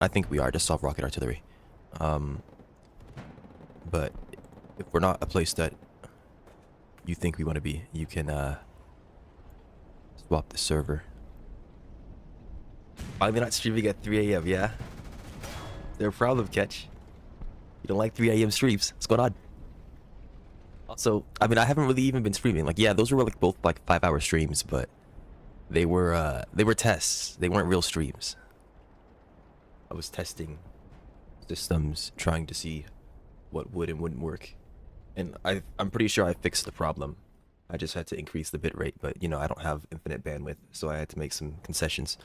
I think we are. Just solve rocket artillery. Um, but if we're not a place that you think we want to be, you can swap the server. Finally not streaming at 3 a.m. Yeah, they're a problem, Catch. You don't like 3 a.m. streams? What's going on? Also, I mean, I haven't really even been streaming. Like, yeah, those were like both like 5-hour streams, but they were tests. They weren't real streams. I was testing systems, trying to see what would and wouldn't work. And I'm pretty sure I fixed the problem. I just had to increase the bitrate, but you know, I don't have infinite bandwidth, so I had to make some concessions.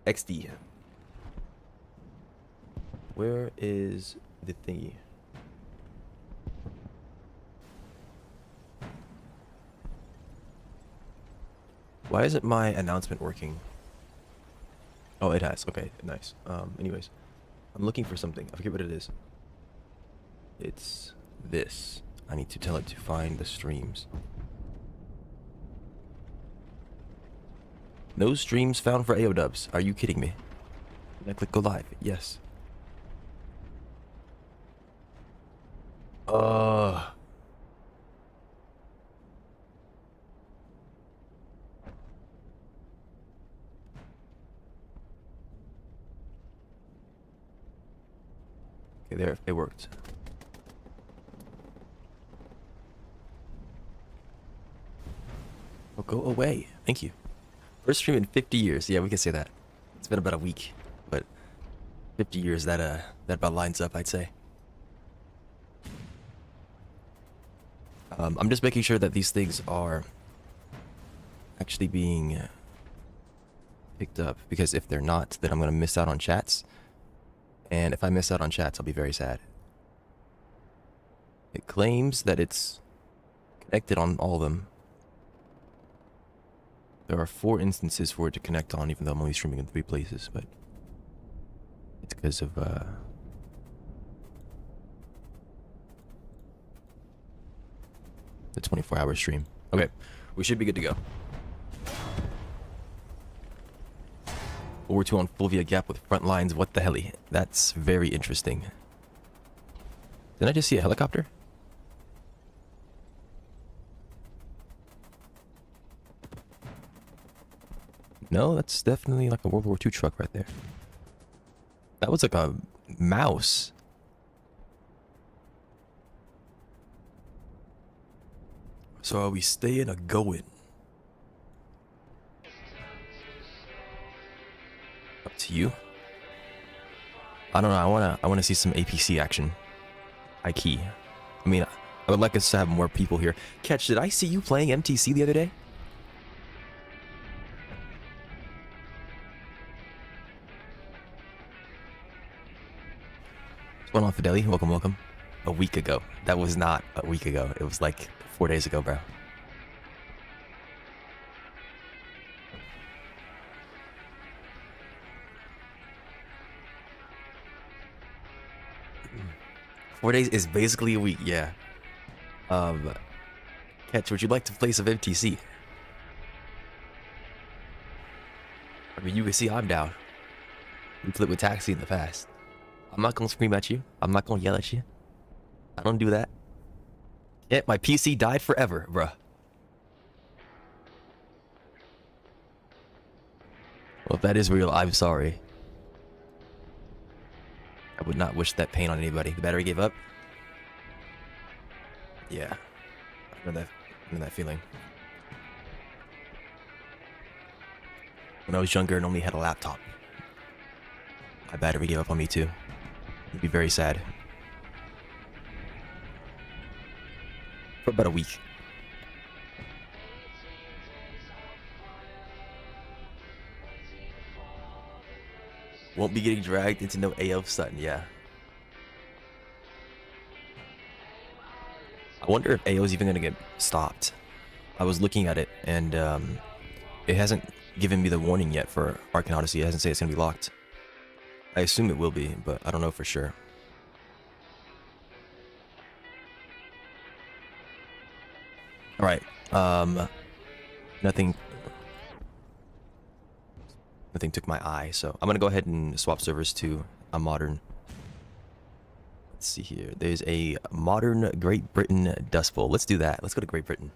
XD. Where is the thingy? Why isn't my announcement working? Oh, it has. Okay, nice. Anyways, I'm looking for something. I forget what it is. It's this. I need to tell it to find the streams. No streams found for AODubs. Are you kidding me? Can I click go live? Yes. Okay, there, it worked. Oh, go away. Thank you. First stream in 50 years. Yeah, we can say that. It's been about a week, but 50 years, that about lines up, I'd say. I'm just making sure that these things are actually being picked up, because if they're not, then I'm going to miss out on chats. And if I miss out on chats, I'll be very sad. It claims that it's connected on all of them. There are 4 instances for it to connect on, even though I'm only streaming in 3 places, but it's because of the 24-hour stream. Okay, we should be good to go. Or 2 on Fulvia Gap with front lines. What the helly? That's very interesting. Didn't I just see a helicopter? No, that's definitely like a World War II truck right there. That was like a mouse. So are we staying or going? Up to you. I don't know. I wanna see some APC action. High key. I mean, I would like us to have more people here. Catch, did I see you playing MTC the other day? What's going on, Fideli? Welcome, welcome. A week ago. That was not a week ago. It was like 4 days ago, bro. Four days is basically a week, yeah. Catch, would you like to play some MTC? I mean, you can see I'm down. We played with Taxi in the past. I'm not gonna scream at you. I'm not gonna yell at you. I don't do that. Yeah, my PC died forever, bruh. Well, if that is real, I'm sorry. I would not wish that pain on anybody. The battery gave up? Yeah. I know that feeling. When I was younger and only had a laptop, my battery gave up on me too. It'd be very sad. For about a week. Won't be getting dragged into no AO Sutton, yeah. I wonder if AO is even gonna get stopped. I was looking at it and it hasn't given me the warning yet for Arcane Odyssey. It hasn't said it's gonna be locked. I assume it will be, but I don't know for sure. Alright, nothing. Nothing took my eye, so I'm gonna go ahead and swap servers to a modern. Let's see here. There's a modern Great Britain Dust Bowl. Let's do that. Let's go to Great Britain.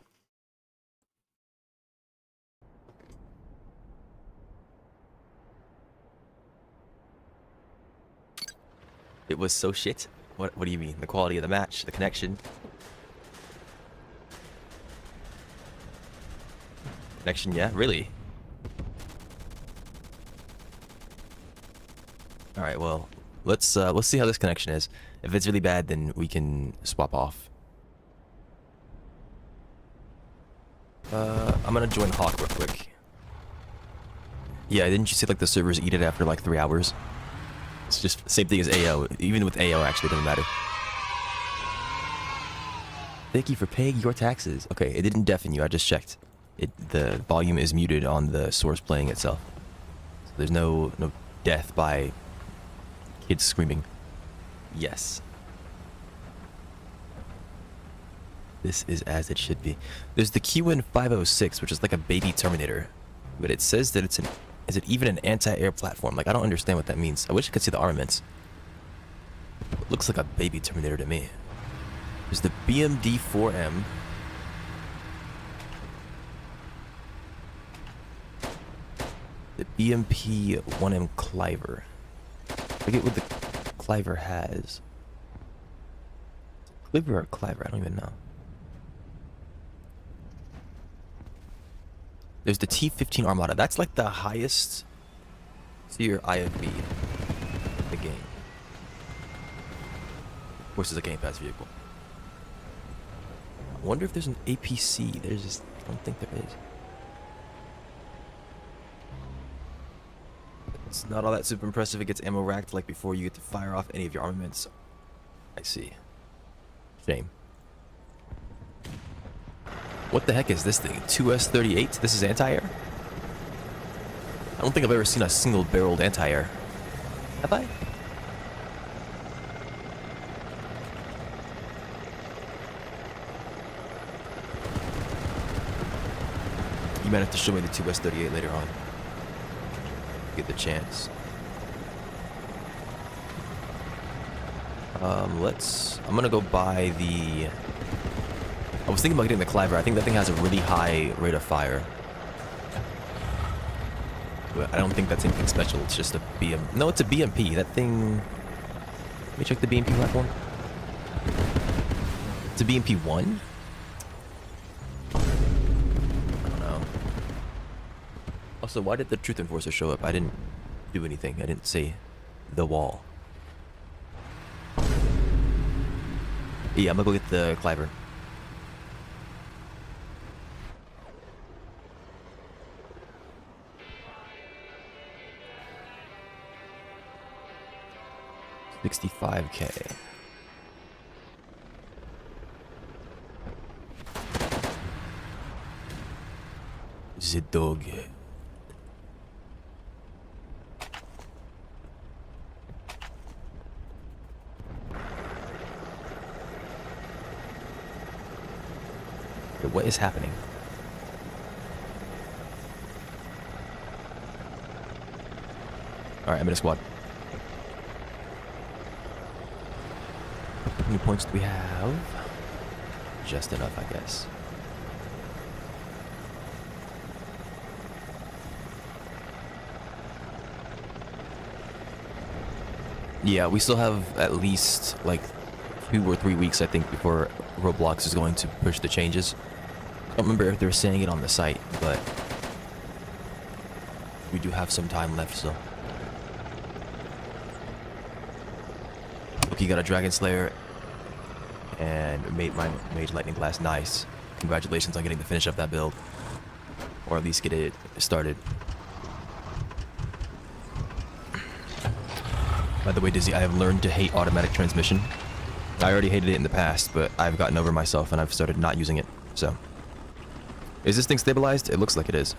It was so shit. What do you mean? The quality of the match, the connection. Connection, yeah, really. All right, well, let's see how this connection is. If it's really bad, then we can swap off. I'm gonna join Hawk real quick. Yeah, didn't you say like the servers eat it after like 3 hours? It's just same thing as AO. Even with AO, actually, it doesn't matter. Thank you for paying your taxes. Okay, it didn't deafen you. I just checked. The volume is muted on the source playing itself. So there's no death by kids screaming. Yes. This is as it should be. There's the QN506, which is like a baby Terminator, but it says that it's an. Is it even an anti-air platform? Like, I don't understand what that means. I wish I could see the armaments. It looks like a baby Terminator to me. There's the BMD-4M. The BMP-1M Cliver. I forget what the Cliver has. Cliver or Cliver? I don't even know. There's the T-15 Armada. That's like the highest tier IFB in the game. Of course, it's a Game Pass vehicle. I wonder if there's an APC. There's just, I don't think there is. It's not all that super impressive. It gets ammo racked like before you get to fire off any of your armaments. I see. Shame. What the heck is this thing? 2S38? This is anti-air? I don't think I've ever seen a single-barreled anti-air. Have I? You might have to show me the 2S38 later on. Get the chance. I'm gonna go buy the... I was thinking about getting the Cliver. I think that thing has a really high rate of fire. But I don't think that's anything special. It's just a BM... No, it's a BMP. That thing... Let me check the BMP platform. It's a BMP-1? I don't know. Also, why did the Truth Enforcer show up? I didn't do anything. I didn't say the wall. Yeah, I'm gonna go get the Cliver. $65K. The dog. What is happening? Alright, I'm in a squad. How many points do we have? Just enough, I guess. Yeah, we still have at least like 2 or 3 weeks, I think, before Roblox is going to push the changes. I don't remember if they were saying it on the site, but we do have some time left, so. Look, you got a Dragon Slayer and Mage Lightning Blast. Nice. Congratulations on getting the finish of that build, or at least get it started. By the way, Dizzy, I have learned to hate automatic transmission. I already hated it in the past, but I've gotten over myself and I've started not using it, so. Is this thing stabilized? It looks like it is.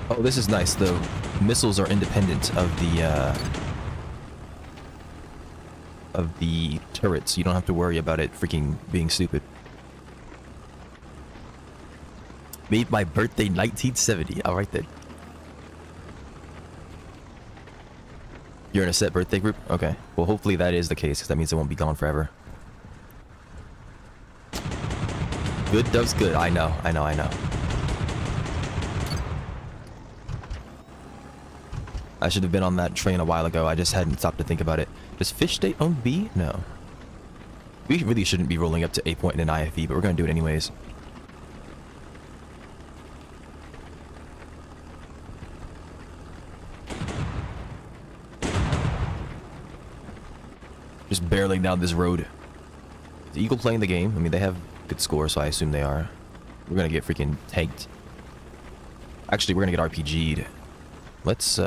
Oh, this is nice. The missiles are independent of the turrets. You don't have to worry about it freaking being stupid. Made my birthday 1970. All right then. You're in a set birthday group? Okay. Well, hopefully that is the case, because that means it won't be gone forever. Good does good. I know. I should have been on that train a while ago. I just hadn't stopped to think about it. Does Fish State own B? No. We really shouldn't be rolling up to A point in an IFE, but we're going to do it anyways. Just barreling down this road. Is Eagle playing the game? I mean, they have good score, so I assume they are. We're gonna get freaking tanked. Actually, we're gonna get RPG'd. Let's, we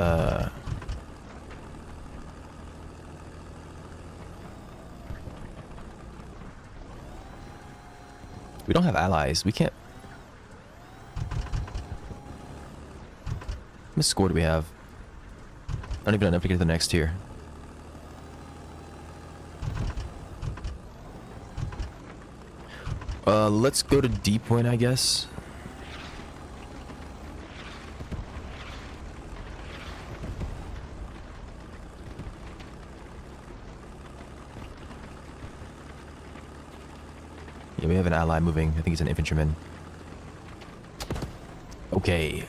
don't have allies. We can't... How much score do we have? I don't even know enough to get to the next tier. Let's go to D point, I guess. Yeah, we have an ally moving. I think he's an infantryman. Okay.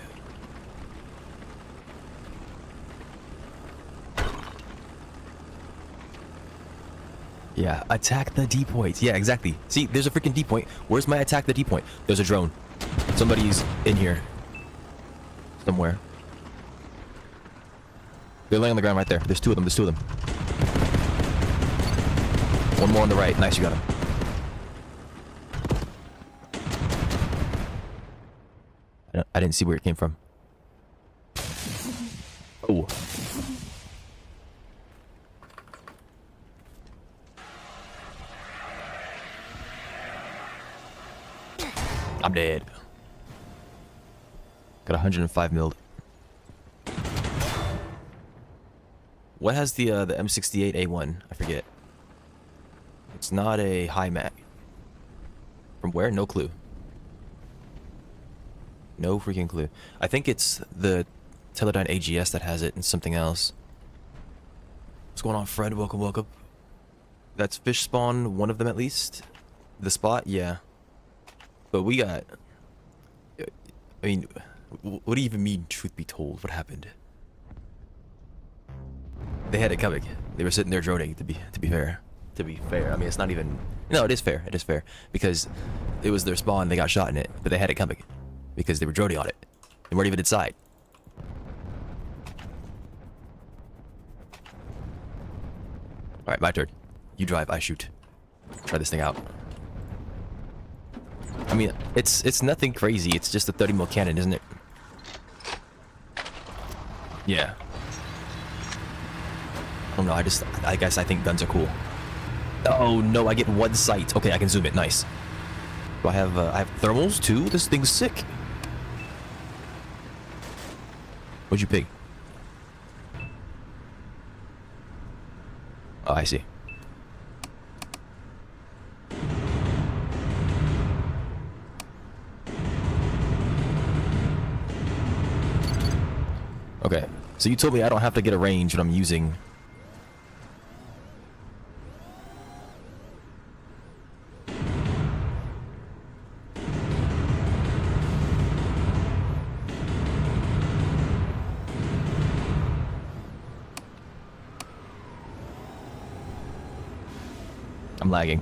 Yeah, attack the D point. Yeah, exactly. See, there's a freaking D point. Where's my attack the D point? There's a drone. Somebody's in here. Somewhere. They're laying on the ground right there. There's two of them. One more on the right. Nice, you got him. I didn't see where it came from. Oh. I'm dead. Got 105 mil. What has the M68A1? I forget. It's not a high mag. From where? No clue. No freaking clue. I think it's the Teledyne AGS that has it and something else. What's going on, Fred? Welcome. That's fish spawn, one of them at least. The spot, yeah. But we got... I mean, what do you even mean, truth be told? What happened? They had it coming. They were sitting there droning, to be fair. To be fair. I mean, it's not even... No, it is fair. It is fair. Because it was their spawn, they got shot in it. But they had it coming. Because they were droning on it. They weren't even inside. Alright, my turn. You drive, I shoot. Try this thing out. I mean, it's nothing crazy. It's just a 30 mil cannon, isn't it? Yeah. I don't know. I guess I think guns are cool. Oh no, I get one sight. Okay, I can zoom it. Nice. Do I have thermals too? This thing's sick. What'd you pick? Oh, I see. Okay, so you told me I don't have to get a range when I'm using... I'm lagging.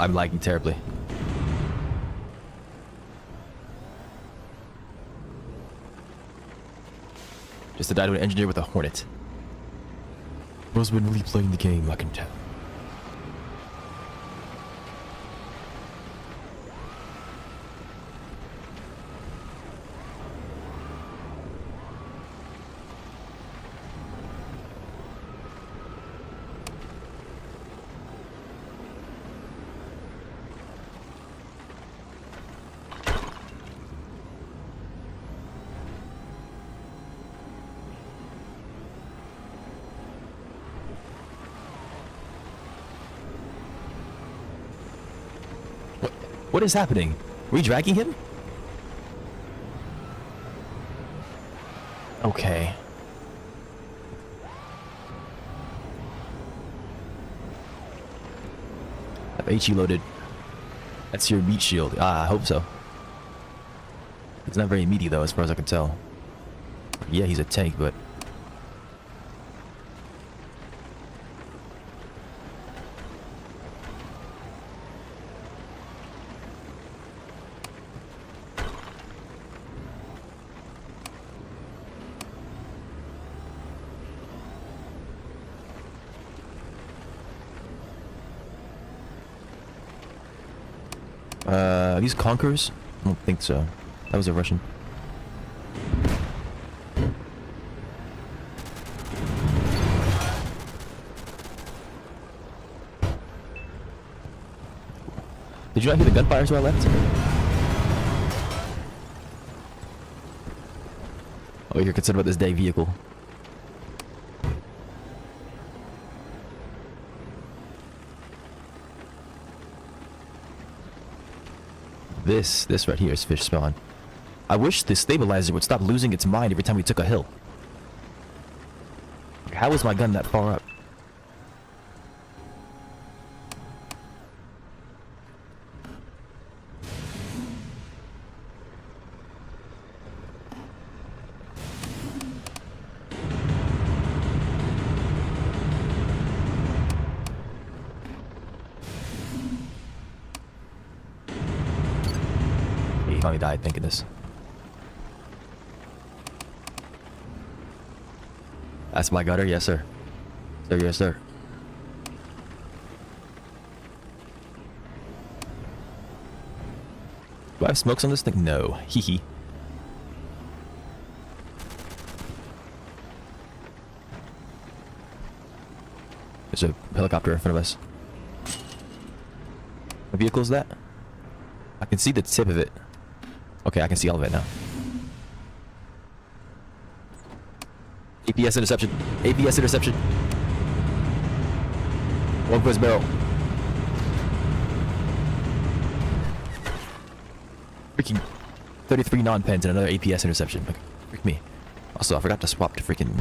I'm lagging terribly. Just to die to an engineer with a Hornet. Bro's been really playing the game, I can tell. What is happening? Are we dragging him? Okay. Have HE loaded. That's your meat shield. Ah, I hope so. It's not very meaty though, as far as I can tell. Yeah, he's a tank, but... Are these Conquerors? I don't think so. That was a Russian. Did you not hear the gunfire to our left? Oh, you're concerned about this dang vehicle. This right here is fish spawn. I wish the stabilizer would stop losing its mind every time we took a hill. How was my gun that far up? He finally died thinking this. That's my gutter, yes sir. Sir, yes sir. Do I have smokes on this thing? No. Hee hee. There's a helicopter in front of us. What vehicle is that? I can see the tip of it. Okay, I can see all of it now. APS interception. APS interception. One for his barrel. Freaking 33 non-pens and another APS interception. Like, freak me. Also, I forgot to swap to freaking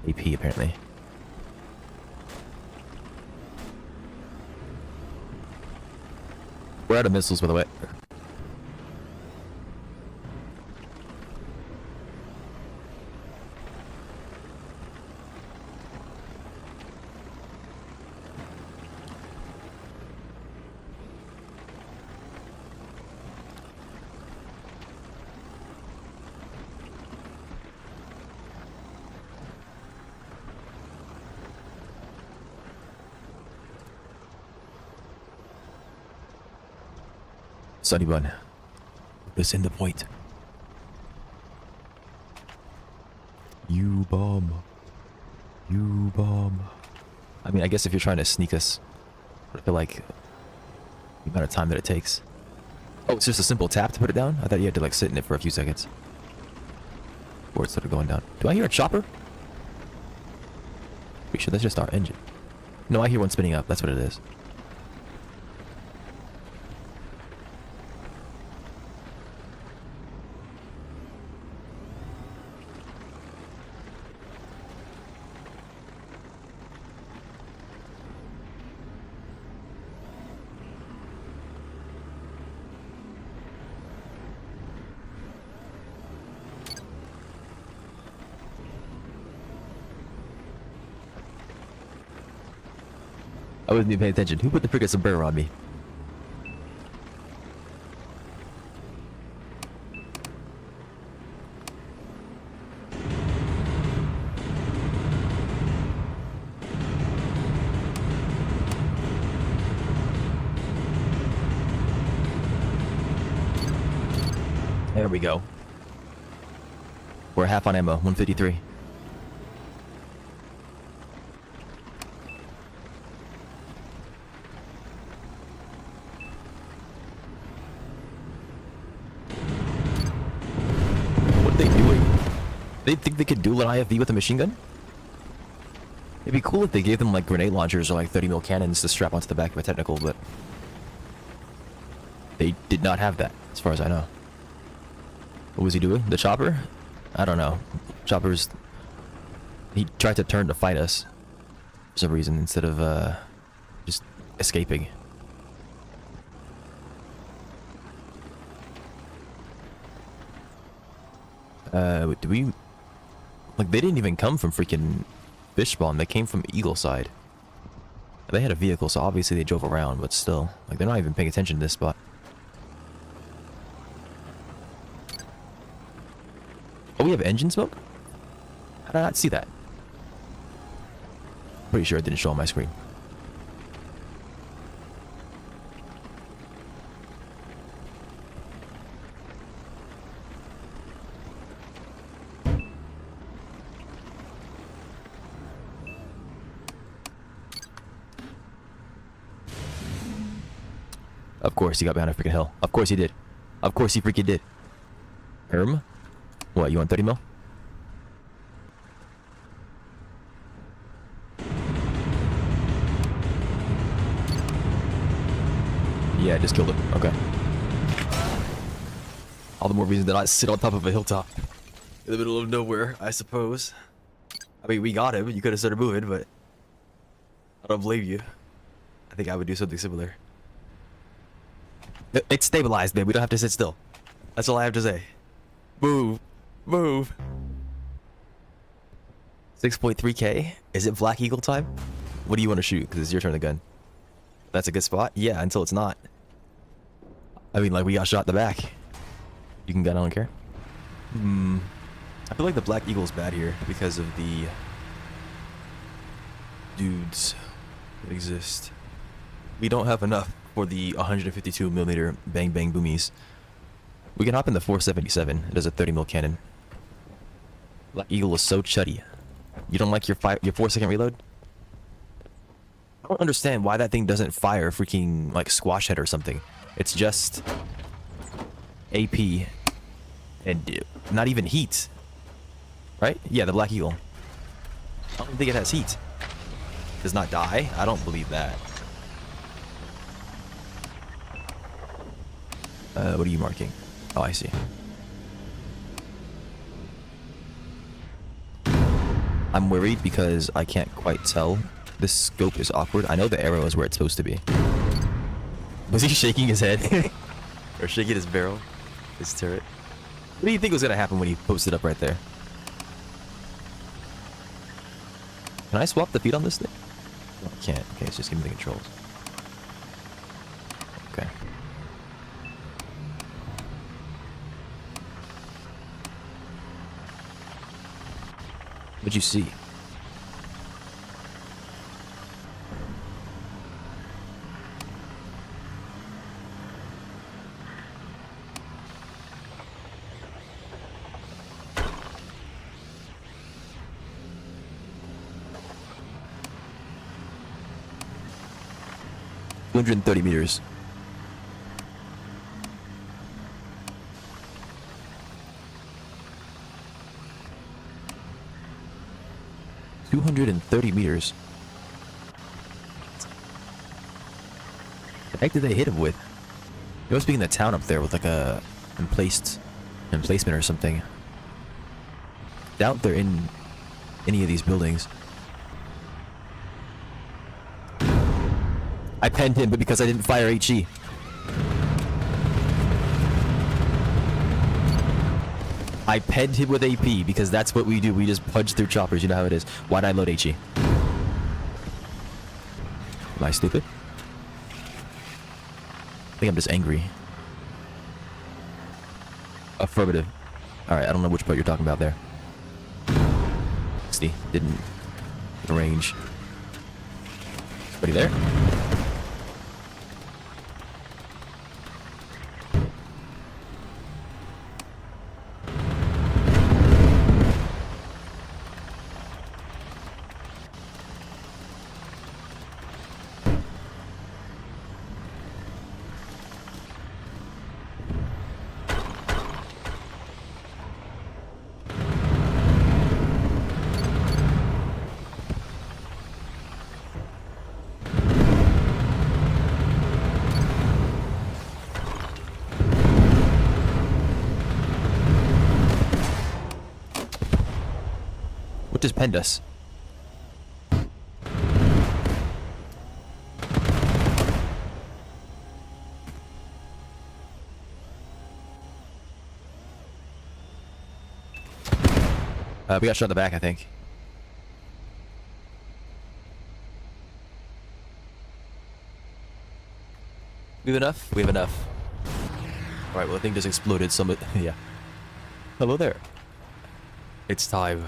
AP apparently. We're out of missiles, by the way. Sunny Bun. Listen the point. You bomb. You bomb. I mean, I guess if you're trying to sneak us, I feel like the amount of time that it takes. Oh, it's just a simple tap to put it down? I thought you had to like sit in it for a few seconds before it started going down. Do I hear a chopper? Pretty sure that's just our engine. No, I hear one spinning up. That's what it is. I wasn't even paying attention. Who put the friggin' sombrero on me? There we go. We're half on ammo, 153. They think they could duel an IFV with a machine gun? It'd be cool if they gave them like grenade launchers or like 30 mil cannons to strap onto the back of a technical, but They did not have that, as far as I know. What was he doing? The chopper? I don't know. Chopper's... He tried to turn to fight us for some reason instead of just escaping. Do we... Like, they didn't even come from freaking fish spawn. They came from Eagle side. They had a vehicle, so obviously they drove around, but still. Like, they're not even paying attention to this spot. Oh, we have engine smoke? How did I not see that? Pretty sure it didn't show on my screen. Of course he got behind a freaking hill. Of course he did. Of course he freaking did. What, you want 30 mil? Yeah, just killed him. Okay. All the more reason to not sit on top of a hilltop. In the middle of nowhere, I suppose. I mean, we got him. You could have started moving, but... I don't blame you. I think I would do something similar. It's stabilized, man. We don't have to sit still. That's all I have to say. Move. Move. 6.3k? Is it Black Eagle time? What do you want to shoot? Because it's your turn to gun. That's a good spot? Yeah, until it's not. I mean, like, we got shot in the back. You can gun, I don't care. I feel like the Black Eagle's bad here because of the dudes that exist. We don't have enough for the 152mm bang bang boomies. We can hop in the 477. It has a 30 mil cannon. Black Eagle is so chuddy. You don't like your 4-second reload? I don't understand why that thing doesn't fire freaking like squash head or something. It's just AP and not even heat. Right? Yeah, the Black Eagle. I don't think it has heat. Does not die? I don't believe that. What are you marking? Oh, I see. I'm worried because I can't quite tell. This scope is awkward. I know the arrow is where it's supposed to be. Was he shaking his head? Or shaking his barrel? His turret? What do you think was gonna happen when he posted up right there? Can I swap the feet on this thing? No, I can't. Okay, it's just give me the controls. Okay. What'd you see? $230 meters. $230 meters. The heck did they hit him with? They must be in the town up there with like a emplacement or something. Doubt they're in any of these buildings. I penned him, but because I didn't fire HE. I penned him with AP because that's what we do. We just punch through choppers. You know how it is. Why'd I load HE? Am I stupid? I think I'm just angry. Affirmative. Alright, I don't know which part you're talking about there. 60. Didn't range. Anybody there? just penned us? We got shot in the back, I think. We have enough? We have enough. Alright, well, the thing just exploded. Yeah. Hello there. It's time.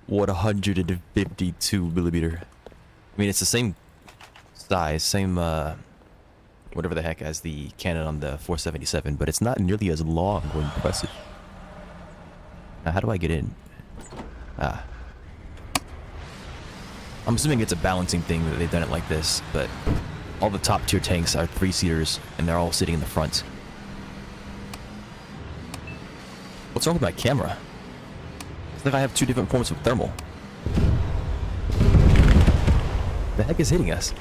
152 millimeter. I mean, it's the same size, same, whatever the heck as the cannon on the 477, but it's not nearly as long or impressive. Now, how do I get in? Ah. I'm assuming it's a balancing thing that they've done it like this, but all the top tier tanks are 3-seaters, and they're all sitting in the front. What's wrong with my camera? It's like I have 2 different forms of thermal. The heck is hitting us?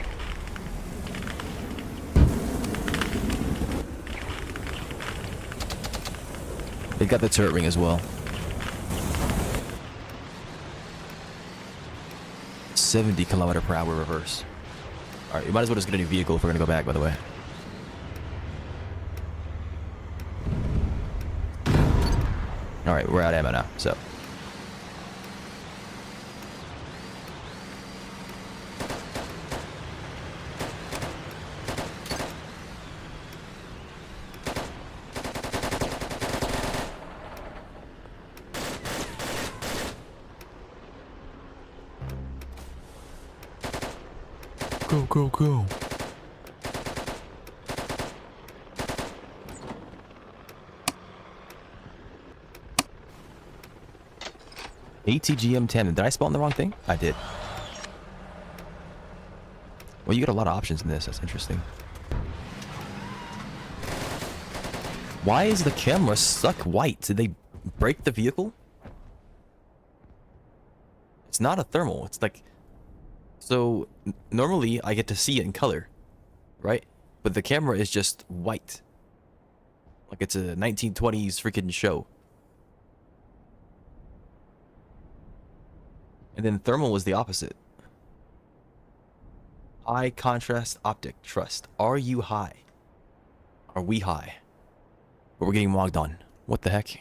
They've got the turret ring as well. 70 km/h reverse. Alright, we might as well just get a new vehicle if we're gonna go back, by the way. Alright, we're out of ammo now, so. Go, go, go. ATGM 10. Did I spawn the wrong thing? I did. Well, you get a lot of options in this. That's interesting. Why is the camera stuck white? Did they break the vehicle? It's not a thermal. It's like... So, normally I get to see it in color, right? But the camera is just white. Like it's a 1920s freaking show. And then thermal was the opposite. High contrast optic trust. Are you high? Are we high? But we're getting logged on. What the heck?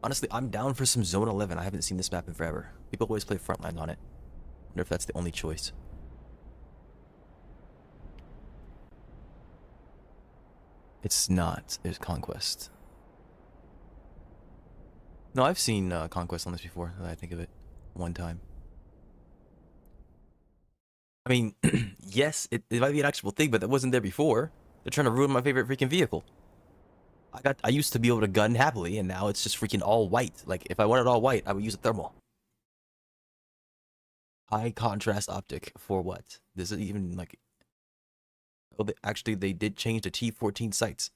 Honestly, I'm down for some Zone 11. I haven't seen this map in forever. People always play Frontline on it. Wonder if that's the only choice. It's not. There's Conquest. No, I've seen Conquest on this before, now that I think of it. One time. I mean, yes, it might be an actual thing, but that wasn't there before. They're trying to ruin my favorite freaking vehicle. I used to be able to gun happily, and now it's just freaking all white. Like, if I wanted all white, I would use a thermal. High contrast optic for what? Does it even, like... Oh, actually, they did change the T14 sights.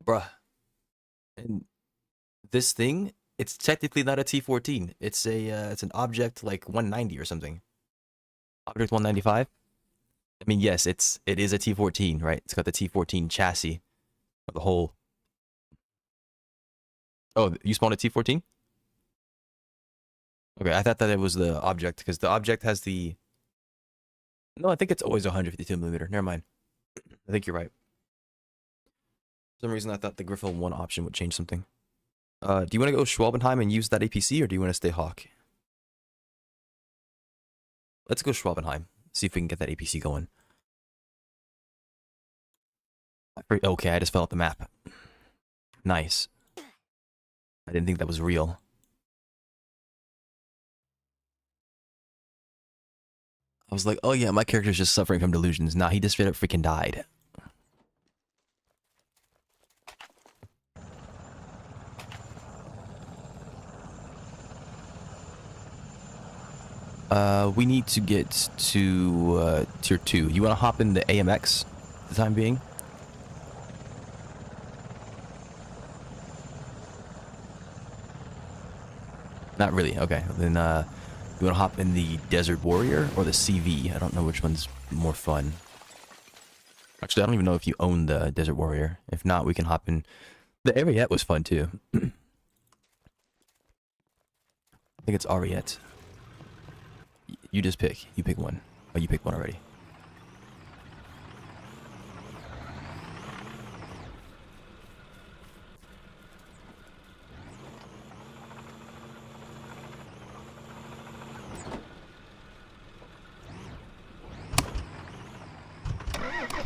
Bruh. And this thing, it's technically not a T14. It's an object, like, 190 or something. Object 195? I mean, yes, it is a T14, right? It's got the T14 chassis. The whole... Oh, you spawned a T14? Okay, I thought that it was the object, because the object has the... No, I think it's always 152mm. Never mind. I think you're right. For some reason, I thought the Griffin 1 option would change something. Do you want to go Schwabenheim and use that APC, or do you want to stay Hawk? Let's go Schwabenheim. See if we can get that APC going. Okay, I just fell off the map. Nice. I didn't think that was real. I was like, oh yeah, my character's just suffering from delusions. Nah, he just straight up freaking died. We need to get to tier 2. You want to hop in the AMX for the time being? Not really. Okay, then you want to hop in the Desert Warrior or the CV? I don't know which one's more fun. Actually, I don't even know if you own the Desert Warrior. If not, we can hop in. The Ariete was fun too. I think it's Ariete. You just pick. You pick one. Oh, you picked one already.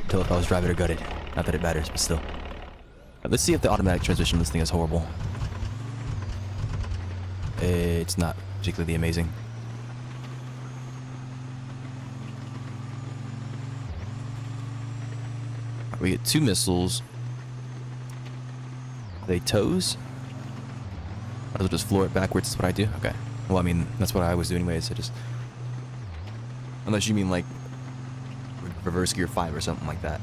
Tell if I was driving or gutted. Not that it matters, but still. Let's see if the automatic transmission on this thing is horrible. It's not particularly amazing. We get 2 missiles. Are they toes? I'll just floor it backwards. That's what I do? Okay. Well, I mean, that's what I always do anyways. I just... Unless you mean, like, reverse gear 5 or something like that.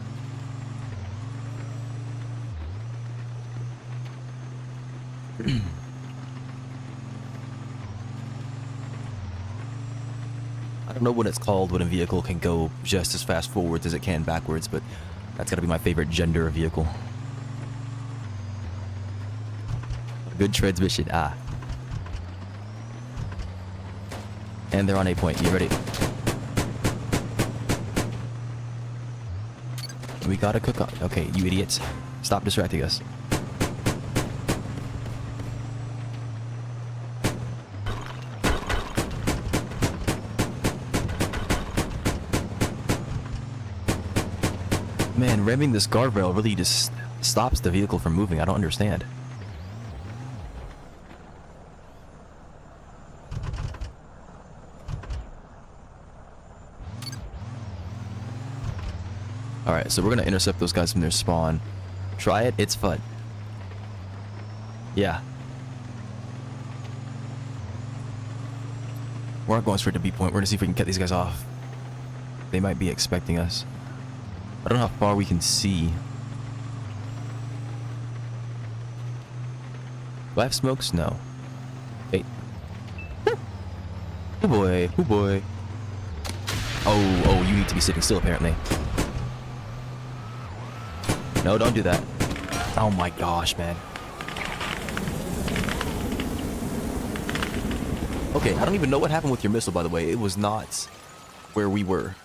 I don't know what it's called when a vehicle can go just as fast forwards as it can backwards, but that's gotta be my favorite gender of vehicle. Good transmission, ah. And they're on A point. You ready? We gotta cook up. Okay, you idiots. Stop distracting us. Man, ramming this guardrail really just stops the vehicle from moving. I don't understand. Alright, so we're gonna intercept those guys from their spawn. Try it, it's fun. Yeah. We're not going straight to B point. We're gonna see if we can cut these guys off. They might be expecting us. I don't know how far we can see. Do I have smokes? No. Hey. Oh boy. Oh boy. Oh, you need to be sitting still apparently. No, don't do that. Oh my gosh, man. Okay, I don't even know what happened with your missile, by the way. It was not where we were.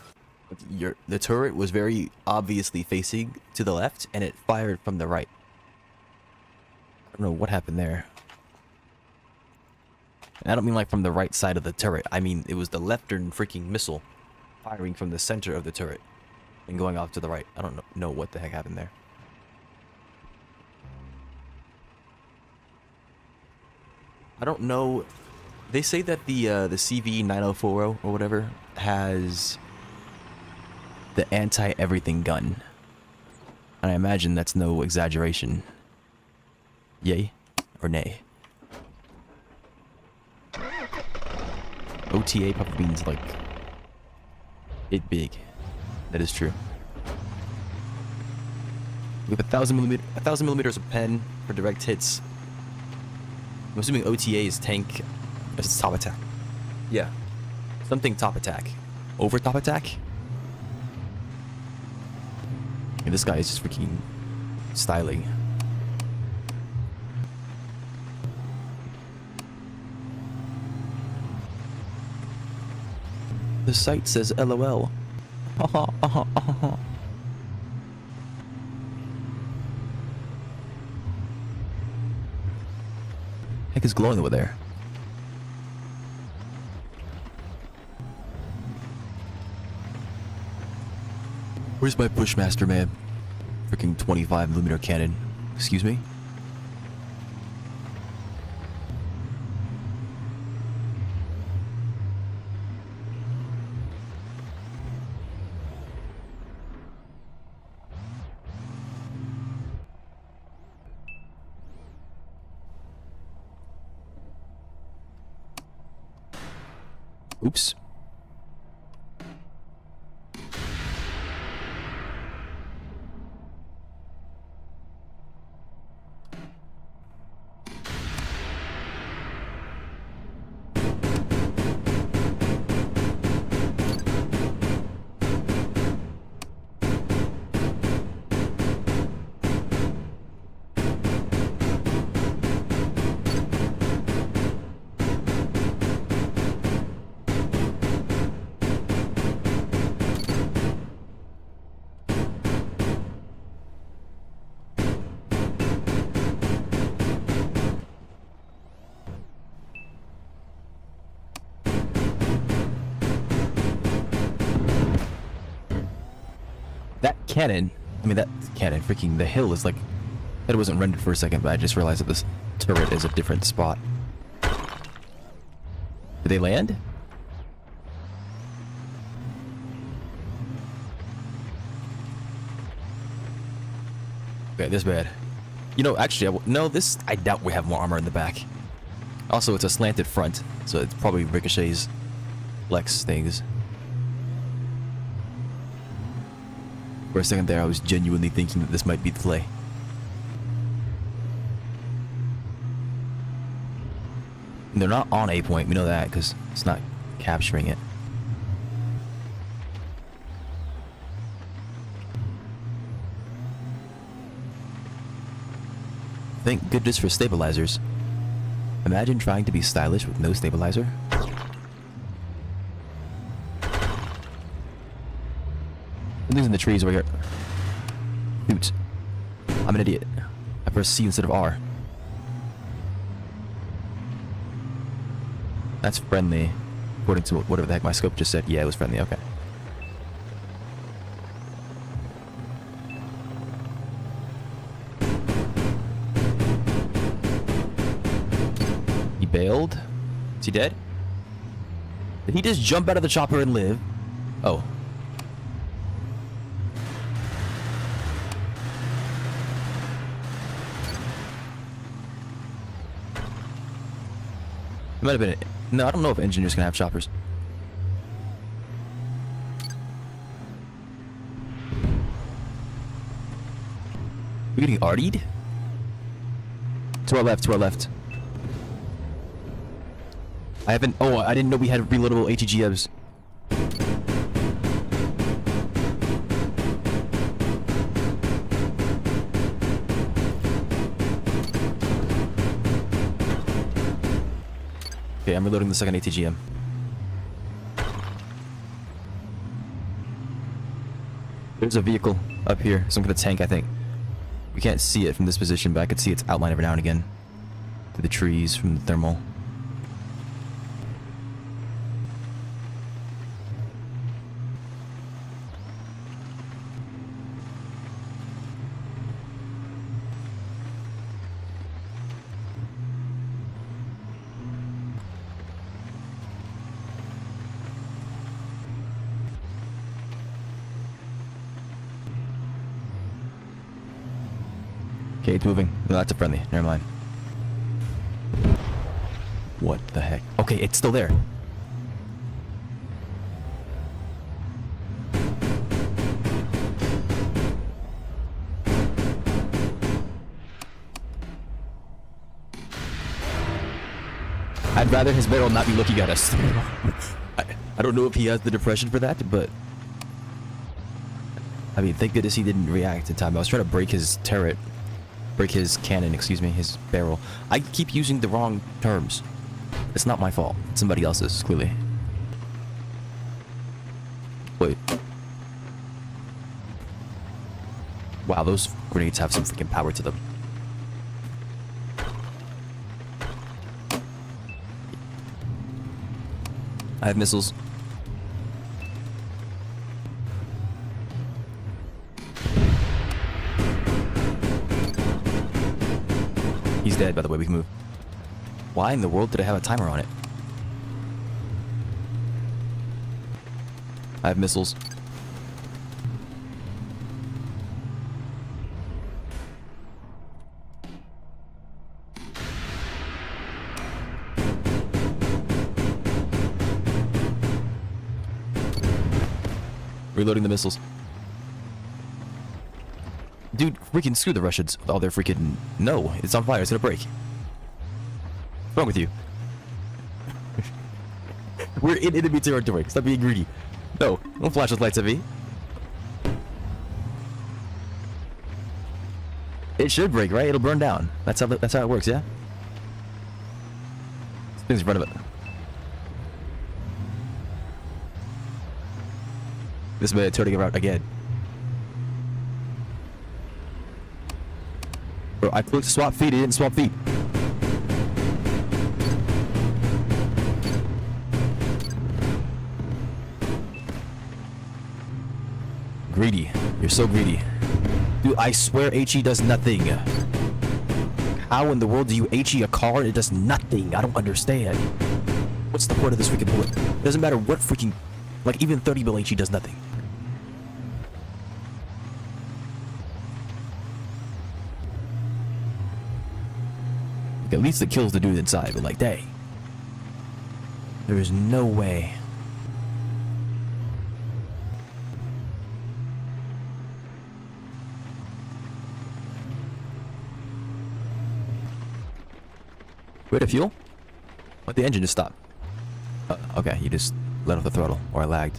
The turret was very obviously facing to the left, and it fired from the right. I don't know what happened there. And I don't mean like from the right side of the turret. I mean, it was the left-turn freaking missile firing from the center of the turret and going off to the right. I don't know what the heck happened there. I don't know. They say that the CV9040 or whatever has the anti-everything gun. And I imagine that's no exaggeration. Yay or nay? OTA probably means like it big. That is true. We have 1,000 millimeters of pen for direct hits. I'm assuming OTA is tank. It's top attack. Yeah. Something top attack. Over top attack? And this guy is just freaking styling. The site says LOL. Heck is glowing over there? Where's my Bushmaster, man? Freaking 25mm cannon. Excuse me? Oops. That cannon, I mean that cannon, freaking the hill is like, it wasn't rendered for a second, but I just realized that this turret is a different spot. Did they land? Okay, this bad. You know, actually, no, this, I doubt we have more armor in the back. Also, it's a slanted front, so it's probably ricochets Lex things. For a second there, I was genuinely thinking that this might be the play. And they're not on A point, we know that, because it's not capturing it. Thank goodness for stabilizers. Imagine trying to be stylish with no stabilizer. Something's in the trees over here. Shoot. I'm an idiot. I pressed C instead of R. That's friendly. According to whatever the heck my scope just said. Yeah, it was friendly, okay. He bailed? Is he dead? Did he just jump out of the chopper and live? Oh. It might have been. No, I don't know if engineers can have choppers. We're getting artied? To our left, to our left. I haven't. Oh, I didn't know we had reloadable ATGMs. Okay, I'm reloading the second ATGM. There's a vehicle up here, some kind of tank, I think. We can't see it from this position, but I could see its outline every now and again. Through the trees from the thermal. Okay, it's moving. No, that's a friendly. Never mind. What the heck? Okay, it's still there. I'd rather his barrel not be looking at us. I don't know if he has the depression for that, but... I mean, thank goodness he didn't react in time. I was trying to break his turret. Break his cannon, excuse me, his barrel. I keep using the wrong terms. It's not my fault. It's somebody else's, clearly. Wait. Wow, those grenades have some freaking power to them. I have missiles. He's dead, by the way, we can move. Why in the world did I have a timer on it? I have missiles. Reloading the missiles. Dude, freaking screw the Russians with all their freaking... No, it's on fire, it's gonna break. What's wrong with you? We're in enemy territory, stop being greedy. No, don't flash those lights at me. It should break, right? It'll burn down. That's how it works, yeah? This thing's in front of it. This man turning around again. Bro, I clicked swap feet, it didn't swap feet. greedy. You're so greedy. Dude, I swear HE does nothing. How in the world do you HE a car and it does nothing? I don't understand. What's the point of this freaking bullet? Doesn't matter what freaking... Like, even 30 mil HE does nothing. Like, at least it kills the dude inside, but like, dang. There is no way. Wait, a fuel? What, the engine just stopped? Okay, you just let off the throttle, or I lagged.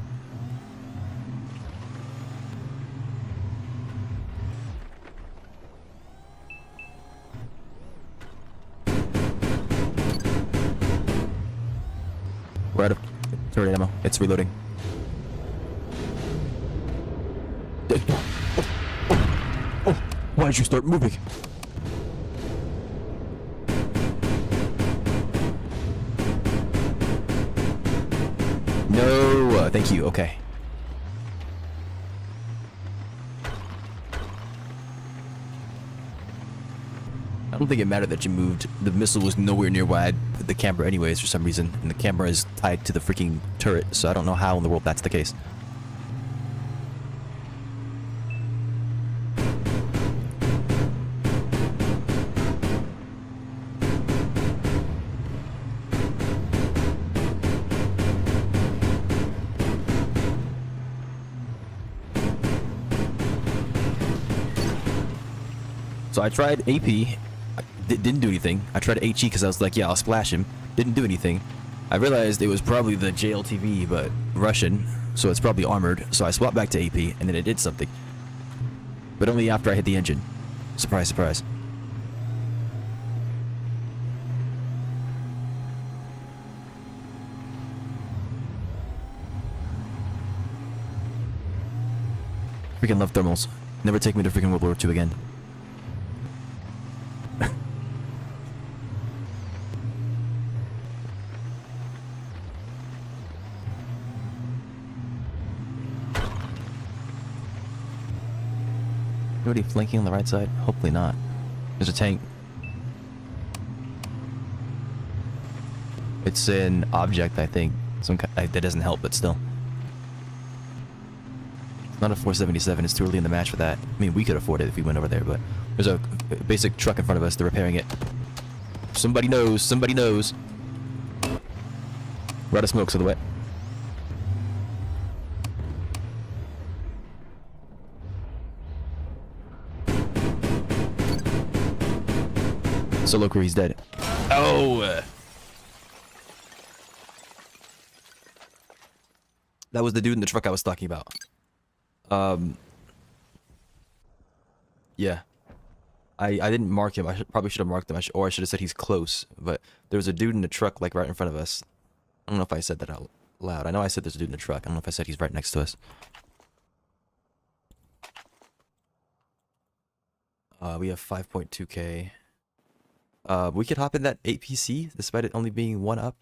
We're out of turret ammo. It's reloading. Oh, why did you start moving? No, thank you. Okay. I don't think it mattered that you moved. The missile was nowhere near where I had put the camera anyways for some reason. And the camera is tied to the freaking turret, so I don't know how in the world that's the case. So I tried AP. Didn't do anything. I tried HE because I was like, yeah, I'll splash him. Didn't do anything. I realized it was probably the JLTV, but Russian, so it's probably armored. So I swapped back to AP, and then it did something. But only after I hit the engine. Surprise, surprise. Freaking love thermals. Never take me to freaking World War II again. Anybody flanking on the right side? Hopefully not. There's a tank. It's an object, I think. That doesn't help, but still. It's not a 477. It's too early in the match for that. I mean, we could afford it if we went over there, but there's a basic truck in front of us. They're repairing it. Somebody knows. Somebody knows. We're out of smoke, so the way. Solo crew, he's dead. Oh! That was the dude in the truck I was talking about. Yeah. I didn't mark him. Probably should have marked him. Or I should have said he's close. But there was a dude in the truck, like, right in front of us. I don't know if I said that out loud. I know I said there's a dude in the truck. I don't know if I said he's right next to us. We have 5.2k. We could hop in that APC, despite it only being one up.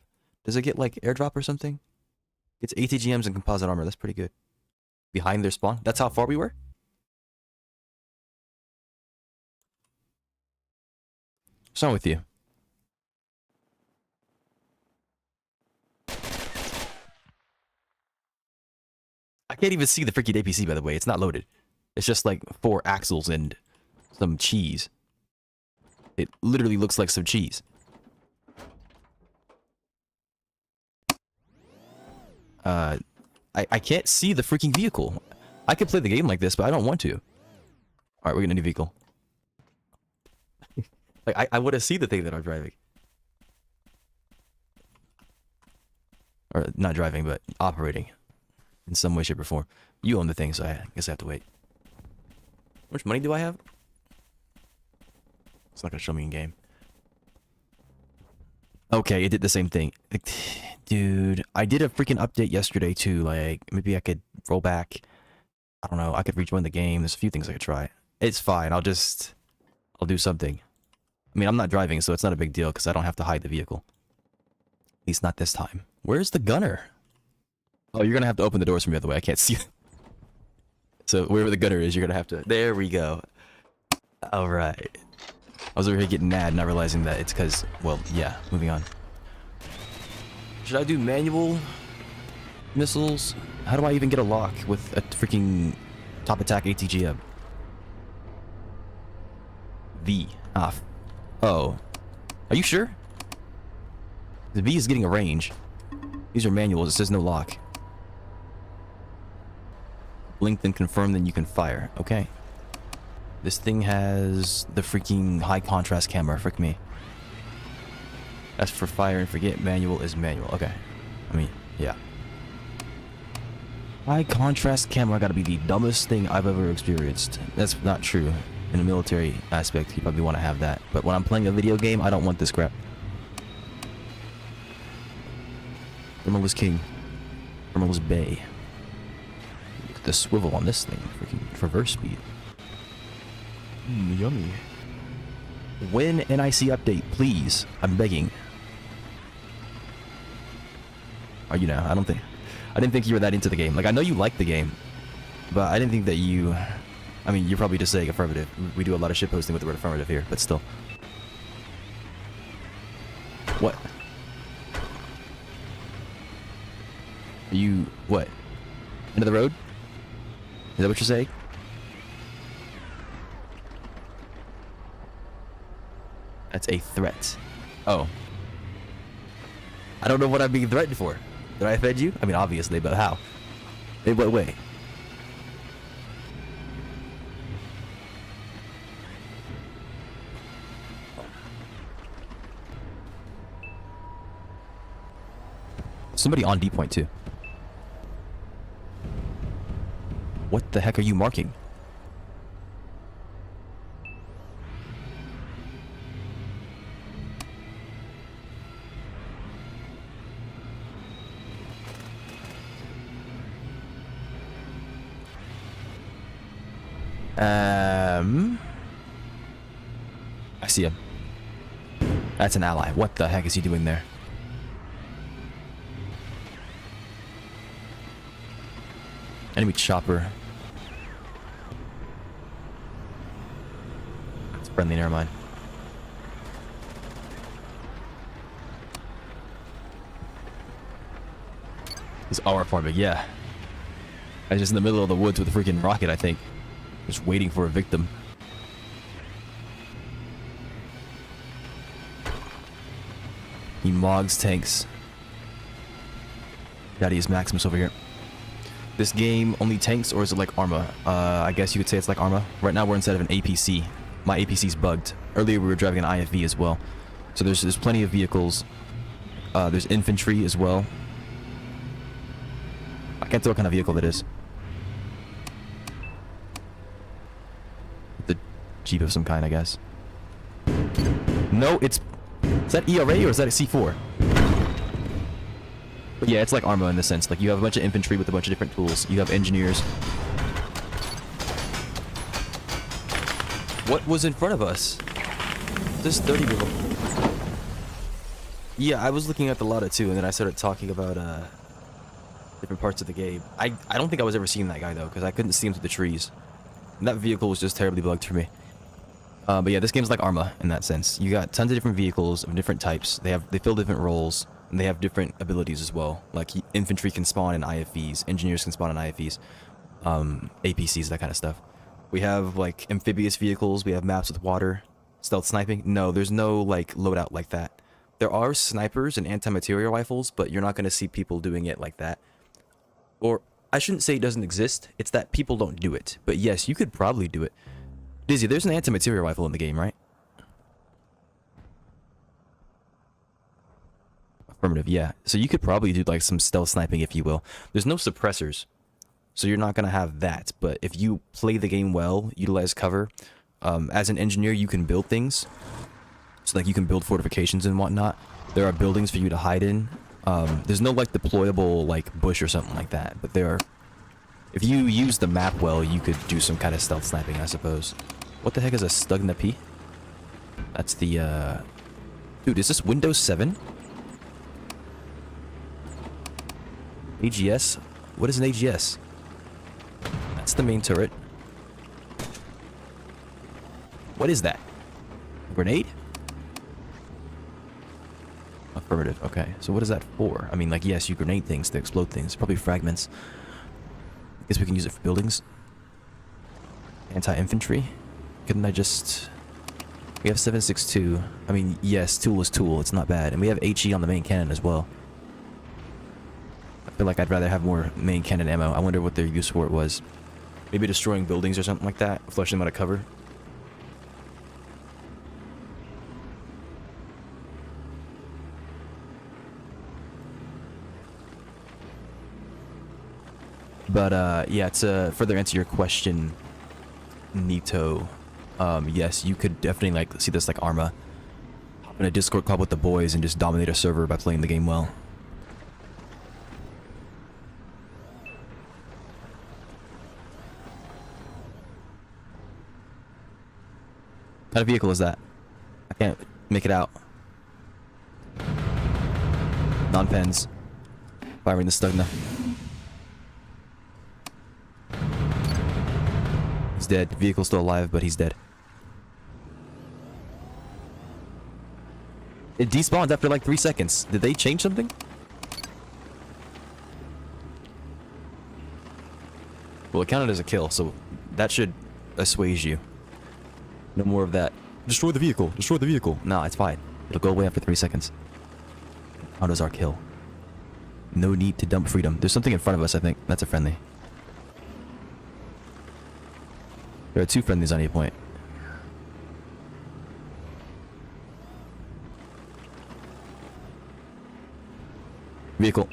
Does it get, like, airdrop or something? It's ATGMs and composite armor. That's pretty good. Behind their spawn. That's how far we were? What's wrong with you? I can't even see the freaking APC, by the way. It's not loaded. It's just, like, 4 axles and some cheese. It literally looks like some cheese. I can't see the freaking vehicle. I could play the game like this, but I don't want to. Alright, we're gonna need a vehicle. Like, I want to see the thing that I'm driving. Or, not driving, but operating. In some way, shape, or form. You own the thing, so I guess I have to wait. How much money do I have? It's not gonna show me in game. Okay, it did the same thing. Dude, I did a freaking update yesterday too. Like, maybe I could roll back. I don't know. I could rejoin the game. There's a few things I could try. It's fine. I'll do something. I mean, I'm not driving, so it's not a big deal because I don't have to hide the vehicle. At least not this time. Where's the gunner? Oh, you're gonna have to open the doors for me, by the way. I can't see. So wherever the gunner is, you're gonna have to. There we go. All right. I was over here getting mad, not realizing that it's because. Well, yeah. Moving on. Should I do manual missiles? How do I even get a lock with a freaking top attack ATGM? V. Oh. Are you sure? The V is getting a range. These are manuals. It says no lock. Blink, then confirm, then you can fire. Okay. This thing has the freaking high contrast camera. Frick me. That's for fire and forget. Manual is manual. Okay. I mean, yeah. High contrast camera gotta be the dumbest thing I've ever experienced. That's not true. In a military aspect, you probably want to have that. But when I'm playing a video game, I don't want this crap. Thermal is king. Thermal is bay. Look at the swivel on this thing. Freaking traverse speed. Yummy. When NIC update, please. I'm begging. Are you now? I didn't think you were that into the game. Like, I know you like the game, but I didn't think that you... I mean, you're probably just saying affirmative. We do a lot of shit posting with the word affirmative here, but still. What? Are you... what? End of the road? Is that what you're saying? That's a threat. Oh. I don't know what I'm being threatened for. Did I offend you? I mean, obviously, but how? In what way? Somebody on D point too. What the heck are you marking? I see him. That's an ally. What the heck is he doing there? Enemy chopper. It's friendly, never mind. He's our farming, yeah. I was just in the middle of the woods with a freaking rocket, I think. Just waiting for a victim. He mogs tanks. Daddy is Maximus over here. This game only tanks, or is it like Arma? I guess you could say it's like Arma. Right now we're inside of an APC. My APC's bugged. Earlier we were driving an IFV as well. So there's plenty of vehicles. There's infantry as well. I can't tell what kind of vehicle that is. The Jeep of some kind, I guess. No, it's... Is that ERA or is that a C4? But yeah, it's like Arma in the sense. Like, you have a bunch of infantry with a bunch of different tools. You have engineers. What was in front of us? This 30 people. Yeah, I was looking at the Lada too, and then I started talking about different parts of the game. I don't think I was ever seeing that guy though, because I couldn't see him through the trees. And that vehicle was just terribly bugged for me. But yeah, this game's like Arma in that sense. You got tons of different vehicles of different types. They fill different roles, and they have different abilities as well. Like infantry can spawn in IFVs, engineers can spawn in IFVs, APCs, that kind of stuff. We have like amphibious vehicles. We have maps with water, stealth sniping. No, there's no like loadout like that. There are snipers and anti-material rifles, but you're not going to see people doing it like that. Or I shouldn't say it doesn't exist. It's that people don't do it. But yes, you could probably do it. Dizzy, there's an anti-material rifle in the game, right? Affirmative, yeah. So you could probably do like some stealth sniping, if you will. There's no suppressors, so you're not going to have that. But if you play the game well, utilize cover, as an engineer, you can build things. So like you can build fortifications and whatnot. There are buildings for you to hide in. There's no like deployable like bush or something like that. But there are... If you use the map well, you could do some kind of stealth sniping, I suppose. What the heck is a Stugna P? That's the, Dude, is this Windows 7? AGS? What is an AGS? That's the main turret. What is that? A grenade? Affirmative. Okay. So what is that for? I mean, like, yes, you grenade things to explode things. Probably fragments. I guess we can use it for buildings. Anti-infantry. Couldn't I just... We have 7.62. I mean, yes, tool is tool. It's not bad. And we have HE on the main cannon as well. I feel like I'd rather have more main cannon ammo. I wonder what their use for it was. Maybe destroying buildings or something like that. Flushing them out of cover. But, yeah, to further answer your question, Nito, yes, you could definitely, like, see this, like, Arma. Hop in a Discord call with the boys and just dominate a server by playing the game well. What kind of vehicle is that? I can't make it out. Non-pens. Firing the Stugna. He's dead. Vehicle's still alive, but he's dead. It despawned after like 3 seconds. Did they change something? Well, it counted as a kill, so that should assuage you. No more of that. Destroy the vehicle. Destroy the vehicle. Nah, it's fine. It'll go away after 3 seconds. How does our kill? No need to dump freedom. There's something in front of us, I think. That's a friendly. There are 2 friendlies on any point. Vehicle.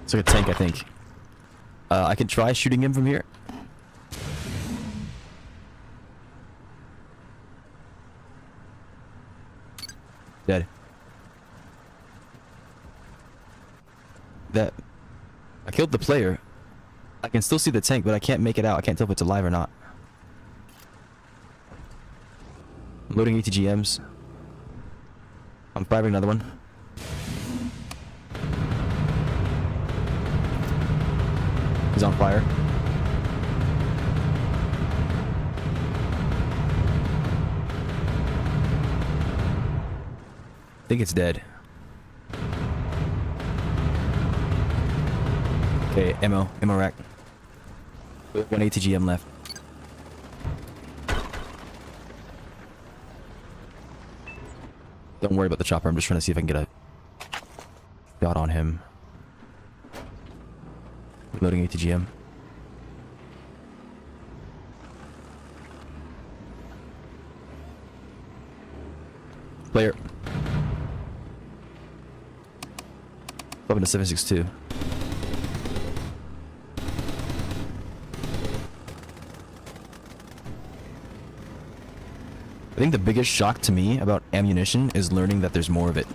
It's like a tank, I think. I can try shooting him from here. Dead. That... I killed the player. I can still see the tank, but I can't make it out. I can't tell if it's alive or not. I'm loading ATGMs. I'm firing another one. He's on fire. I think it's dead. Okay, ammo rack. One ATGM left. Don't worry about the chopper. I'm just trying to see if I can get a shot on him. Loading ATGM. Player. Up into 7.62. I think the biggest shock to me about ammunition is learning that there's more of it.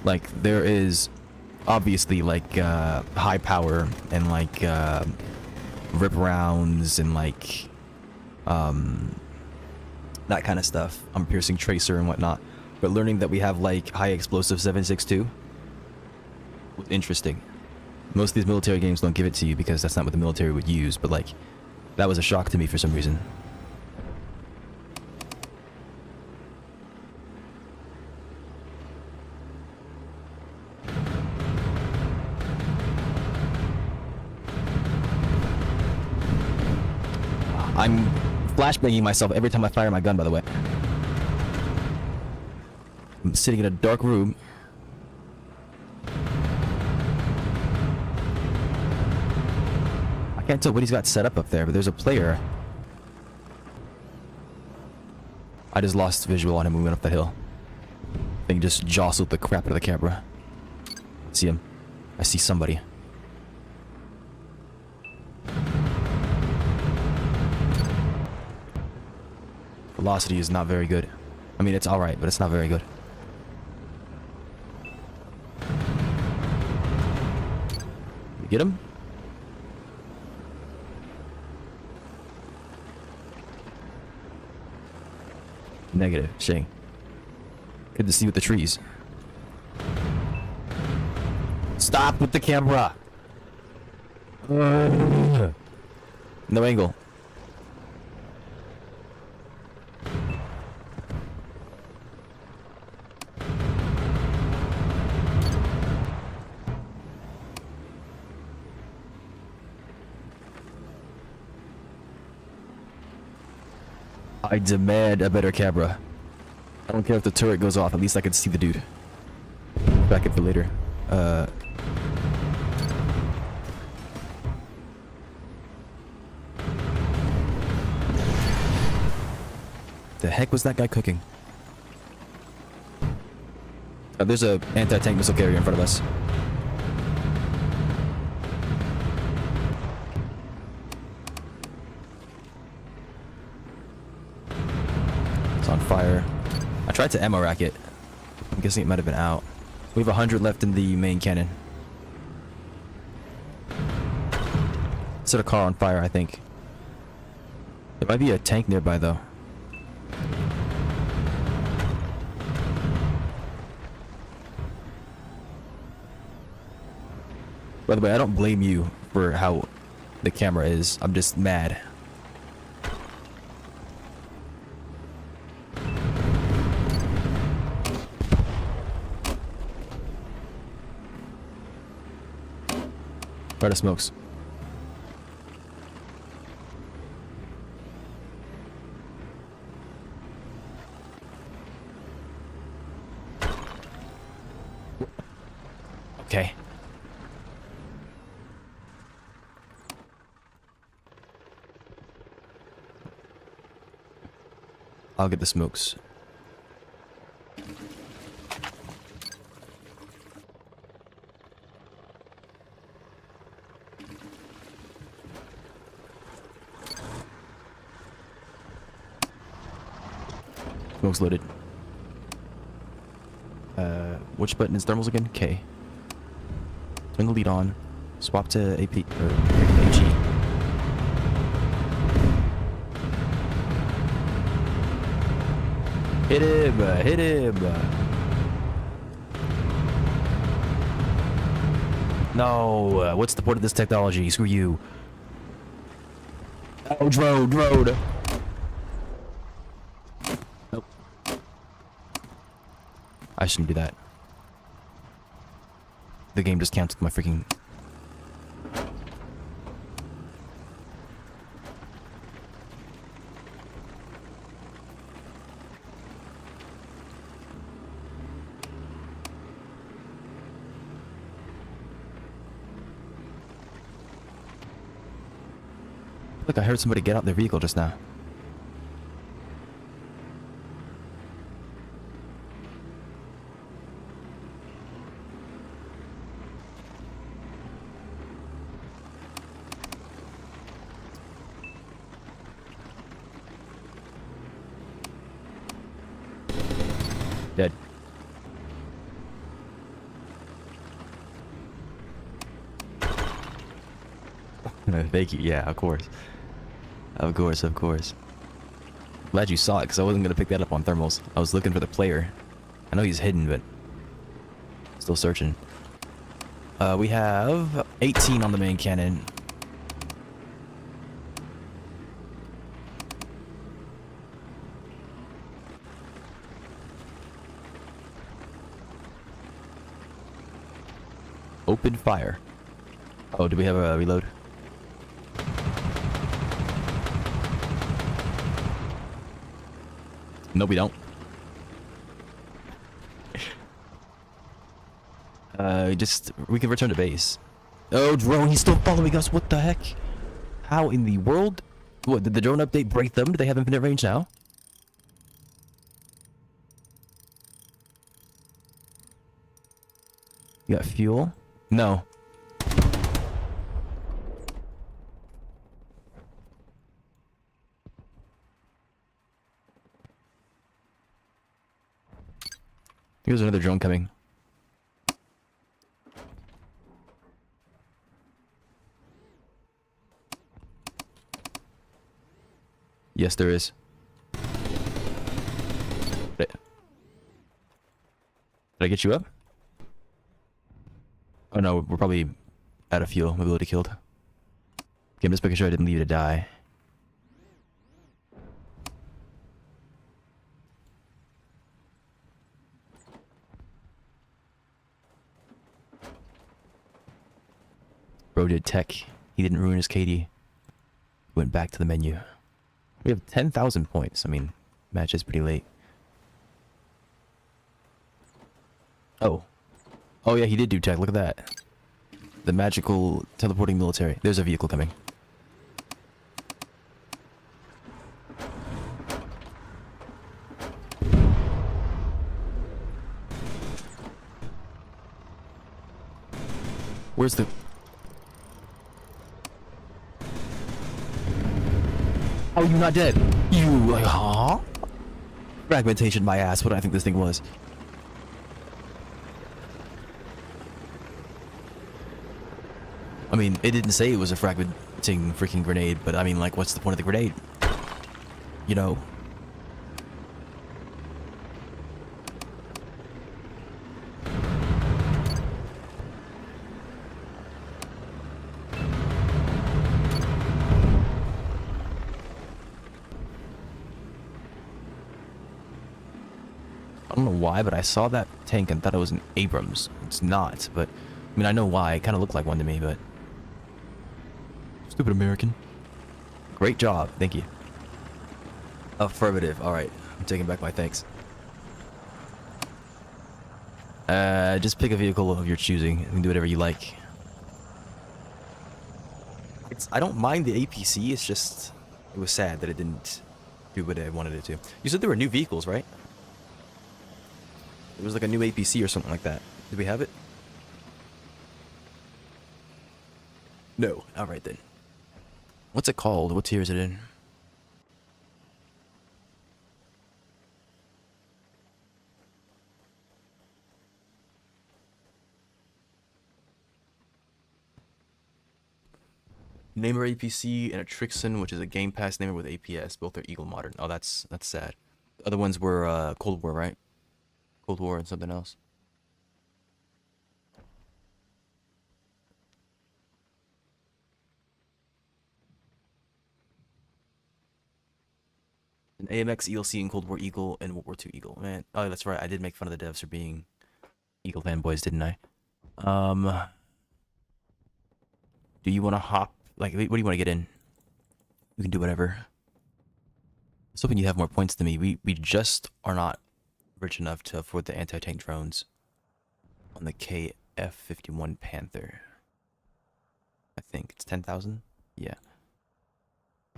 Like, there is obviously, like, high power and, like, rip rounds and, like, that kind of stuff. Piercing tracer and whatnot. But learning that we have, like, high explosive 7.62 was interesting. Most of these military games don't give it to you because that's not what the military would use, but, like, that was a shock to me for some reason. I'm flashbanging myself every time I fire my gun, by the way. I'm sitting in a dark room. I can't tell what he's got set up there, but there's a player. I just lost visual on him when we went up the hill. I think he just jostled the crap out of the camera. I see him. I see somebody. Velocity is not very good. I mean, it's alright, but it's not very good. You get him? Negative. Shame. Good to see with the trees. Stop with the camera! No angle. I demand a better camera. I don't care if the turret goes off, at least I can see the dude. Back up for later. The heck was that guy cooking? There's a anti-tank missile carrier in front of us. It's on fire. I tried to ammo rack it. I'm guessing it might have been out. We have 100 left in the main cannon. Set a car on fire, I think. There might be a tank nearby, though. By the way, I don't blame you for how the camera is. I'm just mad. Right of smokes. Okay. I'll get the smokes. Smokes loaded. Which button is thermals again? K. Turn the lead on. Swap to AP or AG. Hit him! Hit him! No! What's the point of this technology? Screw you! Oh, drone! Nope. I shouldn't do that. The game just counts with my freaking... Look, I heard somebody get out their vehicle just now. Dead. Thank you. Yeah, of course. Of course. Glad you saw it, because I wasn't going to pick that up on thermals. I was looking for the player. I know he's hidden, but... still searching. We have 18 on the main cannon. Open fire. Oh, do we have a reload? No, we don't. We can return to base. Oh, drone, he's still following us. What the heck? How in the world? What, did the drone update break them? Do they have infinite range now? You got fuel? No. Here's another drone coming. Yes, there is. Did I get you up? Oh no, we're probably out of fuel. Mobility killed. Okay, I'm just making sure I didn't leave you to die. Bro did tech. He didn't ruin his KD. Went back to the menu. We have 10,000 points. I mean, match is pretty late. Oh. Oh yeah, he did do tech. Look at that. The magical teleporting military. There's a vehicle coming. Where's the... Oh, you're not dead. You... Huh? Fragmentation my ass. What do I think this thing was? I mean, it didn't say it was a fragmenting freaking grenade, but I mean, like, what's the point of the grenade? You know? I don't know why, but I saw that tank and thought it was an Abrams. It's not, but... I mean, I know why. It kind of looked like one to me, but... Stupid American. Great job. Thank you. Affirmative. Alright. I'm taking back my thanks. Just pick a vehicle of your choosing. You can do whatever you like. I don't mind the APC, it's just... It was sad that it didn't do what I wanted it to. You said there were new vehicles, right? It was like a new APC or something like that. Did we have it? No. Alright then. What's it called? What tier is it in? Namer APC and a Trixon, which is a Game Pass namer with APS. Both are Eagle Modern. Oh, that's sad. The other ones were Cold War, right? Cold War and something else. An AMX, ELC, and Cold War Eagle, and World War II Eagle. Man, oh, that's right. I did make fun of the devs for being Eagle fanboys, didn't I? Do you want to hop? Like, what do you want to get in? We can do whatever. I was hoping you have more points than me. We just are not rich enough to afford the anti-tank drones on the KF-51 Panther. I think it's 10,000. Yeah.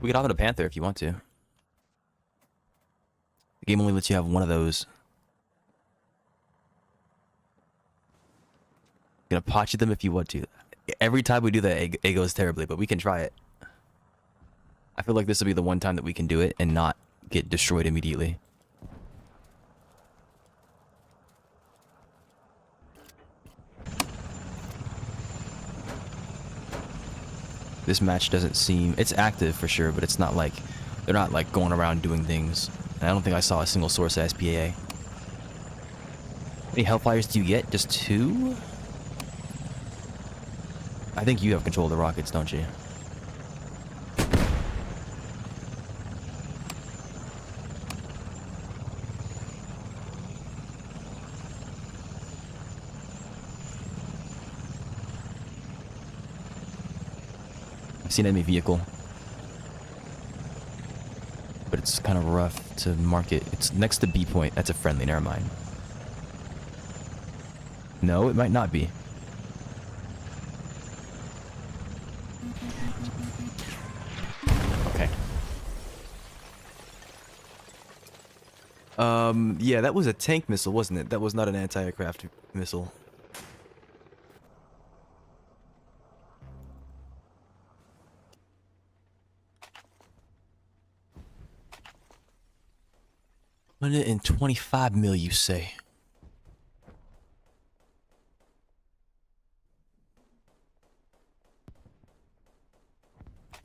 We could hop in a Panther if you want to. The game only lets you have one of those. Gonna potch them if you want to. Every time we do that, it goes terribly, but we can try it. I feel like this will be the one time that we can do it and not get destroyed immediately. This match doesn't seem... It's active for sure, but it's not like... They're not like going around doing things. And I don't think I saw a single source of SPAA. How many Hellfires do you get? Just 2? I think you have control of the rockets, don't you? I see an enemy vehicle. But it's kind of rough to mark it. It's next to B point. That's a friendly, never mind. No, it might not be. Okay. Yeah, that was a tank missile, wasn't it? That was not an anti-aircraft missile. $125 mil, you say?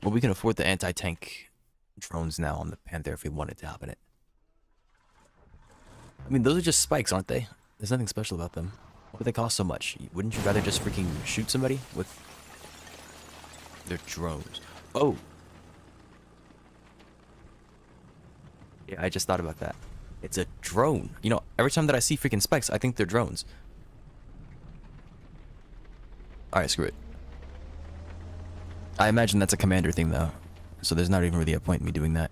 Well, we can afford the anti-tank drones now on the Panther if we wanted to hop in it. I mean, those are just spikes, aren't they? There's nothing special about them. Why do they cost so much? Wouldn't you rather just freaking shoot somebody with their drones? Oh. Yeah, I just thought about that. It's a drone. You know, every time that I see freaking spikes, I think they're drones. Alright, screw it. I imagine that's a commander thing, though. So there's not even really a point in me doing that.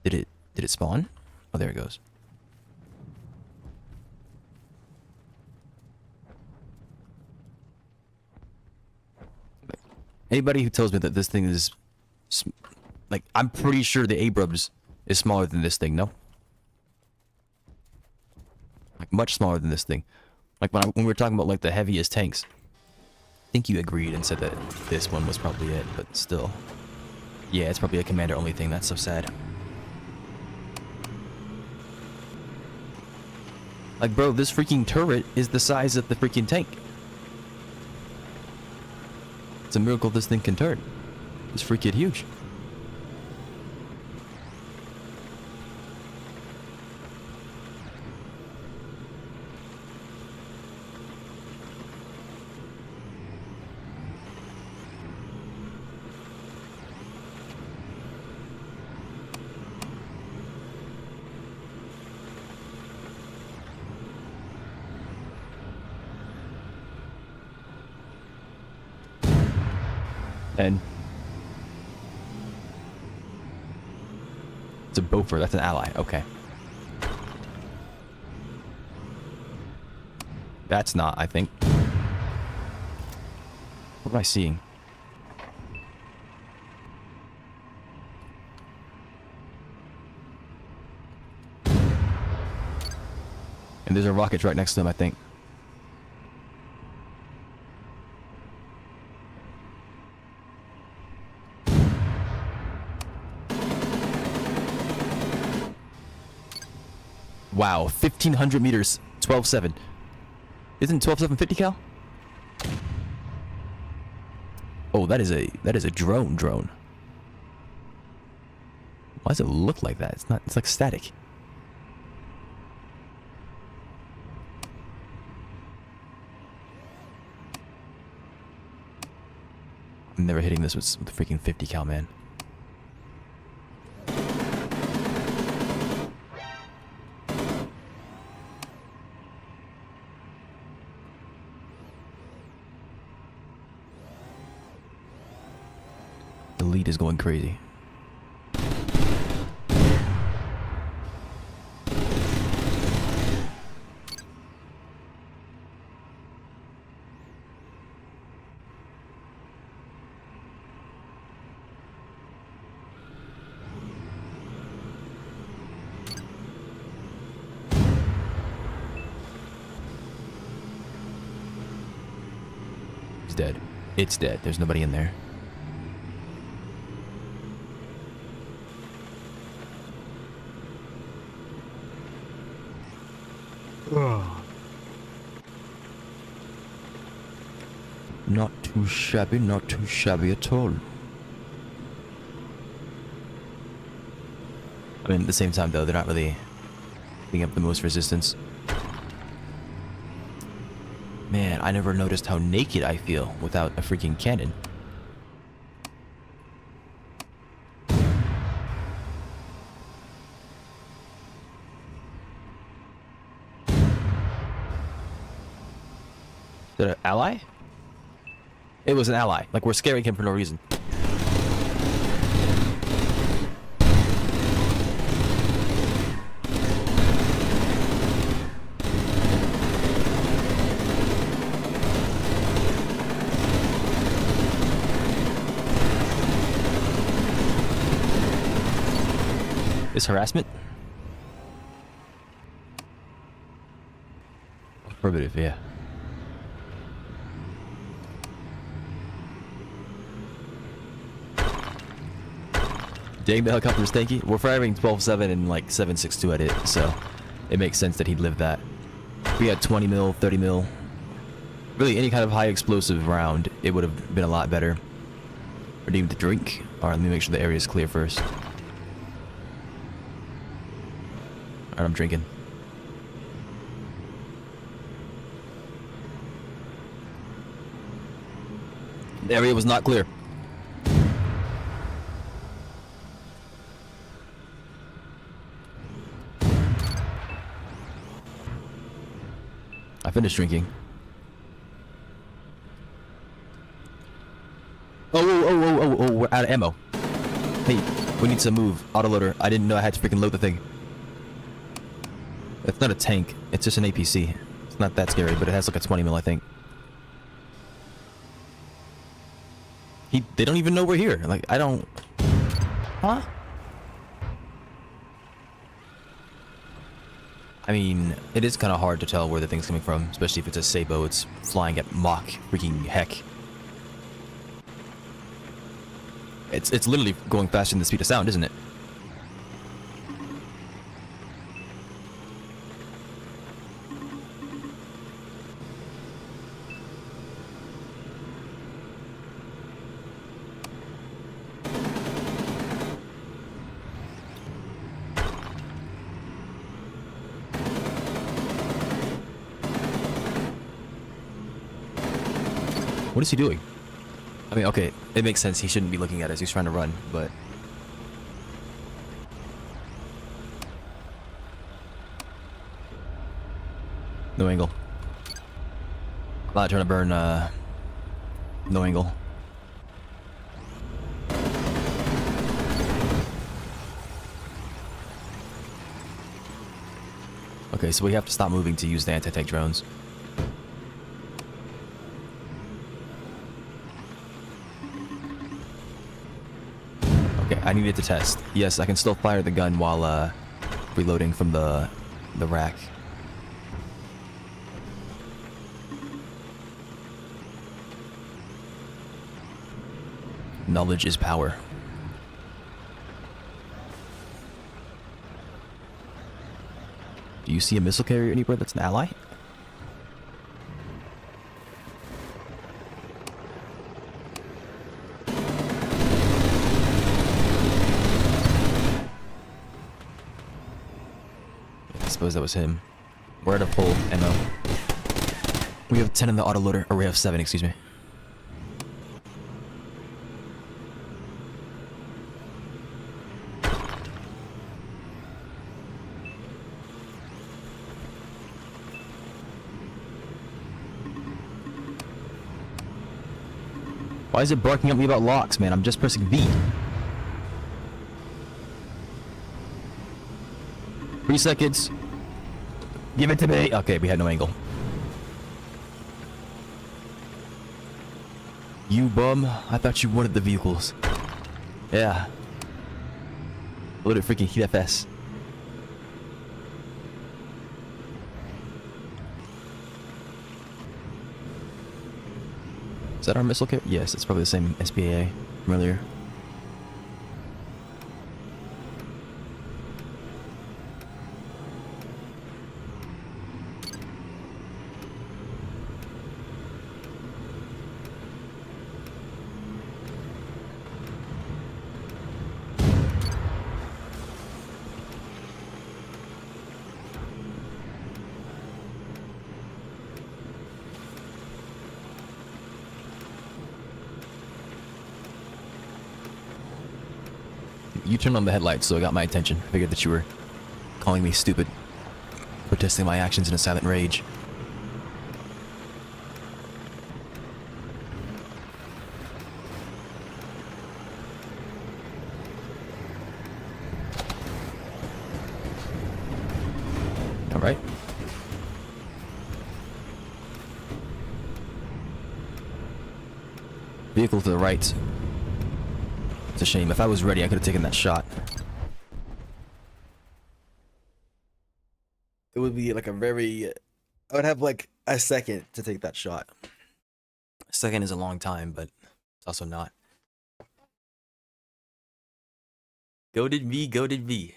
Did it spawn? Oh, there it goes. Anybody who tells me that this thing is... like, I'm pretty sure the Abrams is smaller than this thing, no? Like, much smaller than this thing. Like, when we were talking about, like, the heaviest tanks. I think you agreed and said that this one was probably it, but still. Yeah, it's probably a commander-only thing. That's so sad. Like, bro, this freaking turret is the size of the freaking tank. It's a miracle this thing can turn. It's freaking huge. And it's a Beaufort. That's an ally. Okay. That's not, I think. What am I seeing? And there's a rocket right next to him, I think. Wow, 1,500 meters, 12.7. Isn't 12.7 50 cal? Oh, that is a drone. Why does it look like that? It's not. It's like static. I'm never hitting this with freaking 50 cal, man. The lead is going crazy. It's dead. It's dead. There's nobody in there. Not too shabby at all. I mean, at the same time, though, they're not really picking up the most resistance. Man, I never noticed how naked I feel without a freaking cannon. Is that an ally? It was an ally. Like, we're scaring him for no reason. Is harassment? Affirmative, yeah. Dang, the helicopter's tanky. We're firing 12.7 and like 7.62 at it, so it makes sense that he'd live that. If we had 20 mil, 30 mil, really any kind of high explosive round, it would have been a lot better. Or need to drink. Alright, let me make sure the area is clear first. Alright, I'm drinking. The area was not clear. finished drinking. Oh, we're out of ammo. Hey, we need to move. Autoloader. I didn't know I had to freaking load the thing. It's not a tank. It's just an APC. It's not that scary, but it has like a 20 mil, I think. They don't even know we're here. Like, I don't... Huh? I mean, it is kind of hard to tell where the thing's coming from, especially if it's a Sabo. It's flying at Mach freaking heck. It's literally going faster than the speed of sound, isn't it? What is he doing? I mean, okay, it makes sense. He shouldn't be looking at us. He's trying to run, but... No angle. I'm not trying to burn, no angle. Okay, so we have to stop moving to use the anti-tank drones. I needed to test. Yes, I can still fire the gun while reloading from the rack. Knowledge is power. Do you see a missile carrier anywhere that's an ally? I suppose that was him. We're at a full ammo. We have 10 in the autoloader, or we have 7, excuse me. Why is it barking at me about locks, man? I'm just pressing V. 3 seconds. Give it to me. Okay, we had no angle. You bum. I thought you wanted the vehicles. Yeah. Load it freaking heat FS. Is that our missile kit? Yes, it's probably the same SPA from earlier. You turned on the headlights, so it got my attention. I figured that you were calling me stupid, protesting my actions in a silent rage. All right. Vehicle to the right. It's a shame. If I was ready, I could have taken that shot. It would be like a very... I would have like a second to take that shot. A second is a long time, but it's also not. Goated me, goated me.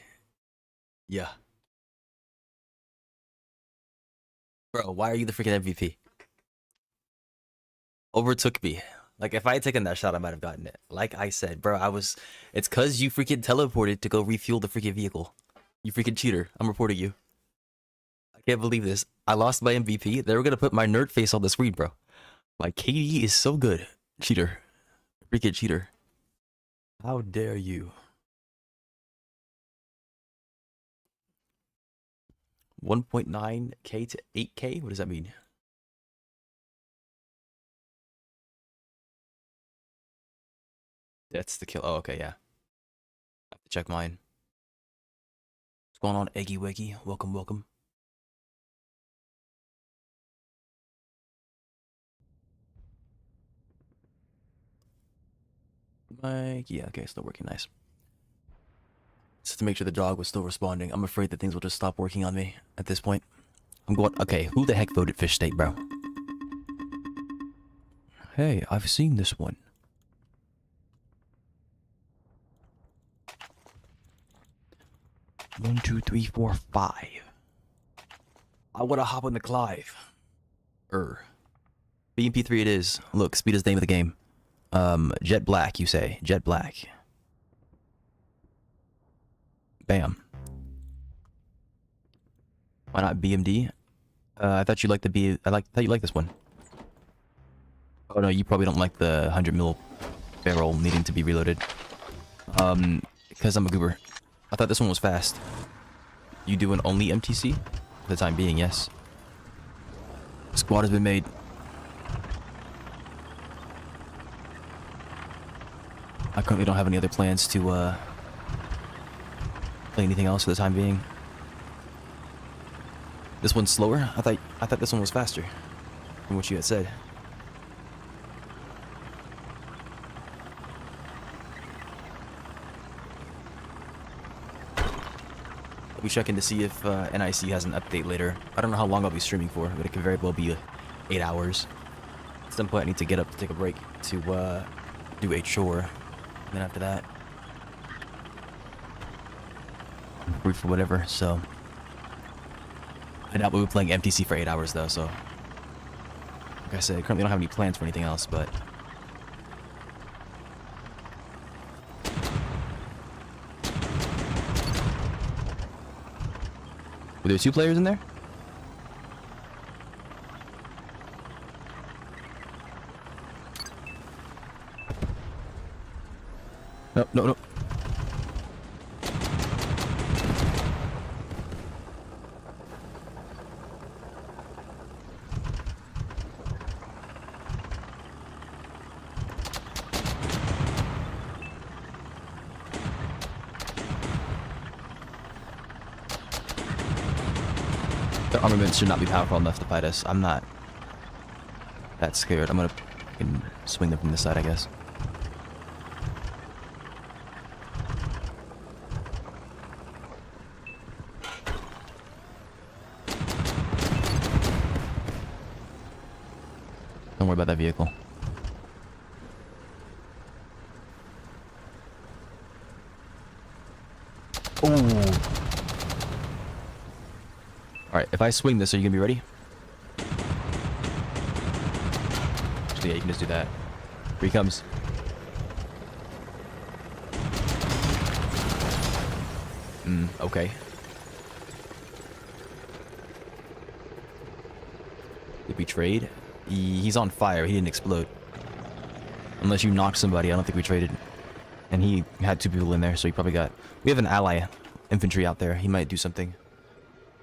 Yeah. Bro, why are you the freaking MVP? Overtook me. Like, if I had taken that shot, I might have gotten it. Like I said, bro, it's cause you freaking teleported to go refuel the freaking vehicle. You freaking cheater. I'm reporting you. I can't believe this. I lost my MVP. They were gonna put my nerd face on the screen, bro. My KD is so good. Cheater. Freaking cheater. How dare you? 1.9K to 8K? What does that mean? That's the kill. Oh, okay, yeah. I have to check mine. What's going on, Eggy Weggy? Welcome, welcome. Mike, yeah, okay, still working, nice. Just to make sure the dog was still responding. I'm afraid that things will just stop working on me at this point. I'm going, okay, who the heck voted Fish State, bro? Hey, I've seen this one. One, two, three, four, five. I wanna hop on the Clive. BMP3 it is. Look, speed is the name of the game. Jet Black, you say. Jet Black. Bam. Why not BMD? I thought you liked the B. I thought you liked this one. Oh no, you probably don't like the 100 mil barrel needing to be reloaded. Because I'm a goober. I thought this one was fast. You doing only MTC? For the time being, yes. Squad has been made. I currently don't have any other plans to play anything else for the time being. This one's slower? I thought this one was faster from what you had said. I'll be checking to see if NIC has an update later. I don't know how long I'll be streaming for, but it could very well be 8 hours. At some point I need to get up to take a break to do a chore. And then after that, I'm free for whatever, so. I doubt we'll be playing MTC for 8 hours though, so. Like I said, I currently don't have any plans for anything else, but. Were there 2 players in there? No, no, no. Their armaments should not be powerful enough to fight us. I'm not that scared. I'm gonna fucking swing them from this side, I guess. Don't worry about that vehicle. Ooh. Alright, if I swing this, are you gonna be ready? Actually, yeah, you can just do that. Here he comes. Okay. They betrayed? He's on fire. He didn't explode. Unless you knocked somebody, I don't think we traded. And he had 2 people in there, so he probably got... We have an ally infantry out there. He might do something.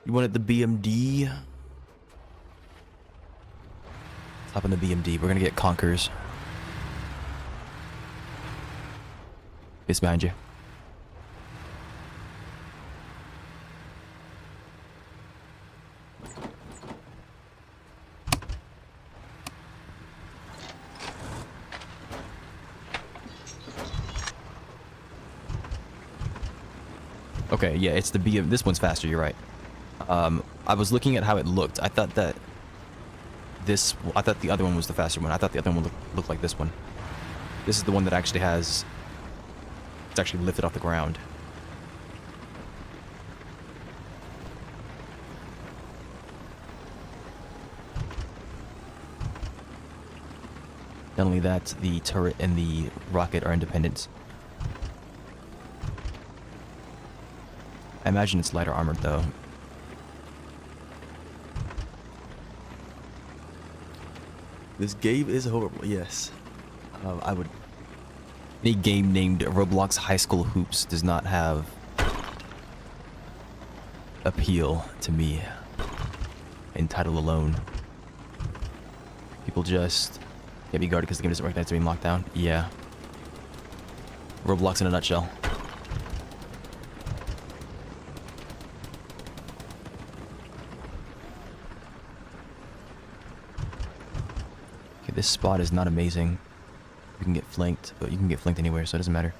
You wanted the BMD? Let's hop in the BMD. We're gonna get Conkers. It's behind you. Okay, yeah, it's the BM. This one's faster, you're right. I was looking at how it looked. I thought that I thought the other one was the faster one. I thought the other one would look like this one. This is the one that actually has... It's actually lifted off the ground. Not only that, the turret and the rocket are independent. I imagine it's lighter armored though. This game is horrible, yes. I would... Any game named Roblox High School Hoops does not have appeal to me in title alone. People just can't be guarded because the game doesn't recognize being locked down. Yeah. Roblox in a nutshell. Okay, this spot is not amazing. You can get flanked, but you can get flanked anywhere, so it doesn't matter.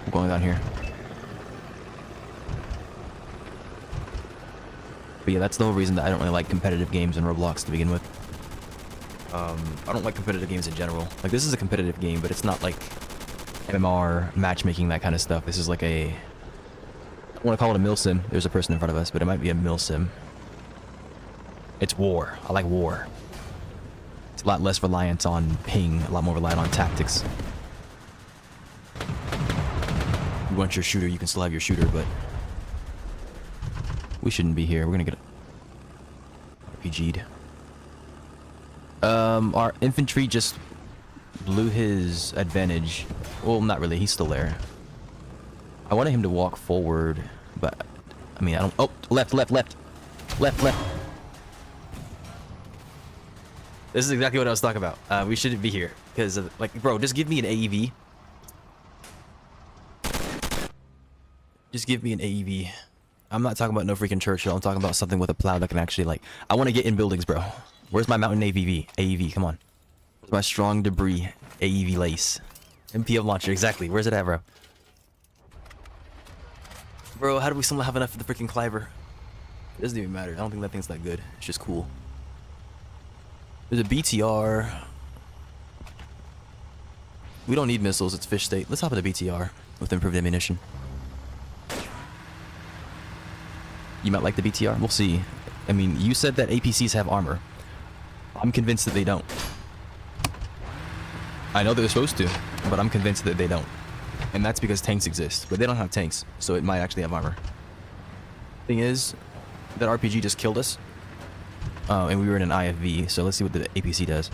I'm going down here. But yeah, that's the whole reason that I don't really like competitive games in Roblox to begin with. I don't like competitive games in general. Like, this is a competitive game, but it's not like MMR, matchmaking, that kind of stuff. This is like a... I don't want to call it a milsim. There's a person in front of us, but it might be a milsim. It's war. I like war. It's a lot less reliant on ping, a lot more reliant on tactics. You want your shooter, you can still have your shooter, but... we shouldn't be here. We're gonna get RPG'd. Our infantry just blew his advantage. Well, not really. He's still there. I wanted him to walk forward, but I mean, I don't. Oh, left. This is exactly what I was talking about. We shouldn't be here because, like, bro, just give me an AEV. Just give me an AEV. I'm not talking about no freaking Churchill. I'm talking about something with a plow that can actually, like... I want to get in buildings, bro. Where's my mountain AVV? AEV, come on. Where's my strong debris AEV lace? MPL launcher, exactly. Where's it at, bro? Bro, how do we still have enough for the freaking Cliver? It doesn't even matter. I don't think that thing's that good. It's just cool. There's a BTR. We don't need missiles. It's fish state. Let's hop in a BTR with improved ammunition. You might like the BTR. We'll see. I mean, you said that APCs have armor. I'm convinced that they don't. I know they're supposed to, but I'm convinced that they don't. And that's because tanks exist. But they don't have tanks, so it might actually have armor. Thing is, that RPG just killed us. And we were in an IFV, so let's see what the APC does.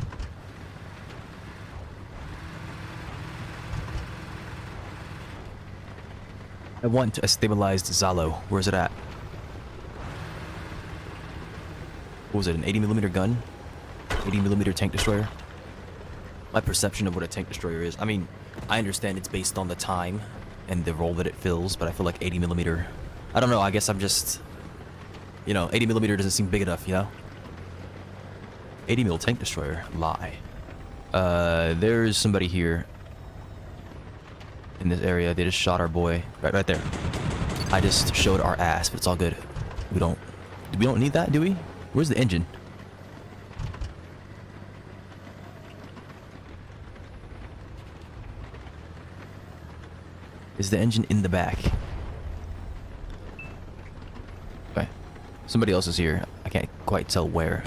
I want a stabilized Zalo. Where's it at? What was it, an 80mm gun? 80mm tank destroyer? My perception of what a tank destroyer is. I mean, I understand it's based on the time and the role that it fills, but I feel like 80mm... I don't know, I guess I'm just... You know, 80mm doesn't seem big enough, you know? 80mm tank destroyer. Lie. There's somebody here. In this area. They just shot our boy. Right there. I just showed our ass, but it's all good. We don't need that, do we? Where's the engine? Is the engine in the back? Okay. Somebody else is here. I can't quite tell where.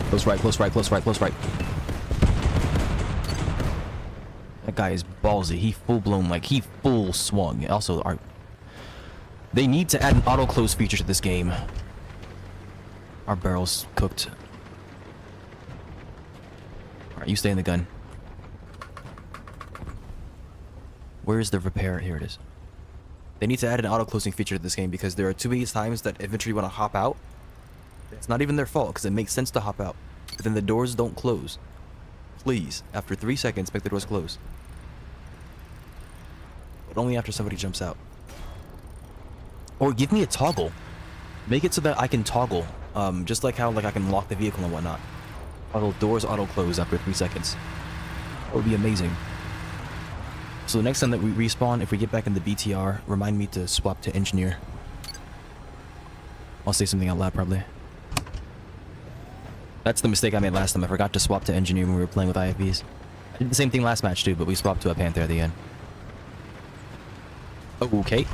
Close right, close right, close right, close right. That guy is ballsy. He full-blown, like, he full swung. Also, they need to add an auto-close feature to this game. Our barrel's cooked. Alright, you stay in the gun. Where is the repair? Here it is. They need to add an auto-closing feature to this game because there are too many times that infantry want to hop out. It's not even their fault because it makes sense to hop out. But then the doors don't close. Please, after 3 seconds, make the doors close. But only after somebody jumps out. Or give me a toggle. Make it so that I can toggle. Just like how I can lock the vehicle and whatnot. Doors auto close after 3 seconds. That would be amazing. So the next time that we respawn, if we get back in the BTR, remind me to swap to engineer. I'll say something out loud probably. That's the mistake I made last time. I forgot to swap to engineer when we were playing with IFVs. I did the same thing last match too, but we swapped to a Panther at the end. Okay.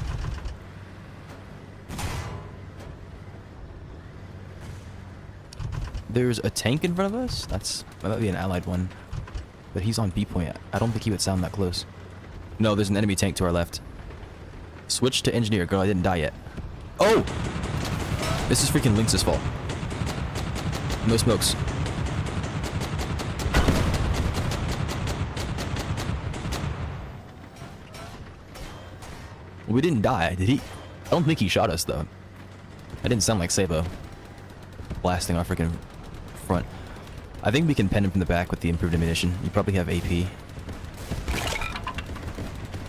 There's a tank in front of us? That might be an allied one. But he's on B point. I don't think he would sound that close. No, there's an enemy tank to our left. Switch to engineer. Girl, I didn't die yet. Oh! This is freaking Lynx's fault. No smokes. We didn't die, did he? I don't think he shot us, though. That didn't sound like Sabo blasting our freaking front. I think we can pen him from the back with the improved ammunition. You probably have AP.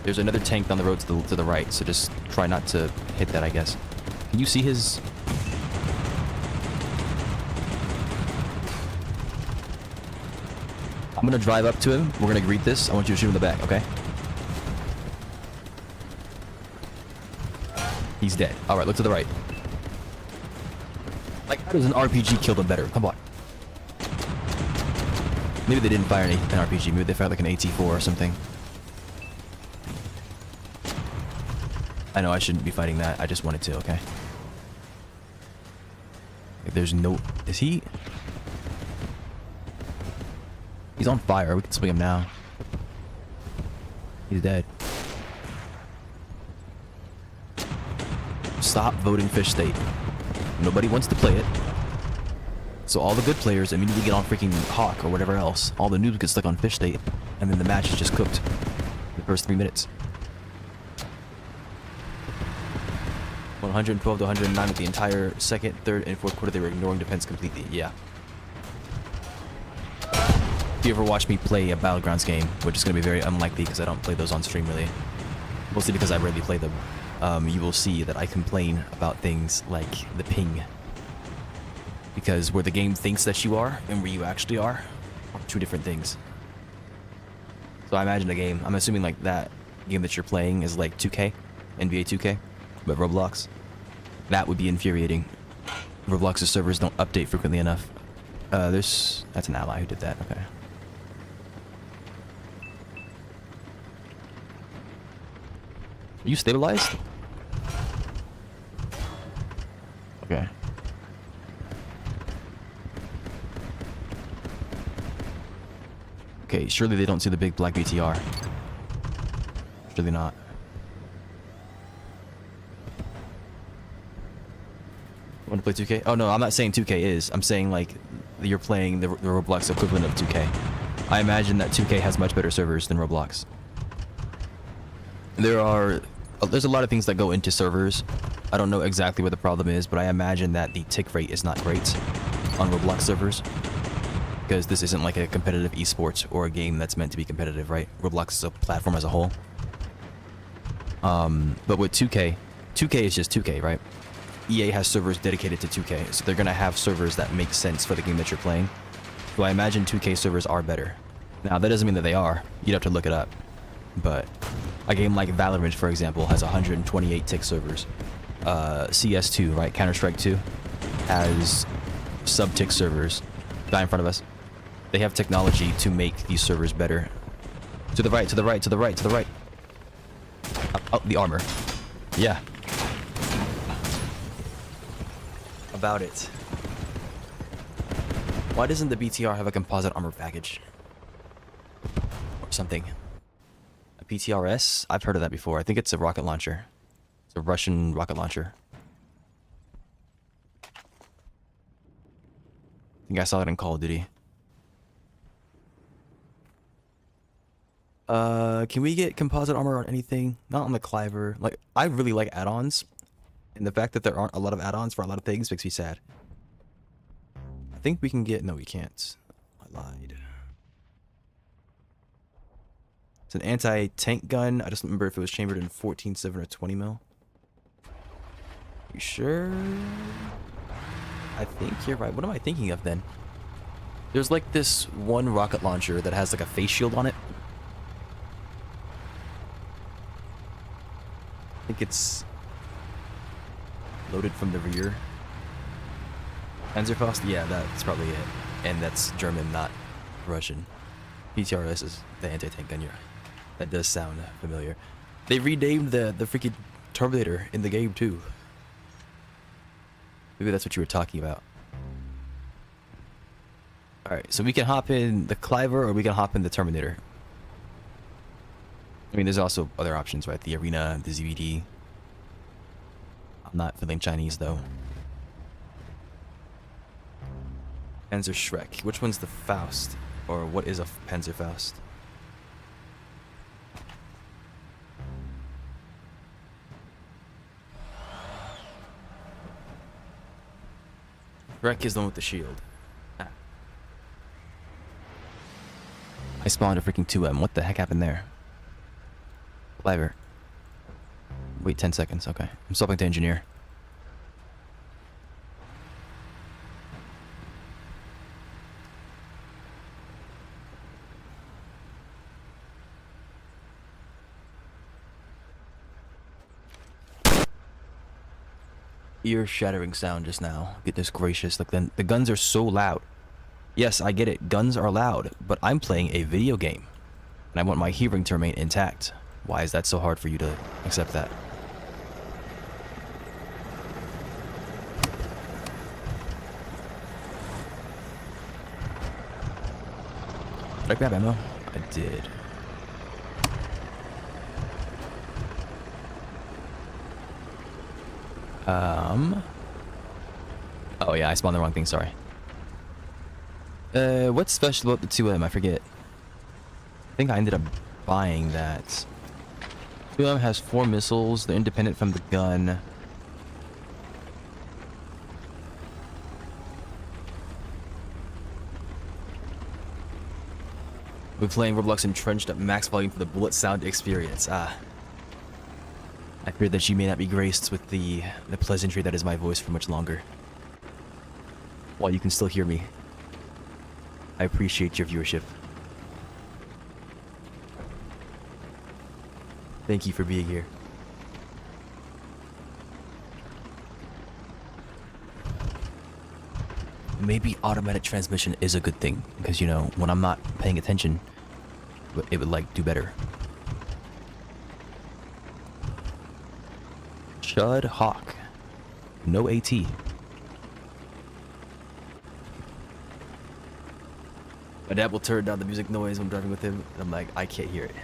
There's another tank down the road to the right, so just try not to hit that, I guess. Can you see his... I'm gonna drive up to him. We're gonna greet this. I want you to shoot him in the back, okay? He's dead. Alright, look to the right. Like, how does an RPG kill them better? Come on. Maybe they didn't fire an RPG. Maybe they fired like an AT-4 or something. I know I shouldn't be fighting that. I just wanted to, okay? Like, there's no... Is he... He's on fire. We can swing him now. He's dead. Stop voting fish state. Nobody wants to play it. So all the good players immediately get on freaking Hawk or whatever else. All the noobs get stuck on fish state. And then the match is just cooked. The first 3 minutes. 112 to 109 with the entire second, third, and fourth quarter. They were ignoring defense completely. Yeah. If you ever watch me play a Battlegrounds game, which is going to be very unlikely because I don't play those on stream really. Mostly because I rarely play them. You will see that I complain about things like the ping. Because where the game thinks that you are and where you actually are 2 different things. So I imagine a game, I'm assuming like that game that you're playing is like 2K, NBA 2K, but Roblox. That would be infuriating. Roblox's servers don't update frequently enough. That's an ally who did that, okay. Are you stabilized? Okay. Okay, surely they don't see the big black BTR. Surely not. Want to play 2K? Oh no, I'm not saying 2K is. I'm saying like you're playing the Roblox equivalent of 2K. I imagine that 2K has much better servers than Roblox. There's a lot of things that go into servers. I don't know exactly what the problem is, but I imagine that the tick rate is not great on Roblox servers. Because this isn't like a competitive esports or a game that's meant to be competitive, right? Roblox is a platform as a whole. But with 2K is just 2K, right? EA has servers dedicated to 2K, so they're gonna have servers that make sense for the game that you're playing. So I imagine 2K servers are better. Now, that doesn't mean that they are. You'd have to look it up. But a game like Valorant, for example, has 128 tick servers. CS2, right? Counter-Strike 2 has sub-tick servers. Guy in front of us. They have technology to make these servers better. To the right, to the right, to the right, to the right. Oh, the armor. Yeah. About it. Why doesn't the BTR have a composite armor package? Or something. A PTRS? I've heard of that before. I think it's a rocket launcher. It's a Russian rocket launcher. I think I saw it in Call of Duty. Can we get composite armor on anything? Not on the Cliver. Like, I really like add-ons. And the fact that there aren't a lot of add-ons for a lot of things makes me sad. I think we can get... No, we can't. I lied. It's an anti-tank gun. I just don't remember if it was chambered in 14.7 or 20 mil. You sure? I think you're right. What am I thinking of then? There's like this one rocket launcher that has like a face shield on it. I think it's loaded from the rear. Panzerfaust? Yeah, that's probably it. And that's German, not Russian. PTRS is the anti-tank gun. That does sound familiar. They renamed the freaking Terminator in the game too. Maybe that's what you were talking about. Alright, so we can hop in the Cliver or we can hop in the Terminator. I mean, there's also other options, right? The Arena, the ZVD. I'm not feeling Chinese, though. Panzer Shrek. Which one's the Faust? Or what is a Panzerfaust? Shrek is the one with the shield. Ah. I spawned a freaking 2M. What the heck happened there? Clever. Wait 10 seconds. Okay. I'm stopping to engineer. Ear-shattering sound just now. Goodness gracious. Like, the guns are so loud. Yes, I get it. Guns are loud, but I'm playing a video game. And I want my hearing to remain intact. Why is that so hard for you to accept that? Did I grab ammo? I did. Oh yeah, I spawned the wrong thing, sorry. What's special about the 2M? I forget. I think I ended up buying that. 2M has 4 missiles, they're independent from the gun. We're playing Roblox entrenched at max volume for the bullet sound experience. Ah. I fear that you may not be graced with the pleasantry that is my voice for much longer. While you can still hear me. I appreciate your viewership. Thank you for being here. Maybe automatic transmission is a good thing, because, you know, when I'm not paying attention, it would, like, do better. Chud Hawk. No AT. My dad will turn down the music noise when I'm driving with him, and I'm like, I can't hear it.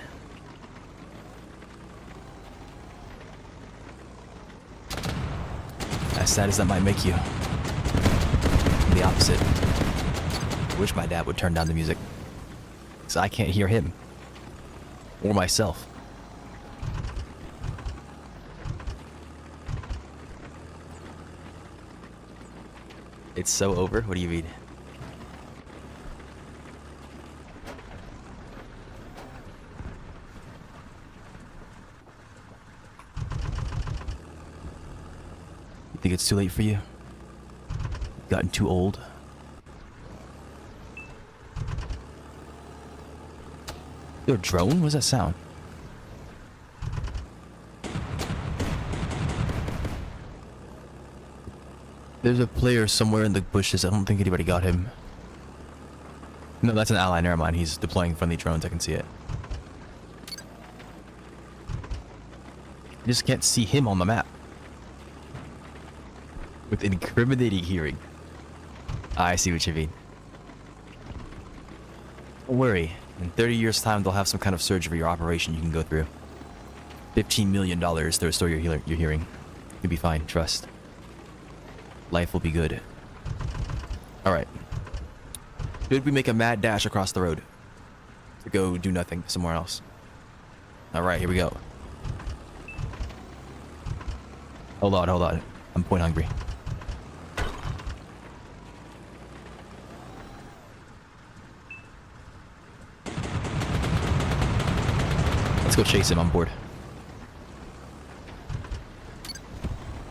As sad as that might make you. The opposite. I wish my dad would turn down the music. Because I can't hear him. Or myself. It's so over? What do you mean? You think it's too late for you? Gotten too old? Yo, drone? What's that sound? There's a player somewhere in the bushes. I don't think anybody got him. No, that's an ally. Never mind. He's deploying friendly drones. I can see it. I just can't see him on the map. With incriminating hearing. I see what you mean. Don't worry. In 30 years' time, they'll have some kind of surgery or operation you can go through. $15 million to restore your hearing. You'll be fine. Trust. Life will be good. Alright. Should we make a mad dash across the road? To go do nothing somewhere else. Alright, here we go. Hold on, hold on. I'm point hungry. Let's go chase him on board.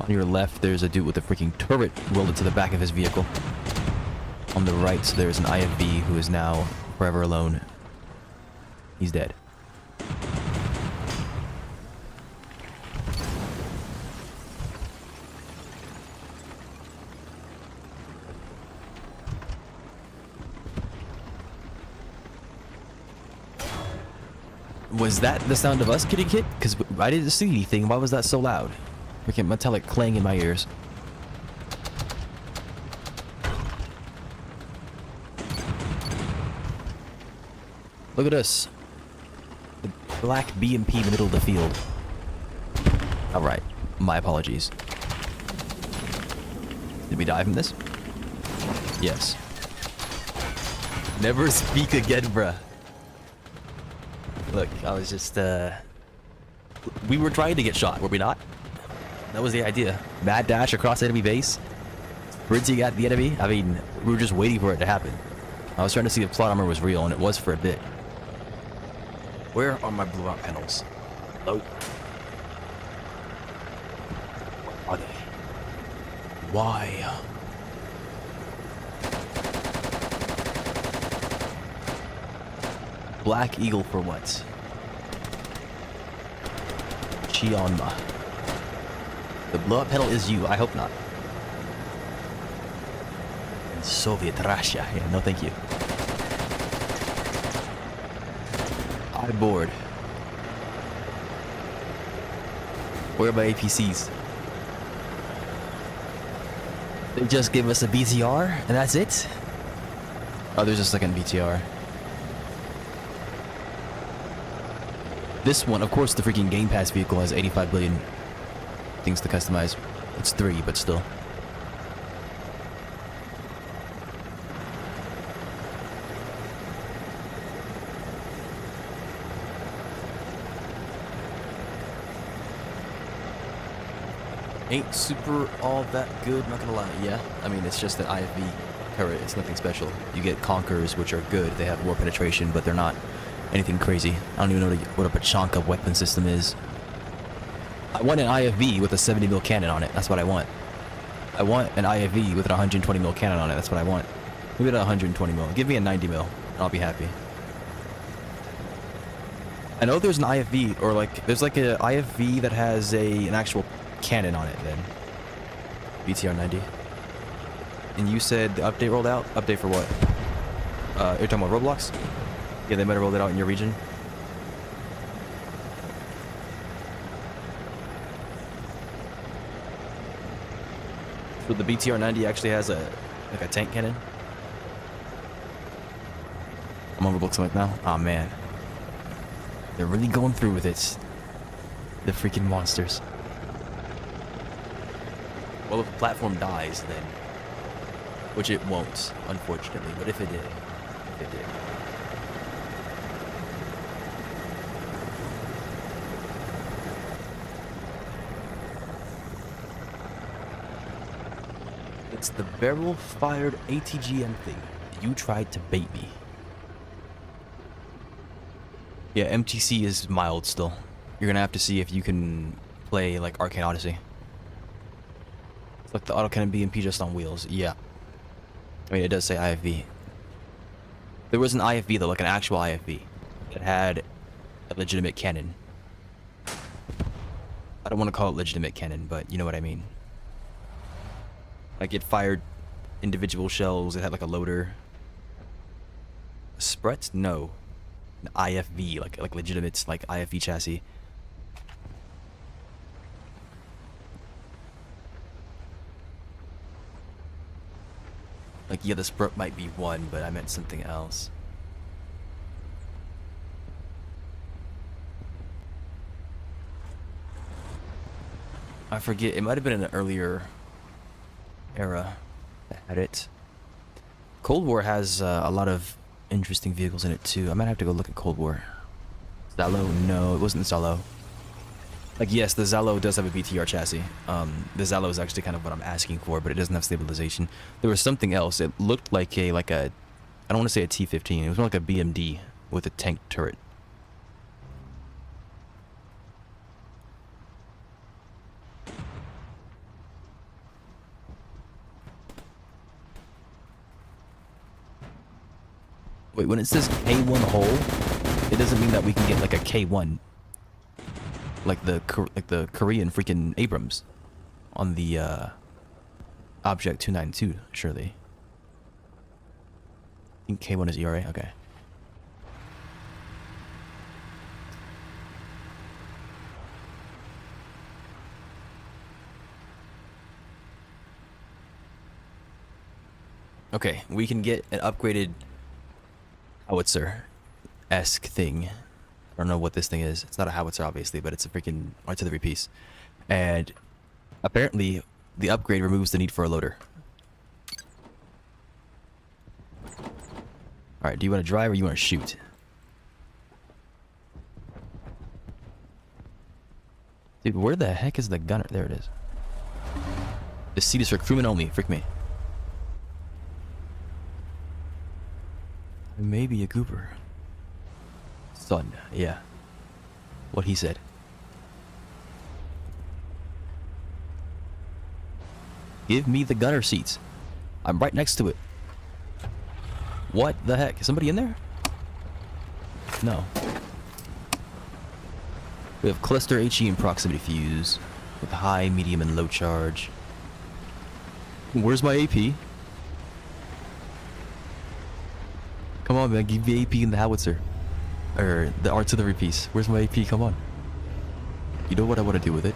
On your left, there's a dude with a freaking turret welded to the back of his vehicle. On the right, there's an IFV who is now forever alone. He's dead. Was that the sound of us getting hit? Because I didn't see anything. Why was that so loud? Freaking metallic clang in my ears. Look at us. The black BMP in the middle of the field. Alright. My apologies. Did we die from this? Yes. Never speak again, bruh. Look, I was just, we were trying to get shot, were we not? That was the idea. Mad dash across enemy base. Rinsing at the enemy? I mean, we were just waiting for it to happen. I was trying to see if plot armor was real, and it was for a bit. Where are my blew out panels? Nope. Are they? Why? Black Eagle for what? Chionma. The blow-up panel is you. I hope not. And Soviet Russia. Yeah, no thank you. I'm bored. Where are my APCs? They just give us a BTR and that's it? Oh, there's a second BTR. This one, of course, the freaking Game Pass vehicle has 85 billion things to customize. It's 3, but still. Ain't super all that good, not gonna lie. Yeah, I mean, it's just an IFV turret. It's nothing special. You get Conkers, which are good. They have more penetration, but they're not anything crazy. I don't even know what a Pachanka weapon system is. I want an IFV with a 70mm cannon on it. That's what I want. I want an IFV with an 120mm cannon on it. That's what I want. Give it a 120mm. Give me a 90mm, and I'll be happy. I know there's an IFV, or like, there's like an IFV that has an actual cannon on it then. BTR 90. And you said the update rolled out? Update for what? You're talking about Roblox? Yeah, they might have rolled it out in your region. So the BTR 90 actually has a tank cannon? I'm on Roblox right now. Oh man. They're really going through with it. The freaking monsters. Well, if the platform dies, then... Which it won't, unfortunately. But if it did... It's the barrel-fired ATGM thing. You tried to bait me. Yeah, MTC is mild still. You're gonna have to see if you can play like Arcane Odyssey. It's like the autocannon BMP just on wheels. Yeah. I mean, it does say IFV. There was an IFV though, like an actual IFV that had a legitimate cannon. I don't want to call it legitimate cannon, but you know what I mean. Like it fired individual shells. It had like a loader. A Spret? No. An IFV, like legitimate, like IFV chassis. Like, yeah, the Spret might be one, but I meant something else. I forget, it might have been in an earlier era that had it. Cold War has a lot of interesting vehicles in it too. I might have to go look at Cold War. Zalo? No, it wasn't Zalo. Like, yes, the Zalo does have a BTR chassis. The Zalo is actually kind of what I'm asking for, but it doesn't have stabilization. There was something else. It looked like I don't want to say a T-15. It was more like a BMD with a tank turret. Wait, when it says K1 hull, it doesn't mean that we can get like a K1. Like the Korean freaking Abrams on the Object 292, surely. I think K1 is ERA, okay. Okay, we can get an upgraded howitzer-esque thing. I don't know what this thing is. It's not a howitzer, obviously, but it's a freaking artillery piece. And apparently, the upgrade removes the need for a loader. Alright, do you want to drive or you want to shoot? Dude, where the heck is the gunner? There it is. The seat is for crewmen only. Frick me. Maybe a goober. Son, yeah. What he said. Give me the gunner seats. I'm right next to it. What the heck? Is somebody in there? No. We have cluster HE and proximity fuse with high, medium, and low charge. Where's my AP? Come on, man. Give me AP in the howitzer. Or the artillery piece. Where's my AP? Come on. You know what I want to do with it?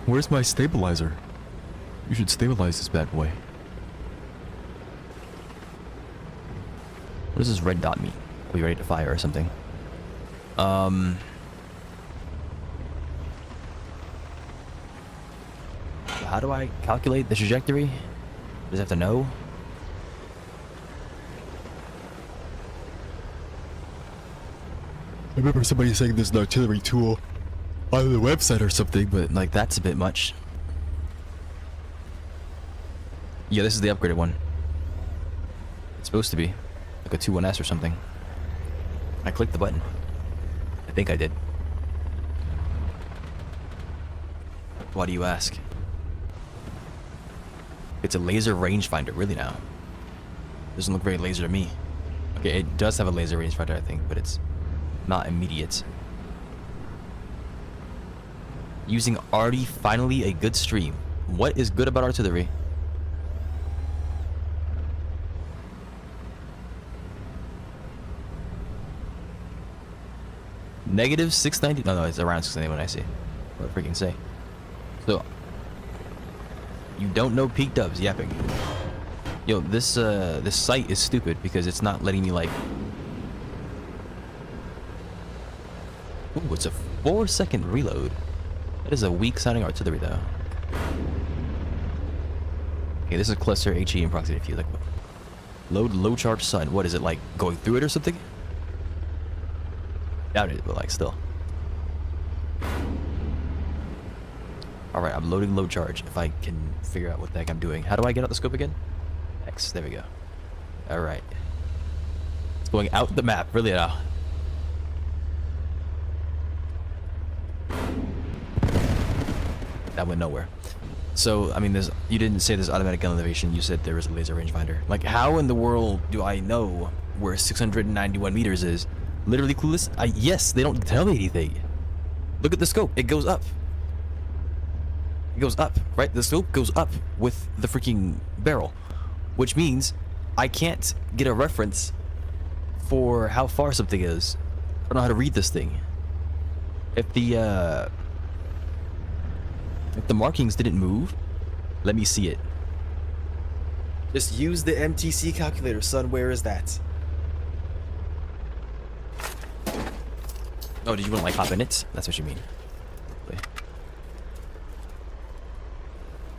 Where's my stabilizer? You should stabilize this bad boy. What does this red dot mean? Are we ready to fire or something? How do I calculate the trajectory? Does it have to know? I remember somebody saying there's an artillery tool on the website or something, but like that's a bit much. Yeah, this is the upgraded one. It's supposed to be like a 2-1S or something. I clicked the button. I think I did. Why do you ask? It's a laser rangefinder, really now. Doesn't look very laser to me. Okay, it does have a laser rangefinder, I think, but it's not immediate. Using arty, finally a good stream. What is good about artillery? Negative 690. No, it's around 690 when I see. What do I freaking say? So, you don't know peak dubs yapping. Yo, this site is stupid because it's not letting me like. Ooh, it's a 4-second reload. That is a weak sounding artillery though. Okay, this is cluster HE and proximity fuse. Like, load low charge sun. What is it like? Going through it or something? Doubt it, but like still. Alright, I'm loading low charge if I can figure out what the heck I'm doing. How do I get out the scope again? X, there we go. Alright. It's going out the map, really now. That went nowhere. So, I mean, you didn't say there's automatic gun elevation, you said there was a laser rangefinder. Like, how in the world do I know where 691 meters is? Literally clueless? Yes, they don't tell me anything. Look at the scope, it goes up. It goes up, right? The scope goes up with the freaking barrel. Which means I can't get a reference for how far something is. I don't know how to read this thing. If the markings didn't move, let me see it. Just use the MTC calculator, son. Where is that? Oh, did you want to like hop in it? That's what you mean.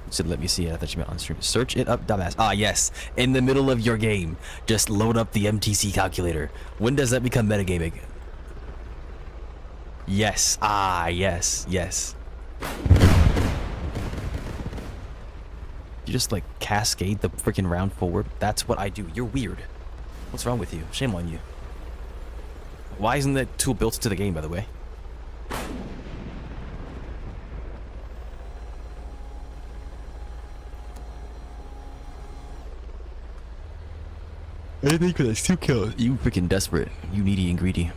You said let me see it. I thought you meant on stream. Search it up, dumbass. Ah, yes. In the middle of your game, just load up the MTC calculator. When does that become metagaming? Yes. Ah, yes. Yes. You just like cascade the freaking round forward. That's what I do. You're weird. What's wrong with you? Shame on you. Why isn't that tool built into the game, by the way? I think that's 2 kills. You freaking desperate. You needy and greedy.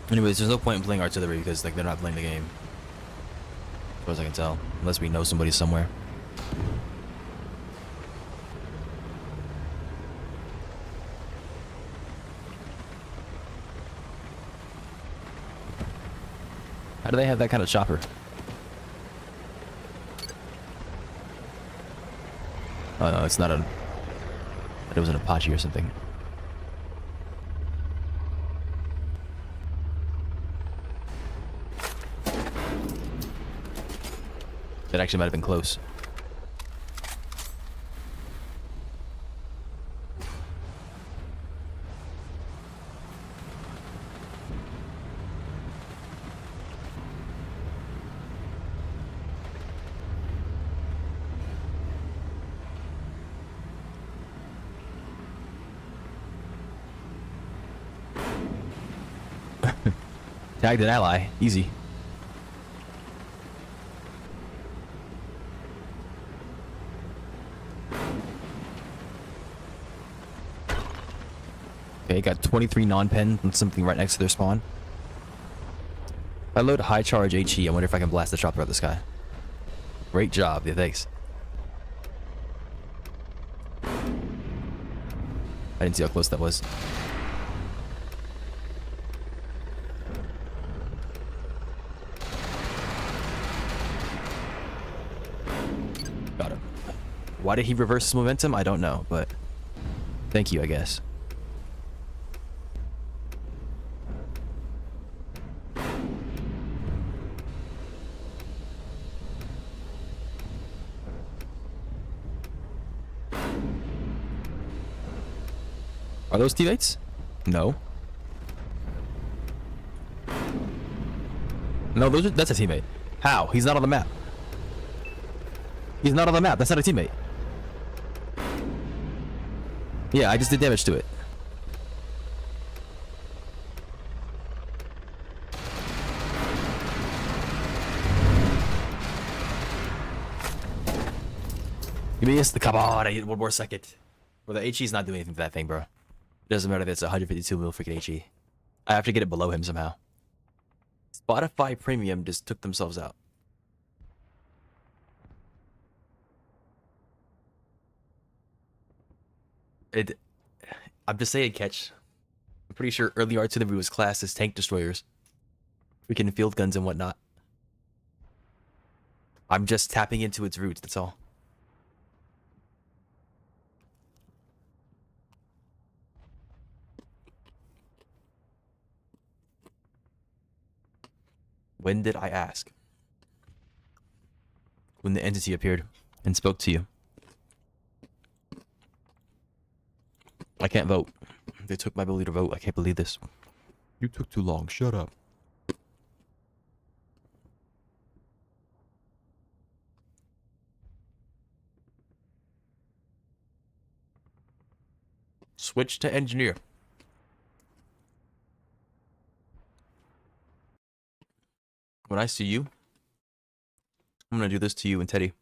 Anyways, there's no point in playing artillery because like they're not playing the game. As far as I can tell. Unless we know somebody somewhere. How do they have that kind of chopper? Oh no, it's not a... It was an Apache or something. That actually might have been close. Tagged an ally. Easy. Okay, got 23 non-pen and something right next to their spawn. If I load high charge HE, I wonder if I can blast the shot throughout the sky. Great job. Yeah, thanks. I didn't see how close that was. Got him. Why did he reverse his momentum? I don't know, but thank you, I guess. Are those teammates? No. No, that's a teammate. How? He's not on the map. He's not on the map. That's not a teammate. Yeah, I just did damage to it. Give me this. Come on, I need one more second. Well, the HE's not doing anything for that thing, bro. It doesn't matter if it's 152 mil freaking HE. I have to get it below him somehow. Spotify Premium just took themselves out. I'm just saying, Catch. I'm pretty sure early artillery was classed as tank destroyers. Freaking field guns and whatnot. I'm just tapping into its roots, that's all. When did I ask? When the entity appeared and spoke to you. I can't vote. They took my ability to vote. I can't believe this. You took too long. Shut up. Switch to engineer. When I see you, I'm gonna do this to you and Teddy. I'm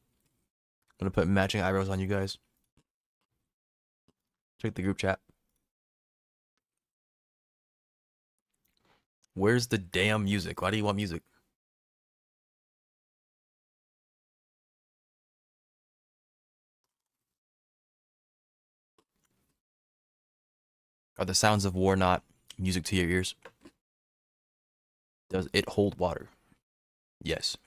gonna put matching eyebrows on you guys. Check the group chat. Where's the damn music? Why do you want music? Are the sounds of war not music to your ears? Does it hold water? Yes.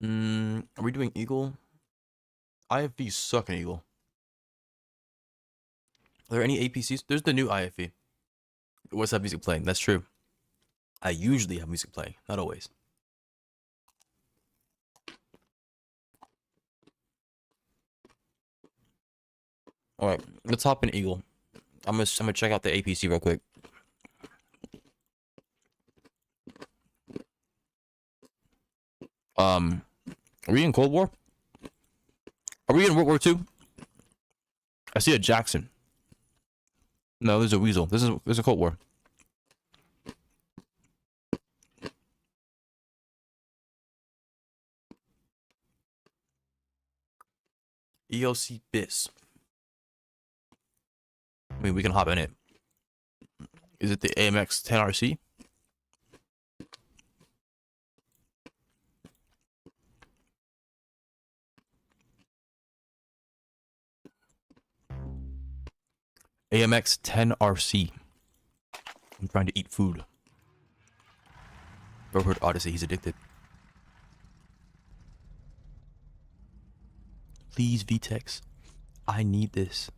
Are we doing Eagle? IFVs suck in Eagle. Are there any APCs? There's the new IFV. What's that music playing? That's true. I usually have music playing, not always. All right, let's hop in Eagle. I'm gonna check out the APC real quick. Are we in Cold War? Are we in World War II? I see a Jackson. No, there's a Weasel. There's a Cold War. EOC BIS. I mean, we can hop in it. Is it the AMX 10RC? AMX 10RC. I'm trying to eat food. Bro heard Odyssey, he's addicted. Please, VTEX. I need this.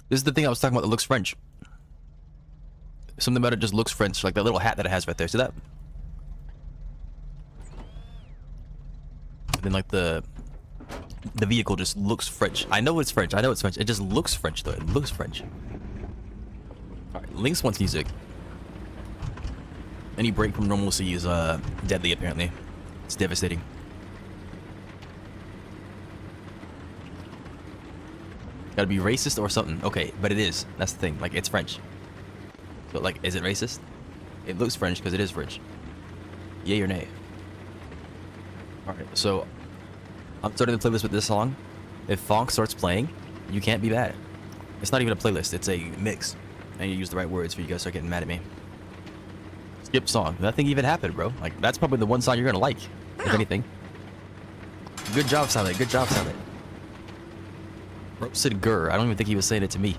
This is the thing I was talking about that looks French. Something about it just looks French, like that little hat that it has right there. See that? And then like the vehicle just looks French. I know it's French. I know it's French. It just looks French though. It looks French. Alright, Lynx wants music. Any break from normalcy is deadly apparently. It's devastating. Gotta be racist or something. Okay, but it is. That's the thing. Like, it's French. So, like, is it racist? It looks French because it is French. Yay or nay? Alright, so I'm starting the playlist with this song. If funk starts playing, you can't be mad. It's not even a playlist, it's a mix. And you use the right words for you guys to start getting mad at me. Skip song. Nothing even happened, bro. Like, that's probably the one song you're gonna like, if anything. Good job, Silent. Good job, Silent. Bro said grr. I don't even think he was saying it to me.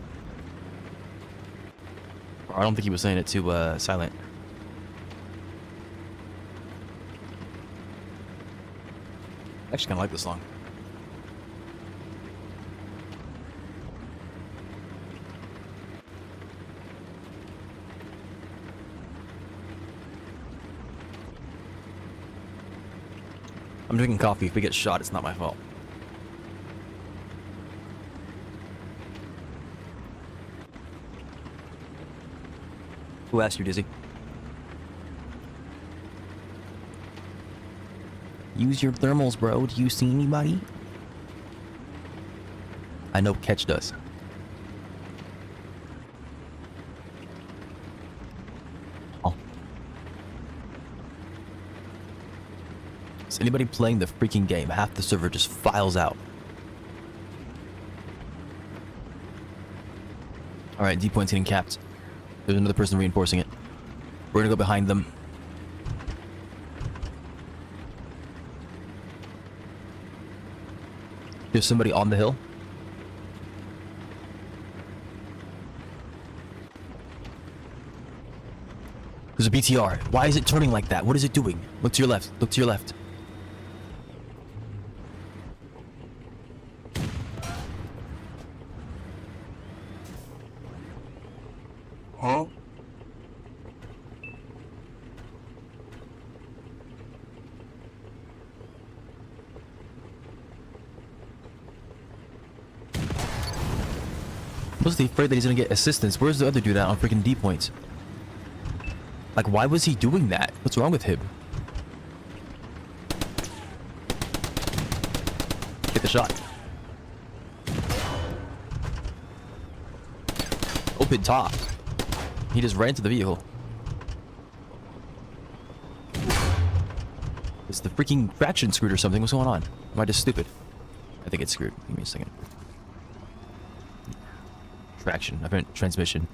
Or I don't think he was saying it to Silent. I actually kind of like this song. I'm drinking coffee. If we get shot, it's not my fault. Who asked you, Dizzy? Use your thermals, bro. Do you see anybody? I know Catch does. Oh. Is anybody playing the freaking game? Half the server just files out. Alright, D point's getting capped. There's another person reinforcing it. We're gonna go behind them. There's somebody on the hill. There's a BTR. Why is it turning like that? What is it doing? Look to your left. Look to your left. Huh? Mostly afraid that he's gonna get assistance. Where's the other dude at on freaking D points? Like, why was he doing that? What's wrong with him? Get the shot. Open top. He just ran to the vehicle. Is the freaking traction screwed or something? What's going on? Am I just stupid? I think it's screwed. Give me a second. Traction. I meant transmission.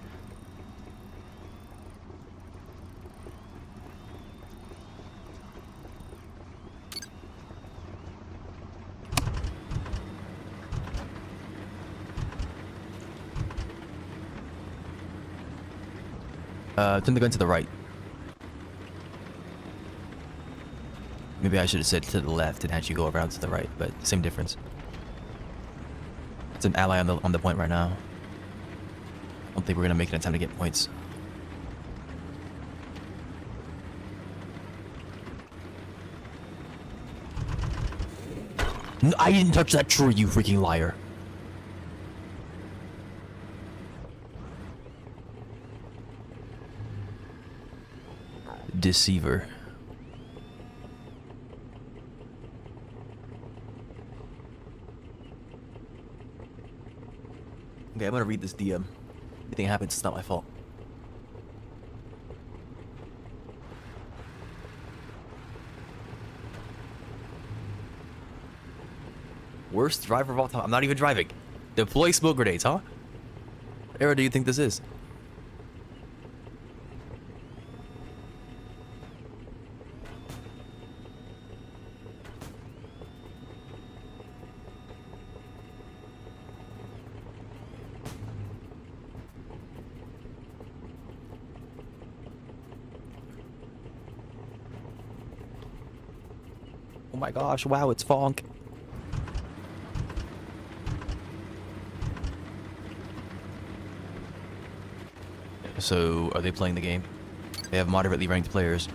Turn the gun to the right. Maybe I should have said to the left and had you go around to the right, but same difference. It's an ally on the point right now. I don't think we're gonna make it in time to get points. No, I didn't touch that tree, you freaking liar. Deceiver. Okay, I'm gonna read this DM. Anything happens, it's not my fault. Worst driver of all time. I'm not even driving. Deploy smoke grenades, huh? What era do you think this is? Oh my gosh, wow, it's Fonk. So, are they playing the game? They have moderately ranked players.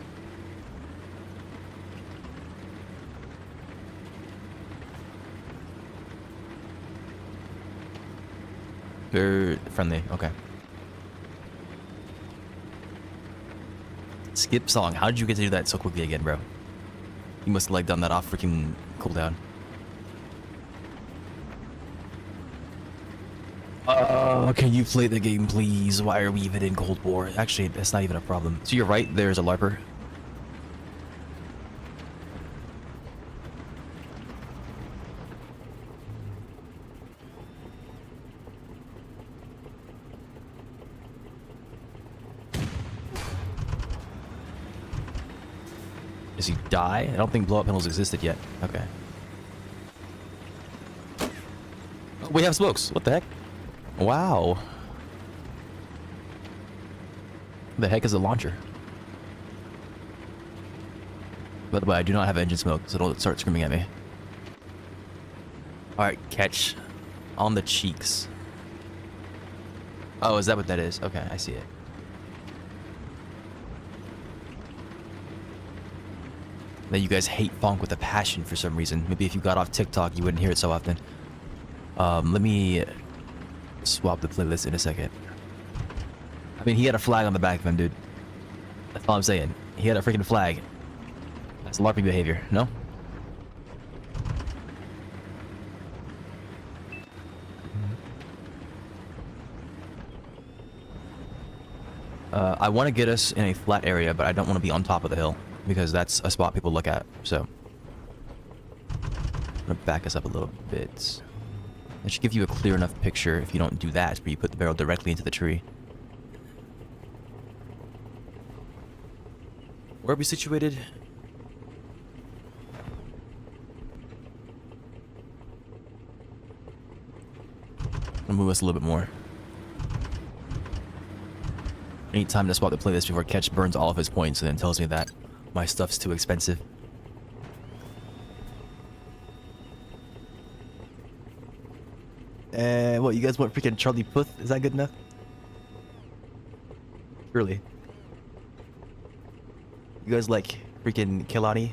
They're friendly, okay. Skip song. How did you get to do that so quickly again, bro? You must have like done that off freaking cooldown. Can you play the game, please? Why are we even in Cold War? Actually, that's not even a problem. To your right, there's a LARPer. Does he die? I don't think blow-up panels existed yet. Okay. Oh, we have smokes. What the heck? Wow. The heck is a launcher? By the way, I do not have engine smoke, so don't start screaming at me. Alright, catch. On the cheeks. Oh, is that what that is? Okay, I see it. That you guys hate funk with a passion for some reason. Maybe if you got off TikTok, you wouldn't hear it so often. Let me swap the playlist in a second. I mean, he had a flag on the back of him, dude. That's all I'm saying. He had a freaking flag. That's LARPing behavior, no? I want to get us in a flat area, but I don't want to be on top of the hill, because that's a spot people look at, so. I'm gonna back us up a little bit. That should give you a clear enough picture if you don't do that, where you put the barrel directly into the tree. Where are we situated? I'll move us a little bit more. I need time to swap the playlist before Catch burns all of his points and then tells me that my stuff's too expensive. What, you guys want freaking Charlie Puth? Is that good enough? Really? You guys like freaking Kehlani?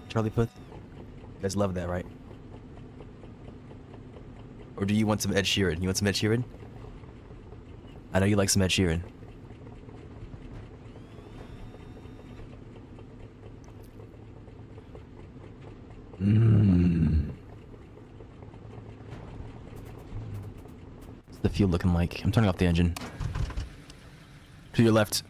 Charlie Puth? You guys love that, right? Or do you want some Ed Sheeran? You want some Ed Sheeran? I know you like some Ed Sheeran. What's the fuel looking like? I'm turning off the engine. To your left.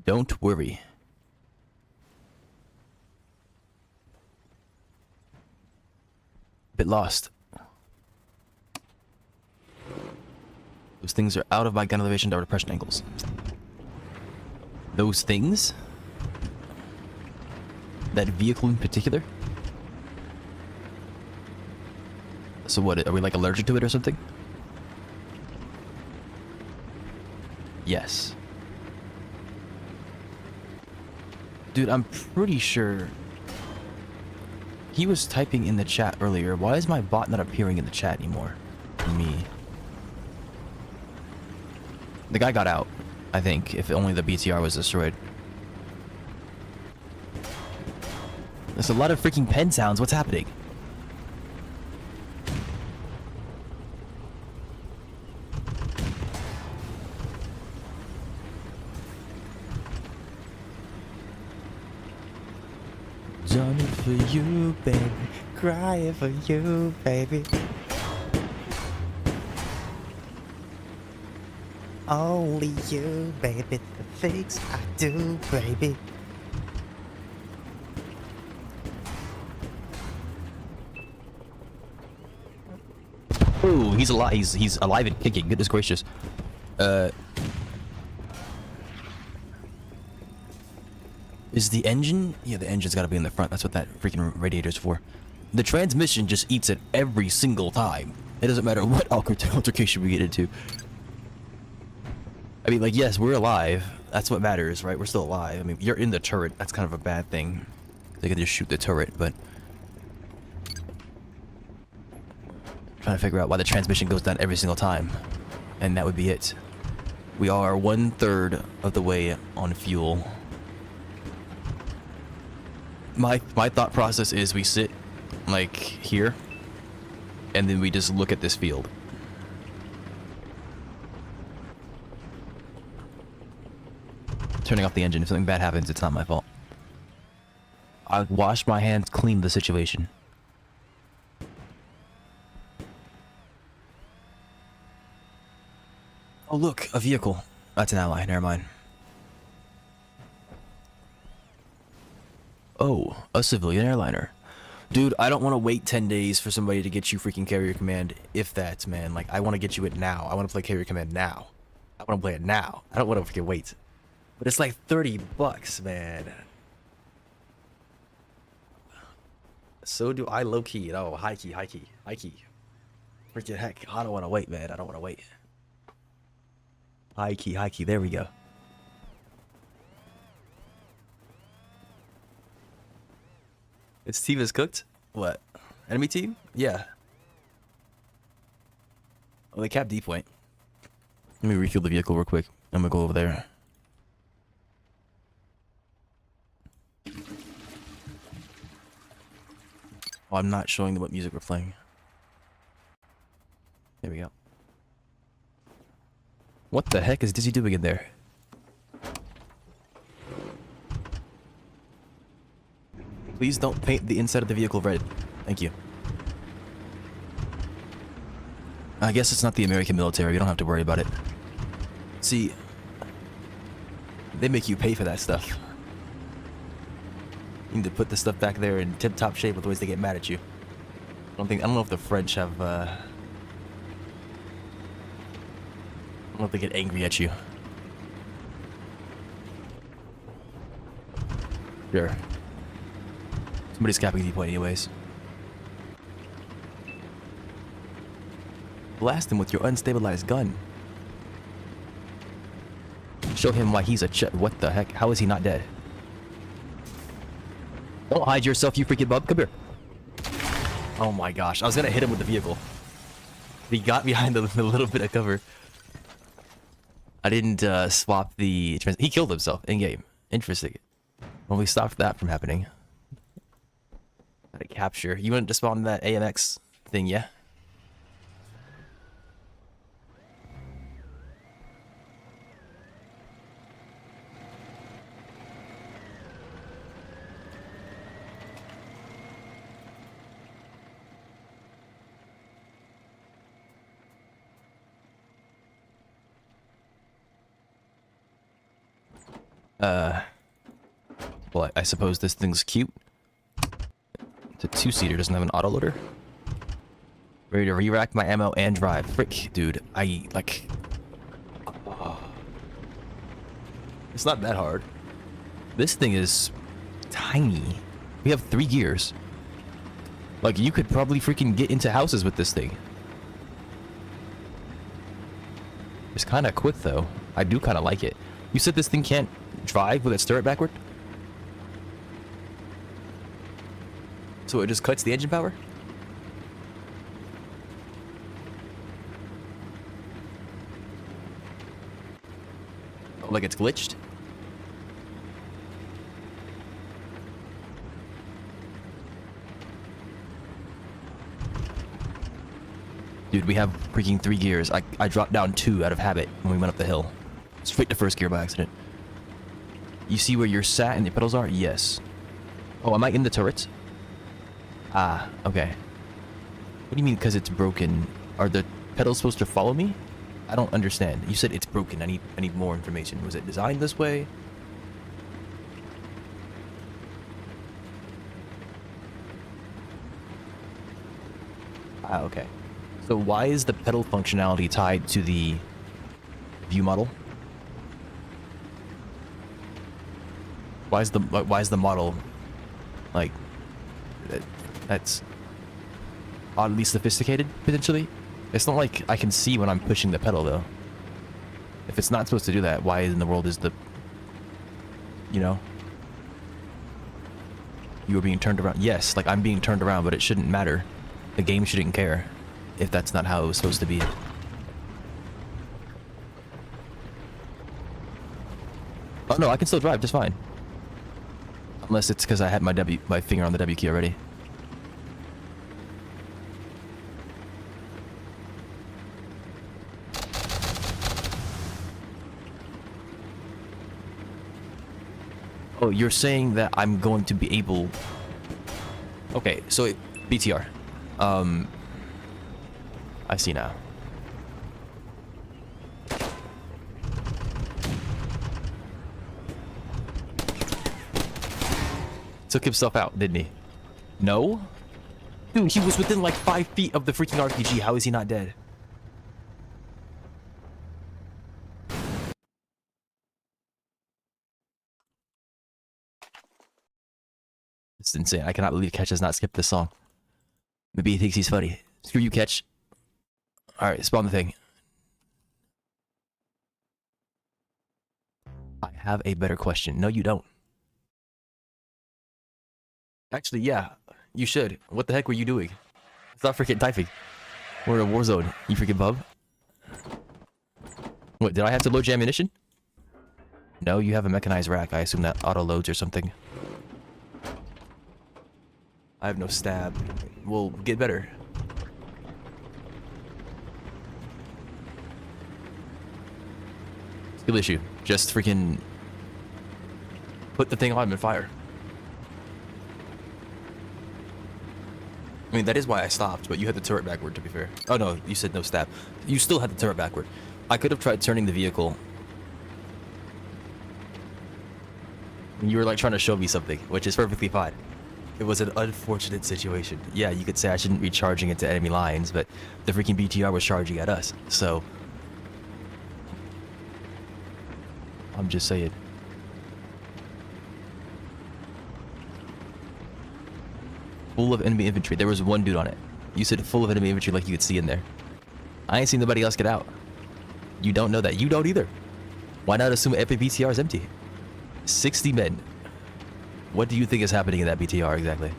Don't worry. Bit lost. Those things are out of my gun elevation door depression angles. Those things? That vehicle in particular? So what, are we like allergic to it or something? Yes. Dude, I'm pretty sure he was typing in the chat earlier. Why is my bot not appearing in the chat anymore? For me. The guy got out, I think, if only the BTR was destroyed. There's a lot of freaking pen sounds. What's happening? Done it for you, baby. Crying for you, baby. Only you, baby. The things I do, baby. Ooh, he's alive. He's alive and kicking. Goodness gracious. Is the engine? Yeah, the engine's got to be in the front. That's what that freaking radiator's for. The transmission just eats it every single time. It doesn't matter what altercation we get into. I mean, like, yes, we're alive. That's what matters, right? We're still alive. I mean, you're in the turret. That's kind of a bad thing. They can just shoot the turret, but... trying to figure out why the transmission goes down every single time. And that would be it. We are 1/3 of the way on fuel. My thought process is we sit, like, here. And then we just look at this field. turning off the engine. If something bad happens, it's not my fault. I washed my hands, cleaned the situation. Oh look, a vehicle. That's an ally, never mind. Oh, a civilian airliner. Dude, I don't want to wait 10 days for somebody to get you freaking carrier command, if that's, man. Like, I want to get you it now. I want to play carrier command now. I want to play it now. I don't want to freaking wait. But it's like $30, man. So do I low-key. Oh, high-key, high-key, high-key. Freaking heck, I don't want to wait, man. I don't want to wait. High-key, high-key. There we go. This team is cooked? What? Enemy team? Yeah. Oh, they capped D point. Let me refuel the vehicle real quick. I'm gonna go over there. Oh, I'm not showing them what music we're playing. There we go. What the heck is Dizzy doing in there? Please don't paint the inside of the vehicle red. Thank you. I guess it's not the American military. You don't have to worry about it. See, they make you pay for that stuff. You need to put the stuff back there in tip-top shape, otherwise they get mad at you. I don't know if the French have, I don't know if they get angry at you. Sure. Somebody's capping D point anyways. Blast him with your unstabilized gun. Show him why he's a what the heck? How is he not dead? Don't hide yourself, you freaking bub. Come here. Oh my gosh. I was gonna hit him with the vehicle. He got behind a little bit of cover. I didn't swap the... He killed himself in-game. Interesting. Well, we stopped that from happening. Capture. You went to spawn that AMX thing, yeah? Well, I suppose this thing's cute. It's a two-seater, doesn't have an autoloader. Ready to re-rack my ammo and drive. Frick, dude. Like... It's not that hard. This thing is tiny. We have 3 gears. Like, you could probably freaking get into houses with this thing. It's kind of quick, though. I do kind of like it. You said this thing can't drive with its turret backward? So it just cuts the engine power? Oh, like it's glitched? Dude, we have freaking 3 gears. I dropped down 2 out of habit when we went up the hill. Straight to first gear by accident. You see where you're sat and the pedals are? Yes. Oh, am I in the turrets? Ah, okay. What do you mean because it's broken? Are the pedals supposed to follow me? I don't understand. You said it's broken. I need more information. Was it designed this way? Ah, okay. So why is the pedal functionality tied to the view model? Why is the model like that's oddly sophisticated potentially? It's not like I can see when I'm pushing the pedal though. If it's not supposed to do that, why in the world is the, you know, you are being turned around? Yes, like I'm being turned around, but it shouldn't matter. The game shouldn't care if that's not how it was supposed to be. Oh no, I can still drive just fine. Unless it's because I had my finger on the W key already. Oh, you're saying that I'm going to be able... Okay, so BTR. I see now. Took himself out, didn't he? No? Dude, he was within like 5 feet of the freaking RPG. How is he not dead? It's insane. I cannot believe Catch has not skipped this song. Maybe he thinks he's funny. Screw you, Catch. Alright, spawn the thing. I have a better question. No, you don't. Actually, yeah. You should. What the heck were you doing? Stop freaking typing. We're in a war zone. You freaking bub. What, did I have to load your ammunition? No, you have a mechanized rack. I assume that auto-loads or something. I have no stab. We'll get better. Skill issue. Just freaking... put the thing on and fire. I mean, that is why I stopped, but you had the turret backward, to be fair. Oh no, you said no stab. You still had the turret backward. I could have tried turning the vehicle. You were like trying to show me something, which is perfectly fine. It was an unfortunate situation. Yeah, you could say I shouldn't be charging into enemy lines, but the freaking BTR was charging at us, so... I'm just saying. Full of enemy infantry. There was one dude on it. You said full of enemy infantry like you could see in there. I ain't seen nobody else get out. You don't know that. You don't either. Why not assume every BTR is empty? 60 men. What do you think is happening in that BTR exactly?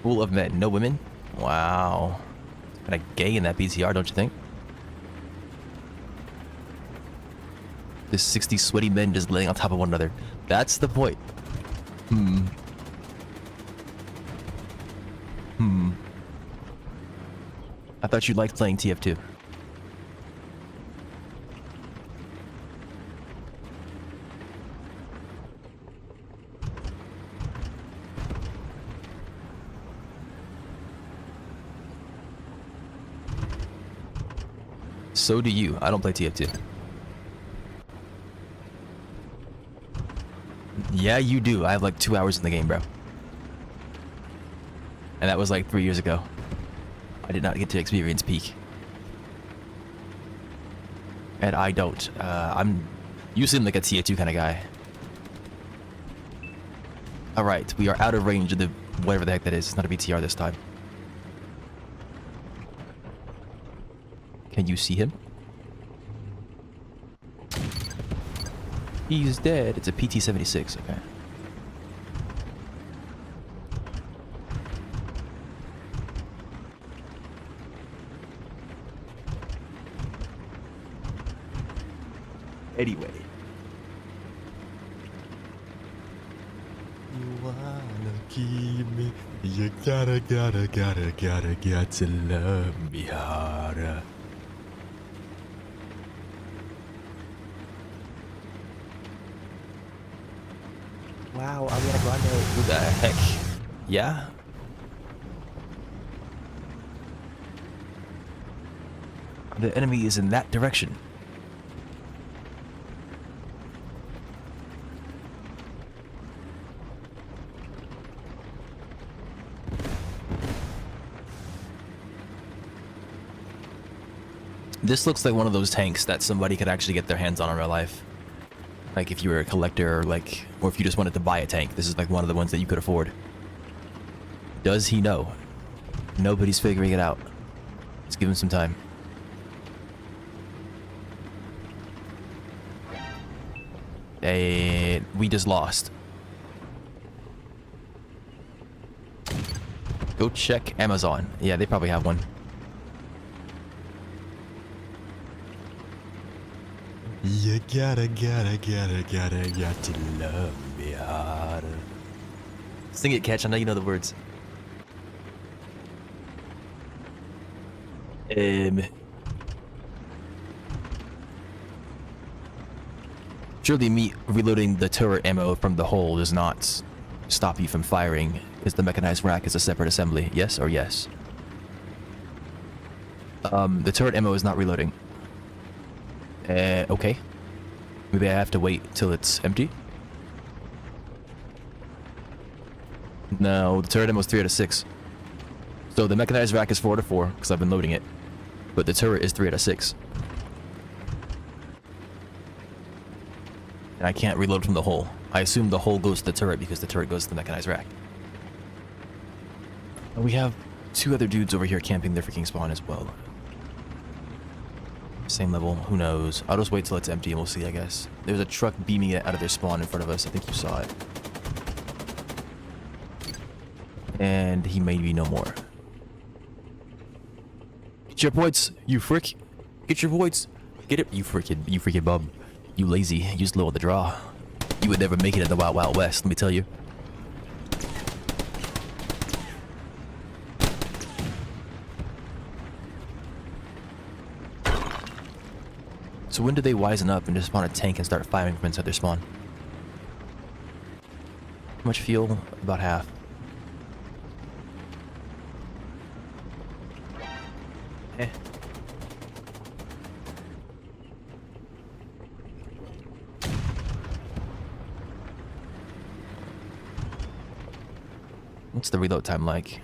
Full of men. No women? Wow. Kind of gay in that BTR, don't you think? There's 60 sweaty men just laying on top of one another. That's the point. I thought you liked playing TF2. So do you. I don't play TF2. Yeah, you do. I have like 2 hours in the game, bro. And that was like 3 years ago. I did not get to experience peak. And I don't. You seem like a TF2 kind of guy. Alright, we are out of range of the whatever the heck that is. It's not a BTR this time. Can you see him? He's dead. It's a PT-76. Okay. Anyway. You wanna keep me? You gotta to love me harder. Wow, Ariana Grande. Who the heck? Yeah? The enemy is in that direction. This looks like one of those tanks that somebody could actually get their hands on in real life. Like if you were a collector or like, or if you just wanted to buy a tank, this is like one of the ones that you could afford. Does he know? Nobody's figuring it out. Let's give him some time. We just lost. Go check Amazon. Yeah, they probably have one. You gotta love me harder. Sing it, Catch. I know you know the words. Surely me reloading the turret ammo from the hole does not stop you from firing, because the mechanized rack is a separate assembly. Yes or yes? The turret ammo is not reloading. Okay. Maybe I have to wait till it's empty? No, the turret ammo is 3 out of 6. So the mechanized rack is 4 out of 4, because I've been loading it. But the turret is 3 out of 6. And I can't reload from the hole. I assume the hole goes to the turret because the turret goes to the mechanized rack. And we have 2 other dudes over here camping their freaking spawn as well. Same level, who knows? I'll just wait till it's empty and we'll see, I guess. There's a truck beaming it out of their spawn in front of us. I think you saw it. And he may be no more. Get your points, you frick. Get your points. Get it, you freaking bum. You lazy, you just lower the draw. You would never make it in the Wild Wild West, let me tell you. So when do they wisen up and just spawn a tank and start firing from inside their spawn? How much fuel? About half. Eh. What's the reload time like?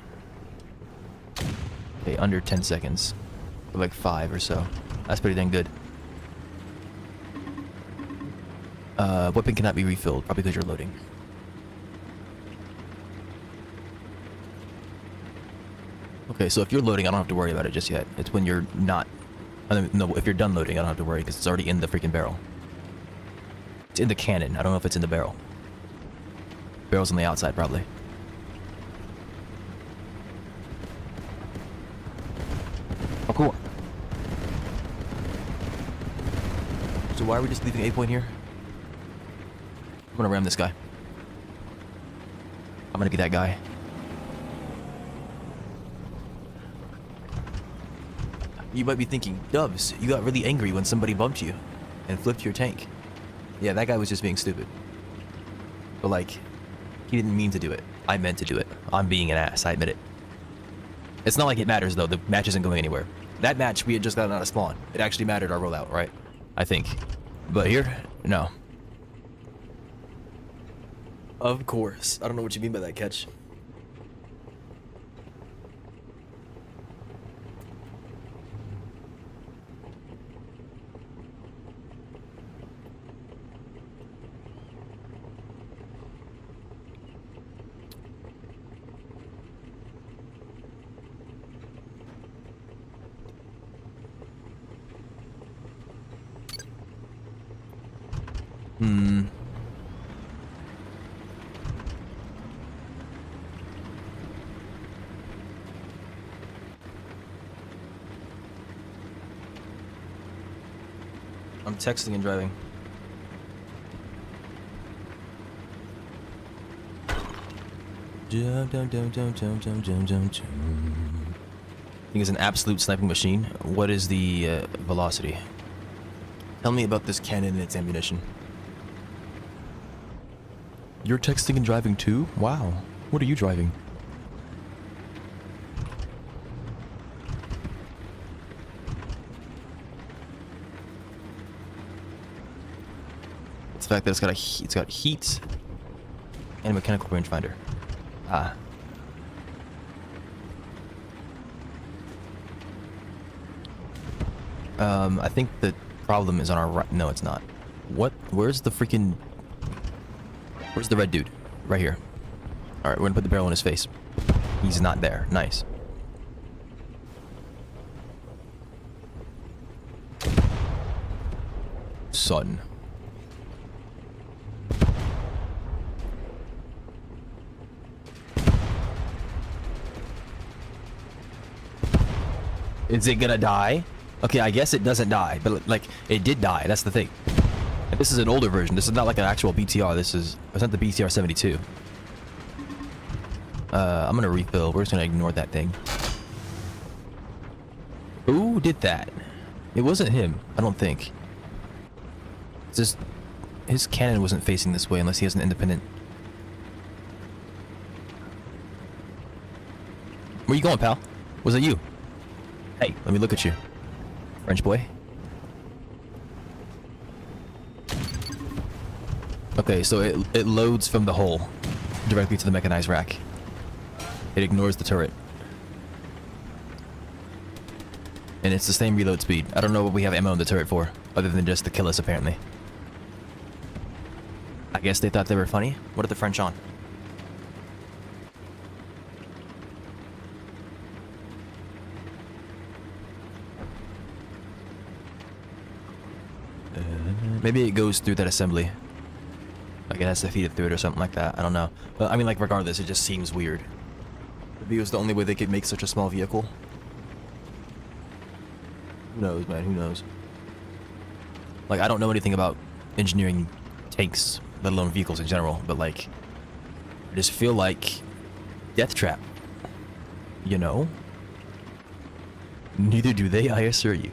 Okay, under 10 seconds. Like 5 or so. That's pretty dang good. Weapon cannot be refilled, probably because you're loading. Okay, so if you're loading, I don't have to worry about it just yet. It's when you're not... no, if you're done loading, I don't have to worry because it's already in the freaking barrel. It's in the cannon. I don't know if it's in the barrel. Barrel's on the outside, probably. Oh, cool. So why are we just leaving A point here? I'm gonna ram this guy. I'm gonna get that guy. You might be thinking, Dubs, you got really angry when somebody bumped you and flipped your tank. Yeah, that guy was just being stupid. But like, he didn't mean to do it. I meant to do it. I'm being an ass, I admit it. It's not like it matters though, the match isn't going anywhere. That match, we had just gotten out of spawn. It actually mattered our rollout, right? I think. But here, no. Of course. I don't know what you mean by that, Catch. I'm texting and driving. I think it's an absolute sniping machine. What is the velocity? Tell me about this cannon and its ammunition. You're texting and driving too? Wow. What are you driving? It's the fact that it's got heat and a mechanical rangefinder. Ah. I think the problem is on our right. No, it's not. What? Where's the freaking... Where's the red dude? Right here. Alright, we're gonna put the barrel in his face. He's not there. Nice. Son. Is it gonna die? Okay, I guess it doesn't die, but like, it did die, that's the thing. And this is an older version, this is not like an actual BTR, it's not the BTR 72. I'm gonna refill, we're just gonna ignore that thing. Who did that? It wasn't him, I don't think. It's just his cannon wasn't facing this way unless he has an independent. Where you going, pal? Was it you? Hey, let me look at you. French boy. Okay, so it loads from the hull directly to the mechanized rack. It ignores the turret. And it's the same reload speed. I don't know what we have ammo in the turret for, other than just to kill us, apparently. I guess they thought they were funny. What are the French on? Maybe it goes through that assembly. Like it has to feed it through it or something like that. I don't know. But I mean, like, regardless, it just seems weird. Maybe it was the only way they could make such a small vehicle. Who knows, man? Who knows? Like, I don't know anything about engineering tanks, let alone vehicles in general, but like, I just feel like Death Trap. You know? Neither do they, I assure you.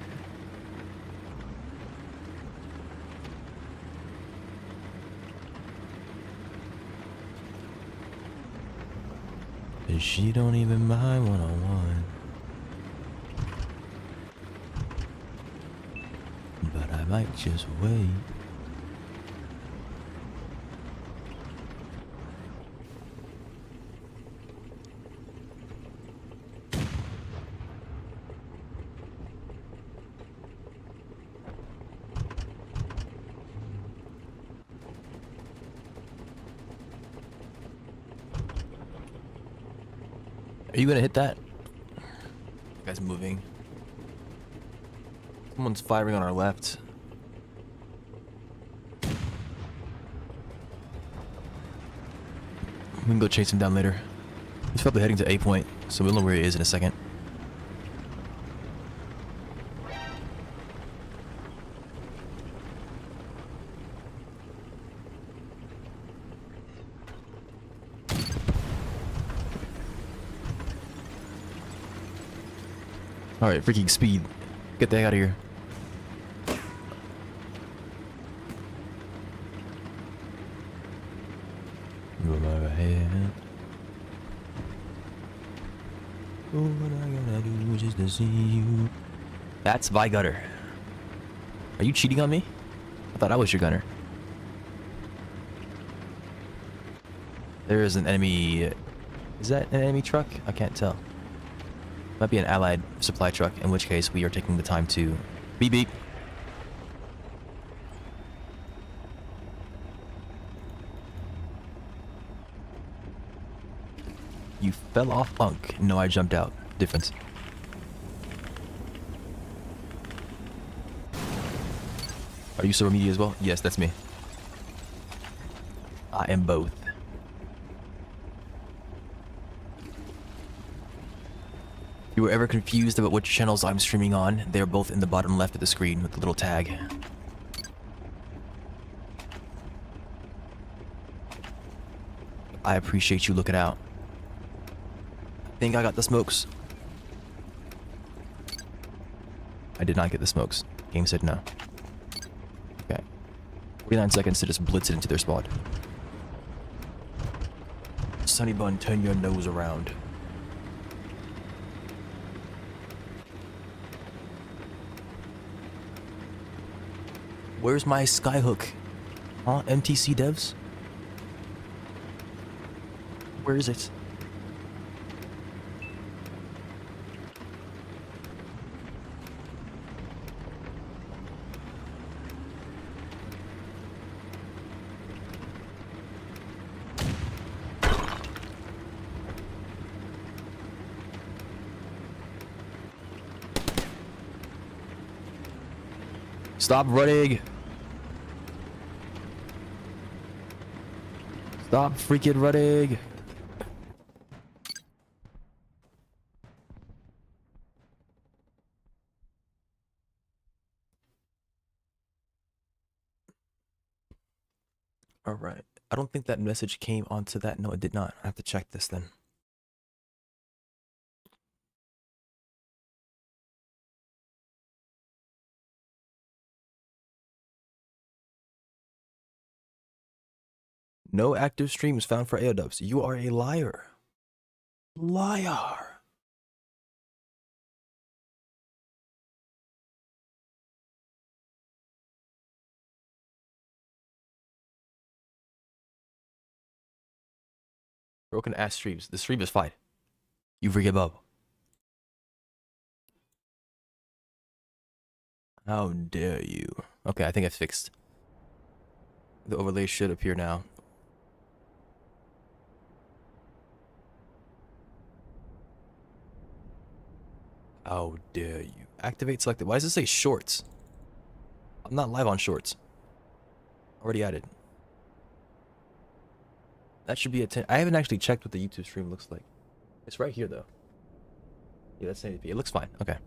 And she don't even mind one-on-one. But I might just wait. Are you gonna hit that? The guy's moving. Someone's firing on our left. We can go chase him down later. He's probably heading to A point, so we'll know where he is in a second. Alright, freaking speed. Get the heck out of here. Just to see you. That's my gunner. Are you cheating on me? I thought I was your gunner. There is an enemy. Is that an enemy truck? I can't tell. Might be an allied supply truck, in which case we are taking the time to beep beep. You fell off, punk. No, I jumped out. Difference. Are you so media as well? Yes, that's me. I am both. If you were ever confused about which channels I'm streaming on, they are both in the bottom left of the screen with the little tag. I appreciate you looking out. I think I got the smokes. I did not get the smokes. Game said no. Okay. 49 seconds to just blitz it into their spot. Sunny Bun, turn your nose around. Where's my skyhook? Huh? MTC devs? Where is it? Stop running! Stop freaking running! Alright. I don't think that message came onto that. No, it did not. I have to check this then. No active streams found for AODubs. You are a liar. Liar. Broken ass streams. The stream is fine. You forgive up. How dare you? Okay, I think I fixed. The overlay should appear now. How dare you? Activate selected. Why does it say shorts? I'm not live on shorts. Already added. That should be a 10. I haven't actually checked what the YouTube stream looks like. It's right here though. Yeah, that's 1080p. It looks fine. Okay.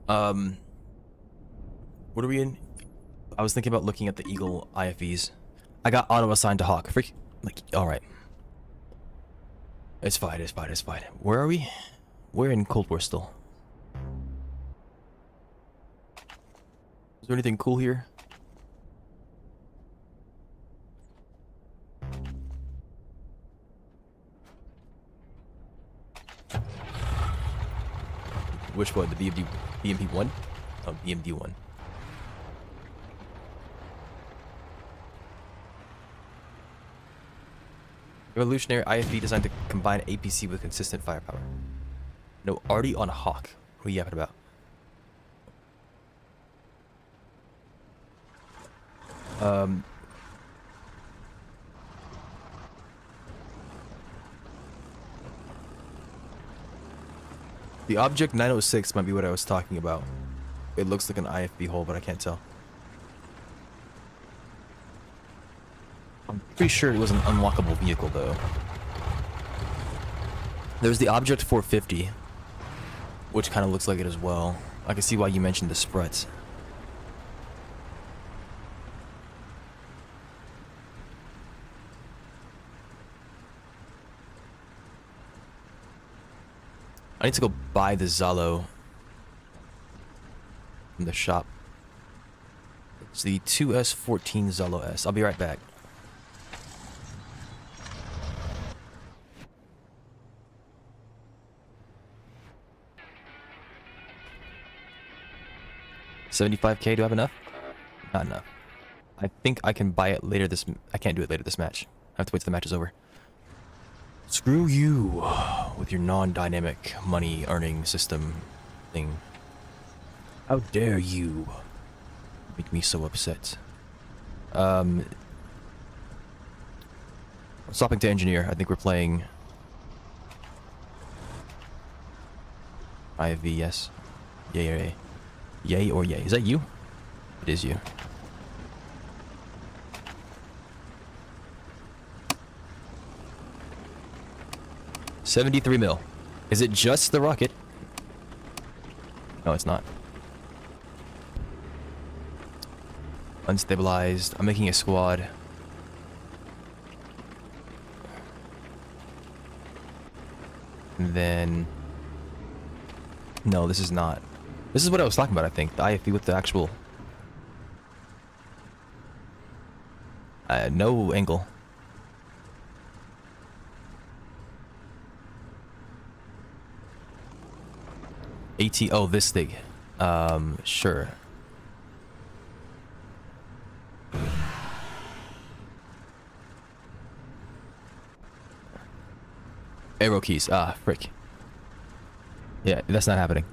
What are we in? I was thinking about looking at the Eagle IFVs. I got auto assigned to Hawk. Freak. Like, alright. It's fine, it's fine, it's fine. Where are we? We're in Cold War still. Is there anything cool here? Which one? The BMP 1? Oh, BMD 1. Revolutionary IFV designed to combine APC with consistent firepower. No, already on Hawk. What are you yapping about? The object 906 might be what I was talking about. It looks like an IFV hole, but I can't tell. I'm pretty sure it was an unlockable vehicle, though. There's the object 450, which kind of looks like it as well. I can see why you mentioned the Spruts. I need to go buy the Zalo from the shop. It's the 2S14 Zalo S. I'll be right back. $75K, do I have enough? Not enough. I think I can buy it later this... I can't do it later this match. I have to wait till the match is over. Screw you with your non-dynamic money earning system thing. How dare you make me so upset. I'm swapping to engineer. I think we're playing IFV, yes. Yay or yay. Yay or yay. Is that you? It is you. $73 mil. Is it just the rocket? No, it's not. Unstabilized. I'm making a squad. And then... No, this is not. This is what I was talking about, I think. The IFV with the actual... no angle. AT... Oh, this thing. Sure. Arrow keys. Ah, frick. Yeah, that's not happening.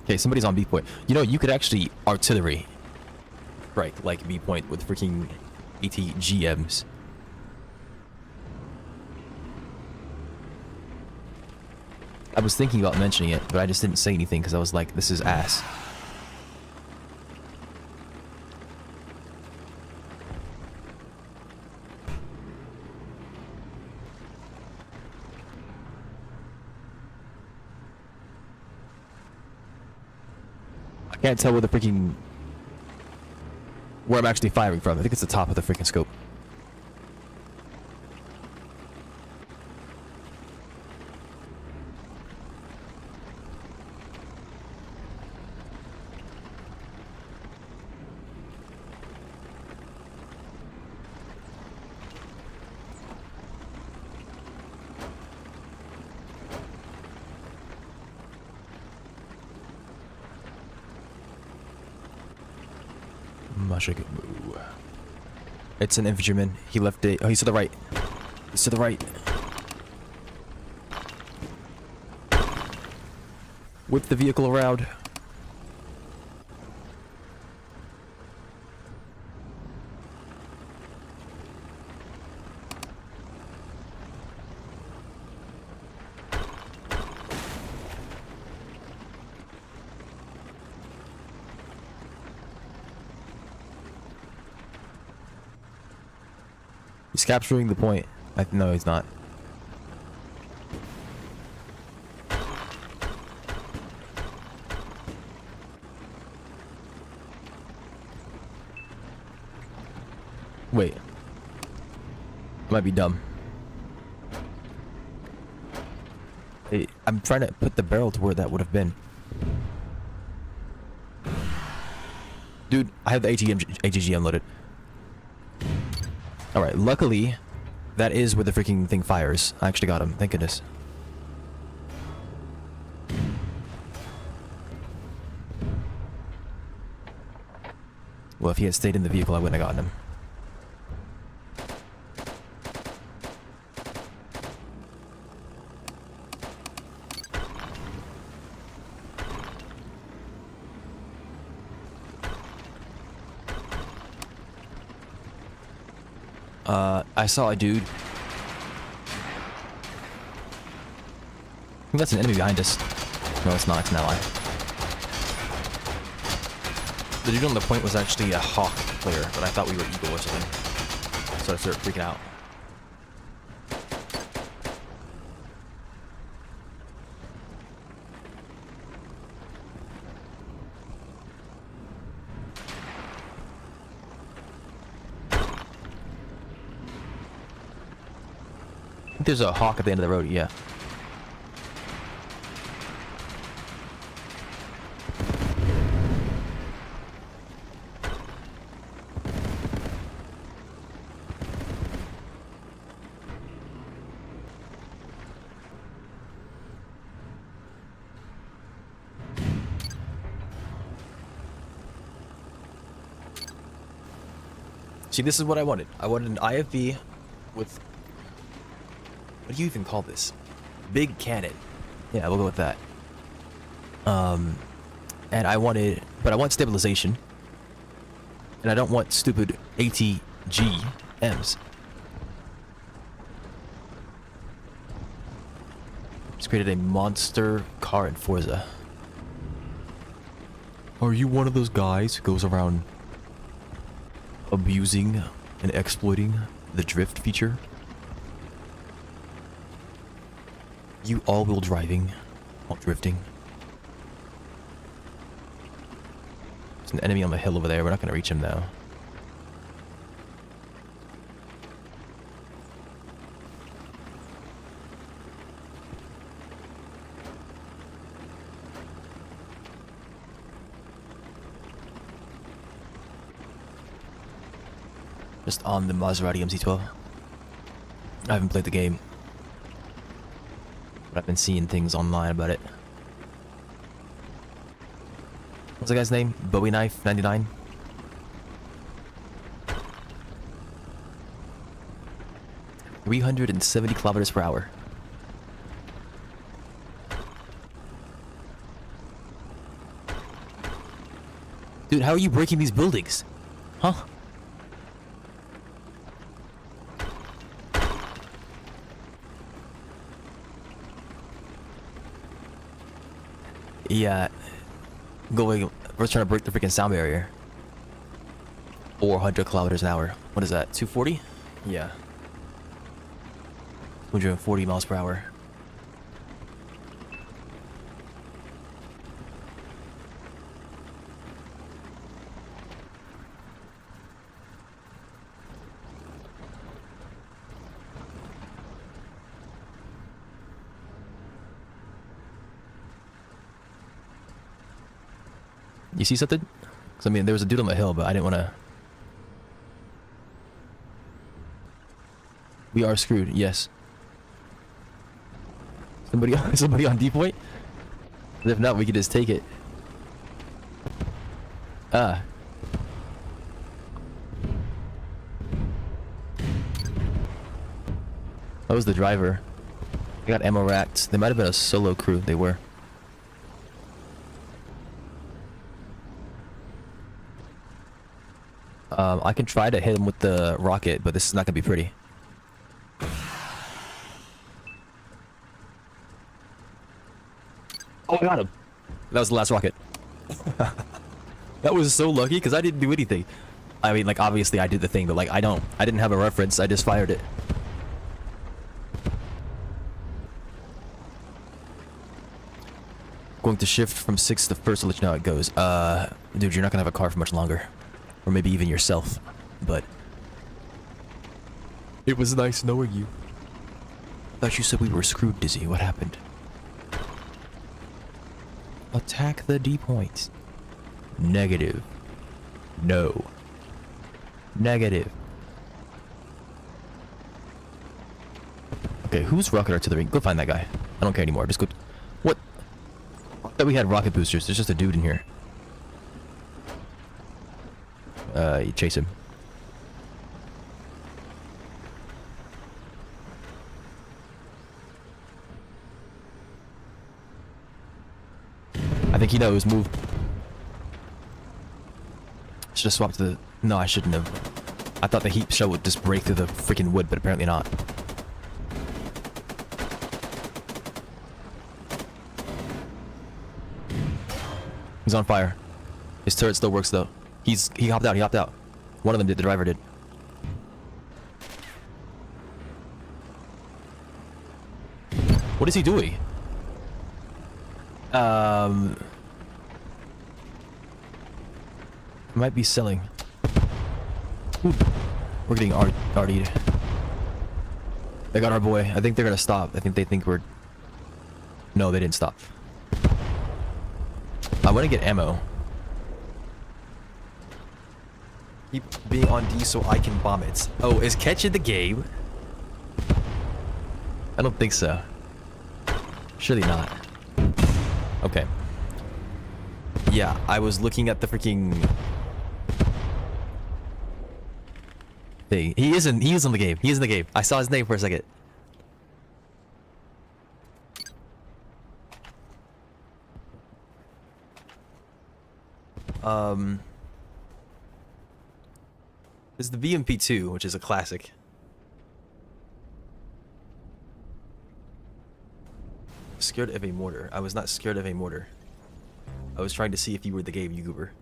Okay, somebody's on B point. You know, you could actually artillery strike like B point with freaking ATGMs. I was thinking about mentioning it, but I just didn't say anything because I was like, this is ass. I can't tell where the freaking... where I'm actually firing from. I think it's the top of the freaking scope. Mashikamu. It's an infantryman. He left it. Oh, he's to the right. He's to the right. Whip the vehicle around. He's capturing the point. No, he's not. Wait. I might be dumb. Hey, I'm trying to put the barrel to where that would have been. Dude, I have the ATG unloaded. Alright, luckily, that is where the freaking thing fires. I actually got him, thank goodness. Well, if he had stayed in the vehicle, I wouldn't have gotten him. I saw a dude. I think that's an enemy behind us. No, it's not. It's an ally. The dude on the point was actually a Hawk player, but I thought we were Eagle or something. So I started freaking out. There's a Hawk at the end of the road, yeah. See, this is what I wanted. I wanted an IFV with... What do you even call this? Big cannon. Yeah, we'll go with that. And I wanted... But I want stabilization. And I don't want stupid ATGMs. Just created a monster car in Forza. Are you one of those guys who goes around abusing and exploiting the drift feature? You all-wheel driving while drifting. There's an enemy on the hill over there. We're not going to reach him now. Just on the Maserati MC12. I haven't played the game, but I've been seeing things online about it. What's the guy's name? Bowie Knife 99. $370 kilometers per hour. Dude, how are you breaking these buildings? Huh? Yeah, we're trying to break the freaking sound barrier. 400 kilometers an hour. What is that? 240? Yeah. 240 miles per hour. You see something? Because I mean, there was a dude on the hill, but I didn't want to... We are screwed, yes. Somebody on D point? If not, we could just take it. Ah. That was the driver. They got ammo racked. They might have been a solo crew. They were. I can try to hit him with the rocket, but this is not gonna be pretty. Oh, I got him. That was the last rocket. That was so lucky because I didn't do anything. I mean, like, obviously I did the thing, but like, I didn't have a reference. I just fired it. Going to shift from 6 to 1st to let you know how it goes. Dude, you're not gonna have a car for much longer. Or maybe even yourself. But it was nice knowing you. I thought you said we were screwed, Dizzy. What happened? Attack the D point. Negative. No. Negative. Okay, who's rocket artillery? Go find that guy. I don't care anymore. Just go. What? I thought we had rocket boosters. There's just a dude in here. You chase him. I think he knows. Move. Should have swapped the... No, I shouldn't have. I thought the heat shell would just break through the freaking wood, but apparently not. He's on fire. His turret still works though. He hopped out. He hopped out. One of them did. The driver did. What is he doing? Might be selling. Ooh. We're getting RD'd. They got our boy. I think they're gonna stop. I think they think we're... No, they didn't stop. I want to get ammo. Keep being on D so I can bomb it. Oh, is catch in the game? I don't think so. Surely not. Okay. Yeah, I was looking at the freaking thing. He is in the game. He is in the game. I saw his name for a second. This is the BMP2, which is a classic. Scared of a mortar. I was not scared of a mortar. I was trying to see if you were the game, you goober.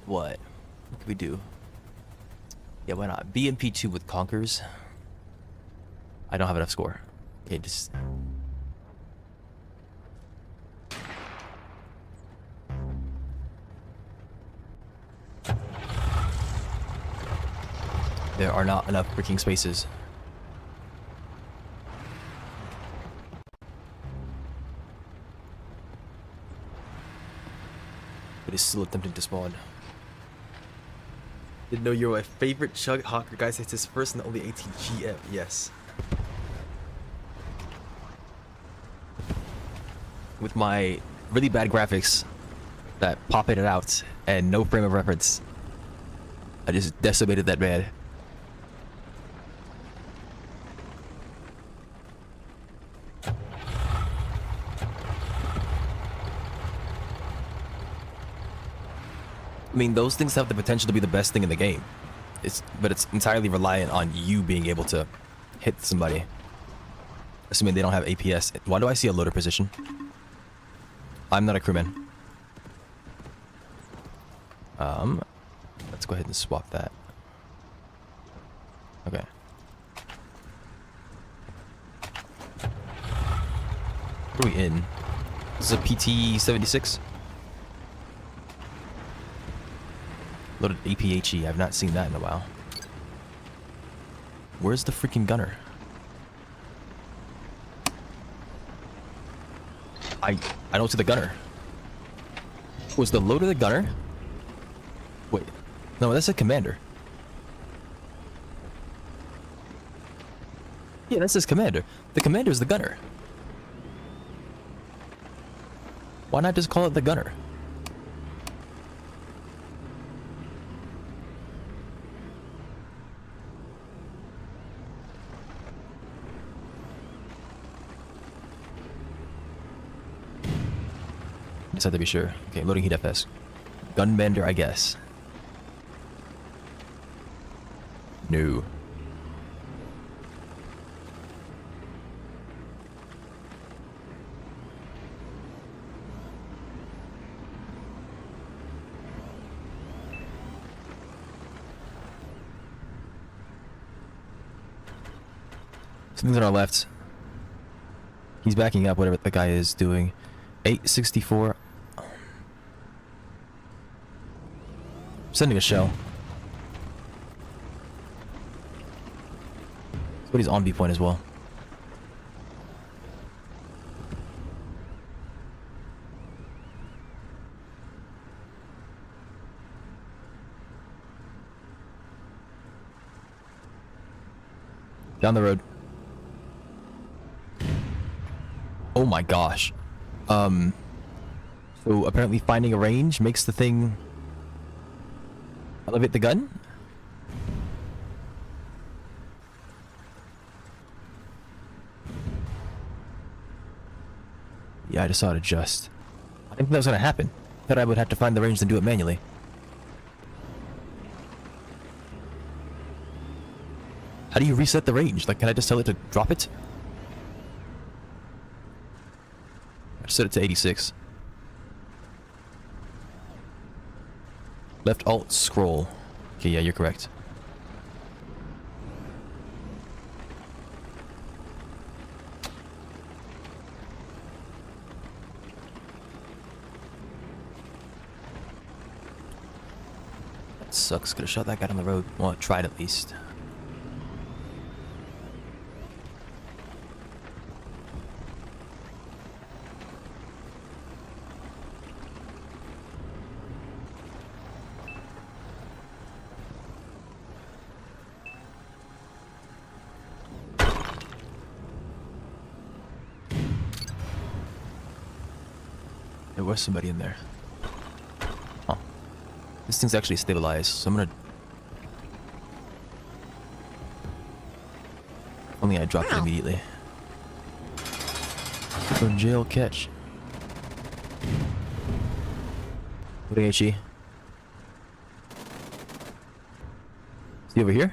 What? What can we do? Yeah, why not? BMP2 with Conkers. I don't have enough score. Okay, just... There are not enough freaking spaces. But it's still attempting to spawn. Didn't know you're my favorite Chug Hawker. Guys, it's his first and only ATGM. Yes. With my really bad graphics that pop in and out and no frame of reference, I just decimated that man. I mean, those things have the potential to be the best thing in the game. But it's entirely reliant on you being able to hit somebody. Assuming they don't have APS. Why do I see a loader position? I'm not a crewman. Let's go ahead and swap that. Okay. What are we in? This is a PT-76? Loaded APHE. I've not seen that in a while. Where's the freaking gunner? I don't see the gunner. Was the loader the gunner? Wait. No, that's a commander. Yeah, that says commander. The commander is the gunner. Why not just call it the gunner? Just have to be sure. Okay, loading heat FS. Gunbender, I guess. No. Something's on our left. He's backing up, whatever the guy is doing. 864. Sending a shell. But he's on B point as well. Down the road. Oh my gosh. So apparently finding a range makes the thing elevate the gun? Yeah, I just saw it adjust. I didn't think that was gonna happen. I thought I would have to find the range and do it manually. How do you reset the range? Like, can I just tell it to drop it? I just set it to 86. Left alt scroll. Okay, yeah, you're correct. That sucks. Could have shot that guy on the road. Well, I tried at least. There was somebody in there. Huh. This thing's actually stabilized, so I'm gonna... Only I dropped it immediately. From jail catch. What HE? Is he over here?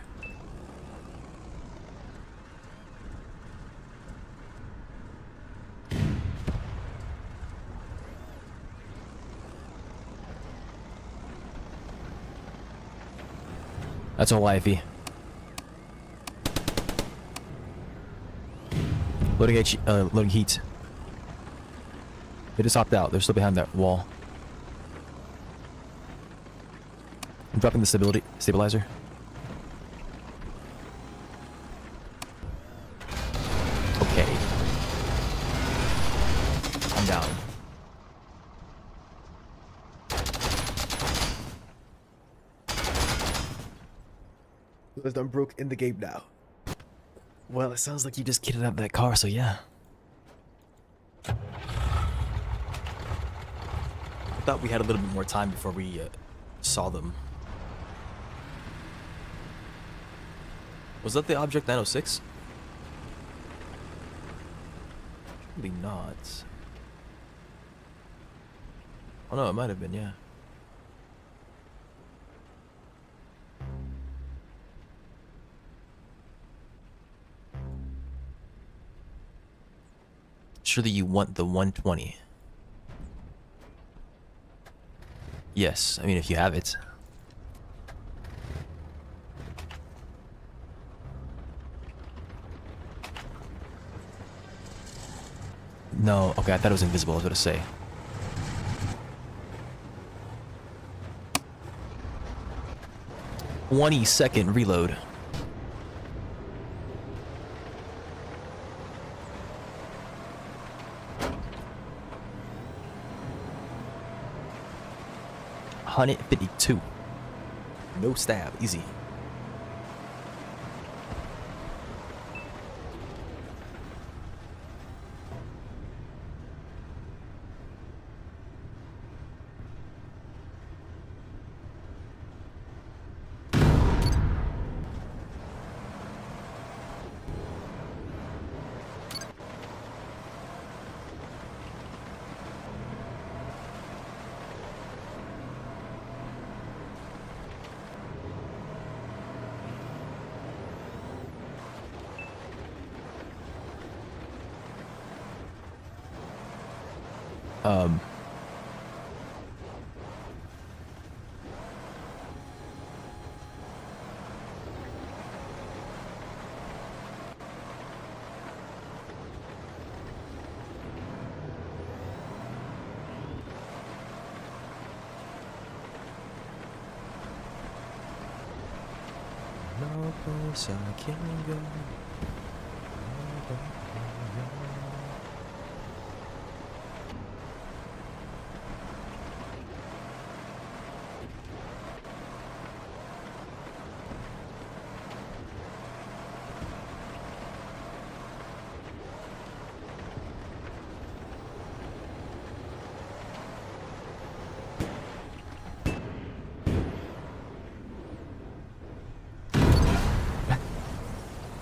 That's all YFE. Loading loading heat. They just hopped out. They're still behind that wall. I'm dropping the stabilizer. Okay. I'm down. I'm broke in the game now. Well, it sounds like you just kitted out that car, so yeah. I thought we had a little bit more time before we saw them. Was that the Object 906? Probably not. Oh no, it might have been, yeah. Surely you want the 120. Yes, I mean if you have it. No, okay, I thought it was invisible, I was gonna say. "20-second reload." $152. No stab, easy. Um. No place I can go.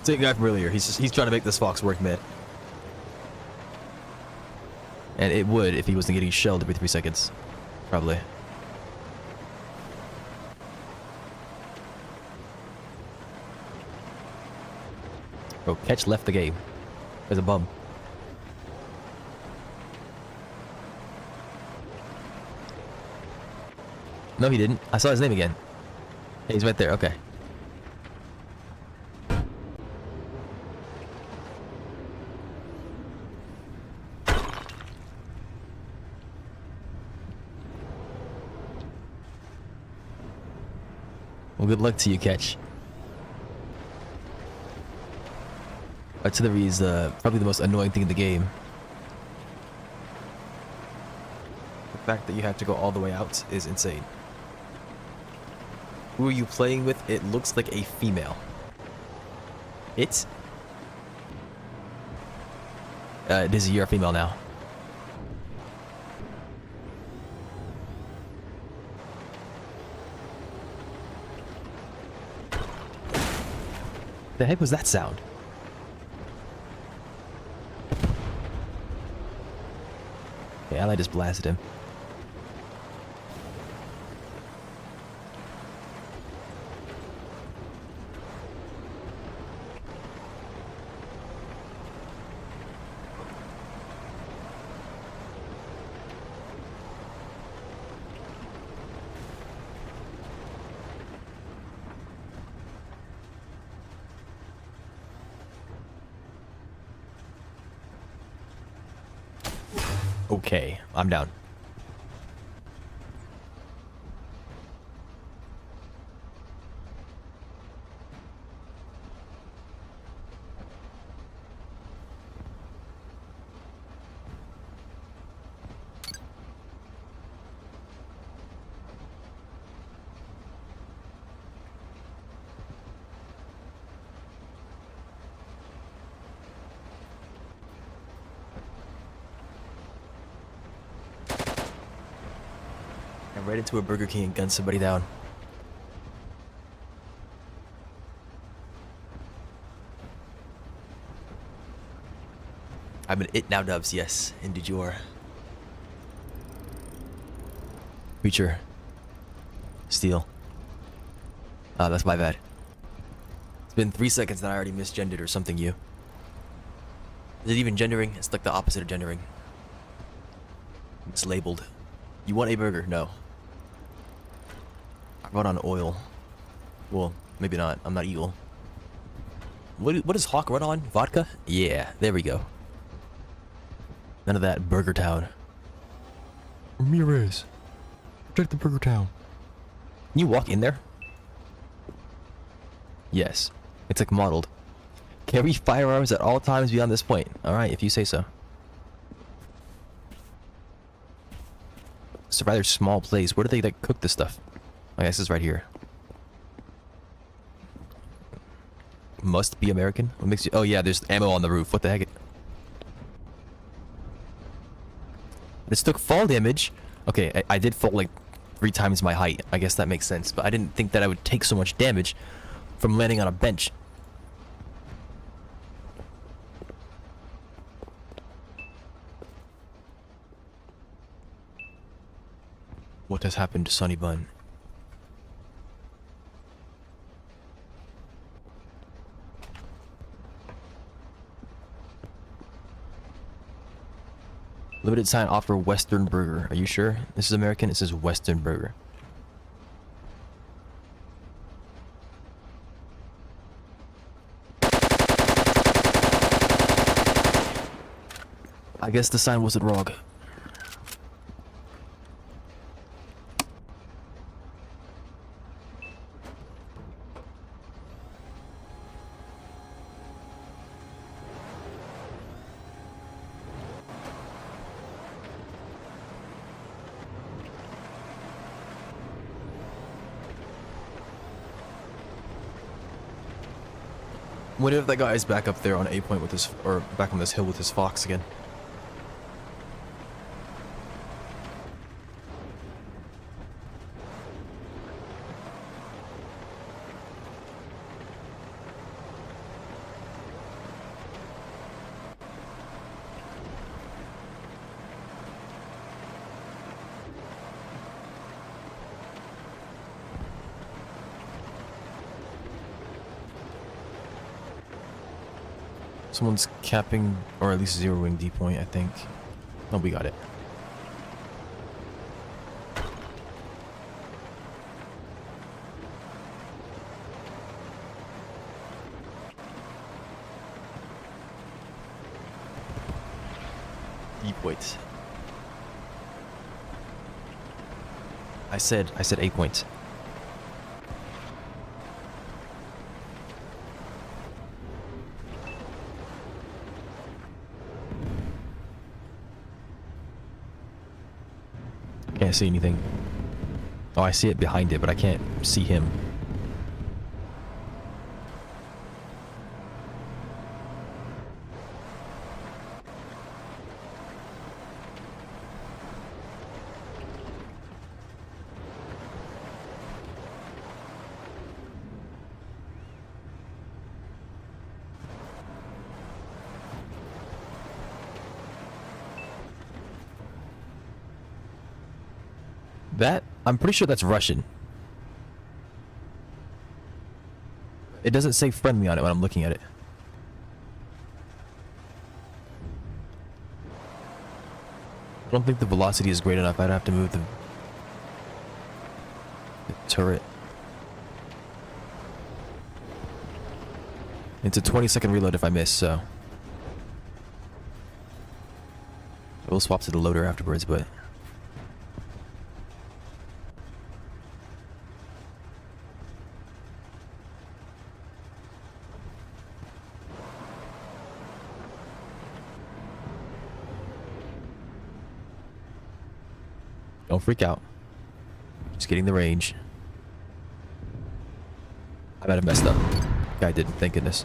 Same guy from earlier. He's trying to make this fox work, man. And it would if he wasn't getting shelled every 3 seconds. Probably. Bro, Catch left the game. There's a bum. No, he didn't. I saw his name again. Hey, he's right there. Okay. Well, good luck to you, Catch. Artillery is probably the most annoying thing in the game. The fact that you have to go all the way out is insane. Who are you playing with? It looks like a female. It's... Dizzy, you're a female now. The heck was that sound? Okay, Ally just blasted him. Okay, I'm down. I'm right into a Burger King and gun somebody down. I'm an it now, Dubs. Yes, indeed you are. Creature. Steal. Ah, that's my bad. It's been 3 seconds and I already misgendered or something, you. Is it even gendering? It's like the opposite of gendering. It's labeled. You want a burger? No. I run on oil. Well, maybe not. I'm not Eagle. What does Hawk run on? Vodka? Yeah, there we go. None of that Burger Town. Ramirez. Protect the Burger Town. Can you walk in there? Yes. It's like modeled. Carry firearms at all times beyond this point. Alright, if you say so. It's a rather small place. Where do they like cook this stuff? I guess it's right here. Must be American? What makes you... Oh yeah, there's ammo on the roof. What the heck? This took fall damage. Okay, I did fall like 3 times my height. I guess that makes sense. But I didn't think that I would take so much damage from landing on a bench. What has happened to Sonny Bun? Limited sign offer Western Burger. Are you sure? This is American. It says Western Burger. I guess the sign wasn't wrong. What if that guy is back up there on A point with his, or back on this hill with his fox again? Someone's capping, or at least zeroing D point, I think. Oh, we got it. D point. I said A point. Can't see anything. Oh, I see it behind it, but I can't see him. That, I'm pretty sure that's Russian. It doesn't say friendly on it when I'm looking at it. I don't think the velocity is great enough. I'd have to move the turret. It's a 20-second reload if I miss, so we'll swap to the loader afterwards, but don't freak out. Just getting the range. I might have messed up. Guy didn't, thank goodness.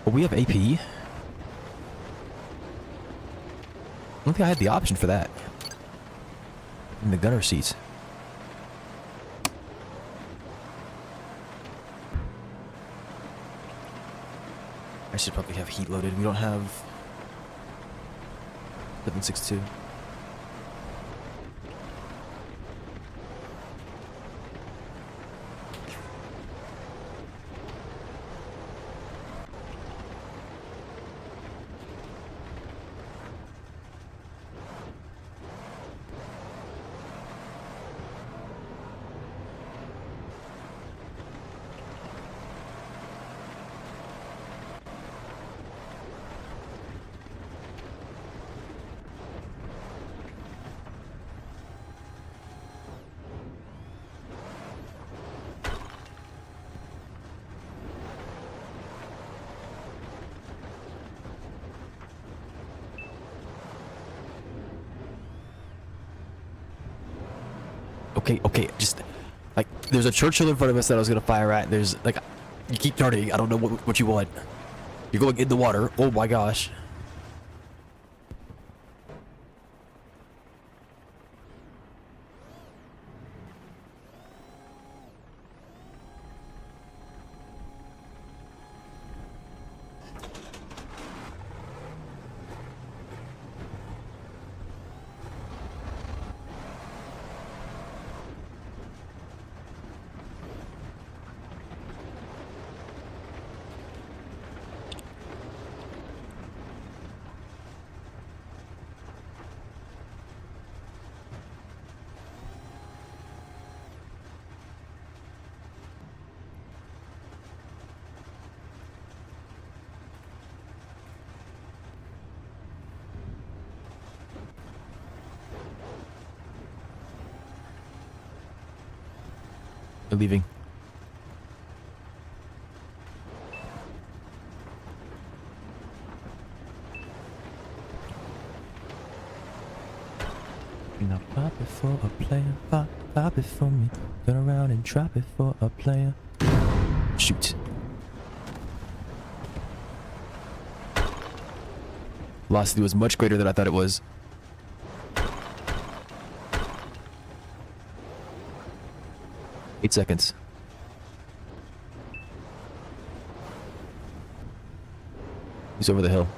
But we have AP. I don't think I had the option for that. In the gunner seats. I should probably have heat loaded. We don't have 762. Okay, just like there's a Churchill in front of us that I was gonna fire at. There's like, you keep turning. I don't know what you want. You're going in the water. Oh my gosh. They're leaving. Now pop it for a player, pop it for me. Turn around and drop it for a player. Shoot. Velocity was much greater than I thought it was. Eight seconds. He's over the hill.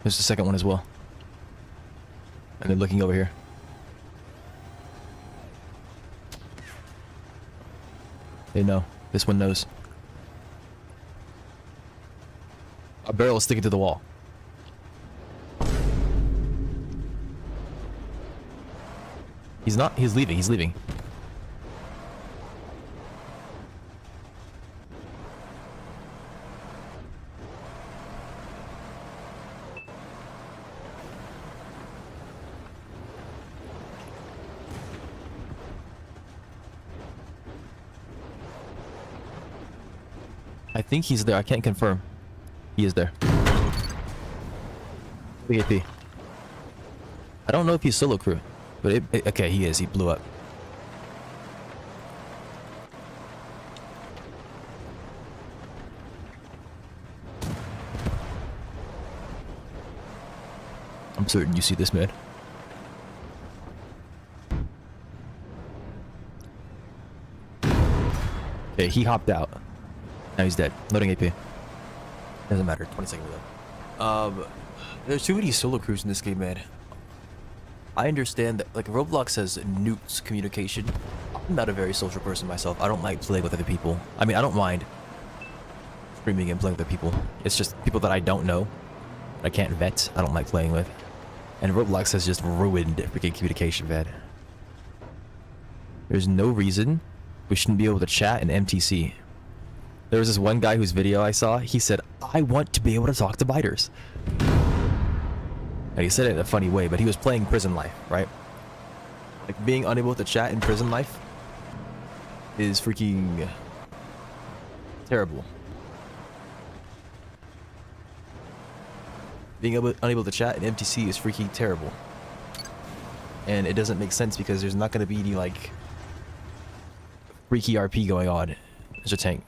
There's the second one as well. And they're looking over here. They know. This one knows. A barrel is sticking to the wall. He's not. He's leaving. He's leaving. I think he's there. I can't confirm. He is there. Big AP. I don't know if he's solo crew, but okay, he is. He blew up. I'm certain you see this man. Okay, he hopped out. Now he's dead. Loading AP. Doesn't matter. 20-second reload. There's too many solo crews in this game, man. I understand that, like, Roblox has nukes communication. I'm not a very social person myself. I don't like playing with other people. I mean, I don't mind streaming and playing with other people. It's just people that I don't know, I can't vet, I don't like playing with. And Roblox has just ruined freaking communication, man. There's no reason we shouldn't be able to chat in MTC. There was this one guy whose video I saw, he said, I want to be able to talk to biters. And he said it in a funny way, but he was playing Prison Life, right? Like, being unable to chat in Prison Life is freaking terrible. Being unable to chat in MTC is freaking terrible. And it doesn't make sense because there's not going to be any, like, freaky RP going on. There's a tank.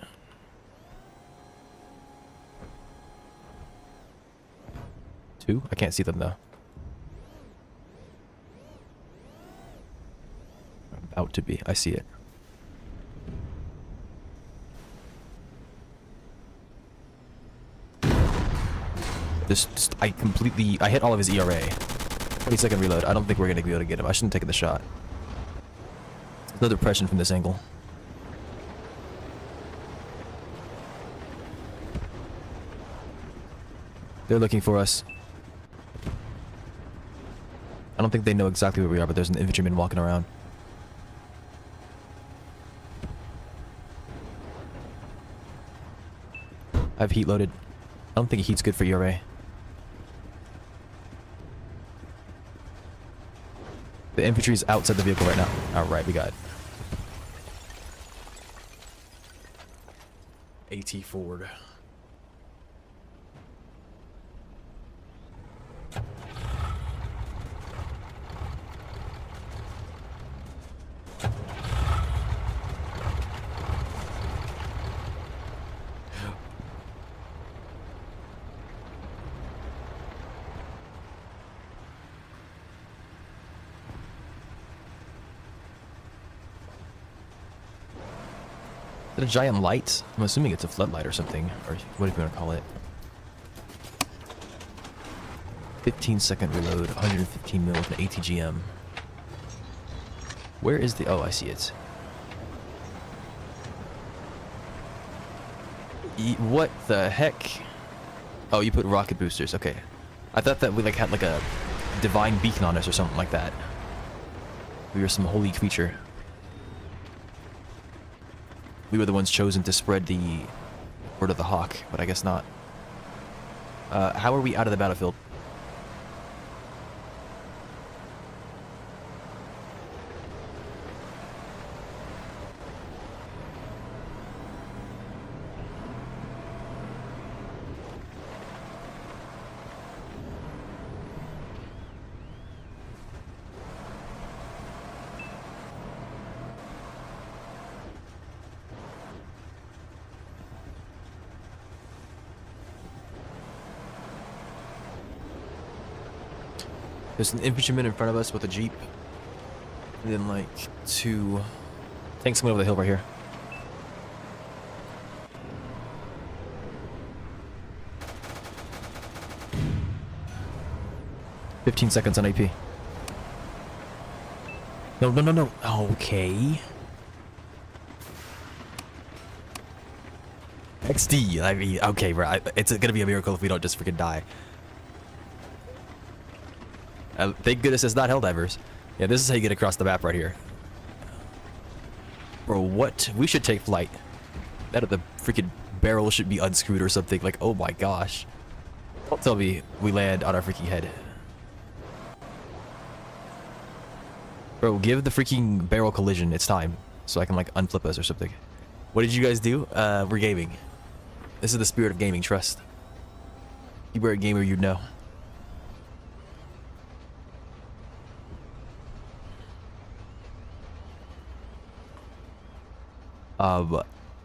Two? I can't see them though. About to be. I see it. I hit all of his ERA. 20-second reload. I don't think we're gonna be able to get him. I shouldn't have taken the shot. No depression from this angle. They're looking for us. I don't think they know exactly where we are, but there's an infantryman walking around. I have heat loaded. I don't think heat's good for ERA. The infantry's outside the vehicle right now. Alright, we got it. AT Ford. Is it a giant light? I'm assuming it's a floodlight or something, or what do you want to call it? 15-second reload, 115 mil with an ATGM. Where is the... Oh, I see it. What the heck? Oh, you put rocket boosters. Okay. I thought that we like had like a divine beacon on us or something like that. We were some holy creature. We were the ones chosen to spread the word of the hawk, but I guess not. How are we out of the battlefield? There's an infantryman in front of us with a jeep. And then like 2 tanks coming over the hill right here. "15 seconds on AP. No, no, no, no. Okay. XD. I mean, okay, bro. It's gonna be a miracle if we don't just freaking die. Thank goodness it's not Helldivers. Yeah, this is how you get across the map right here. Bro, what? We should take flight. That the freaking barrel should be unscrewed or something. Like, oh my gosh. Don't tell me we land on our freaking head. Bro, give the freaking barrel collision. It's time. So I can like unflip us or something. What did you guys do? We're gaming. This is the spirit of gaming, trust. You were a gamer, you'd know.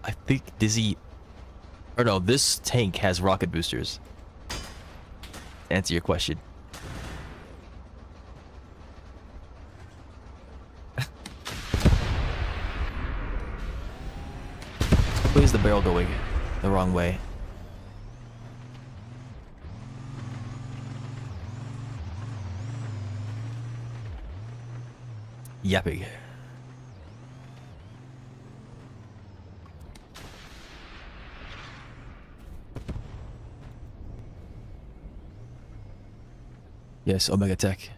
I think Dizzy... Or no, this tank has rocket boosters. To answer your question. Where's the barrel going? The wrong way. Yapping. Yes, Omega Tech.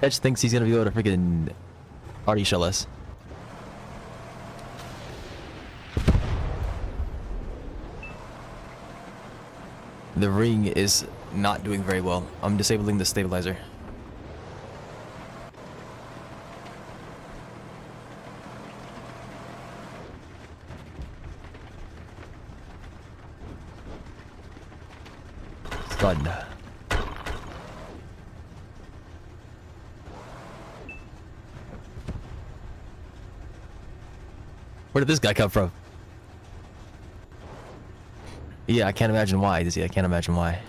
Edge thinks he's gonna be able to freaking party shell us. The ring is not doing very well. I'm disabling the stabilizer. Stunned. Where did this guy come from? Yeah, I can't imagine why, Dizzy. I can't imagine why.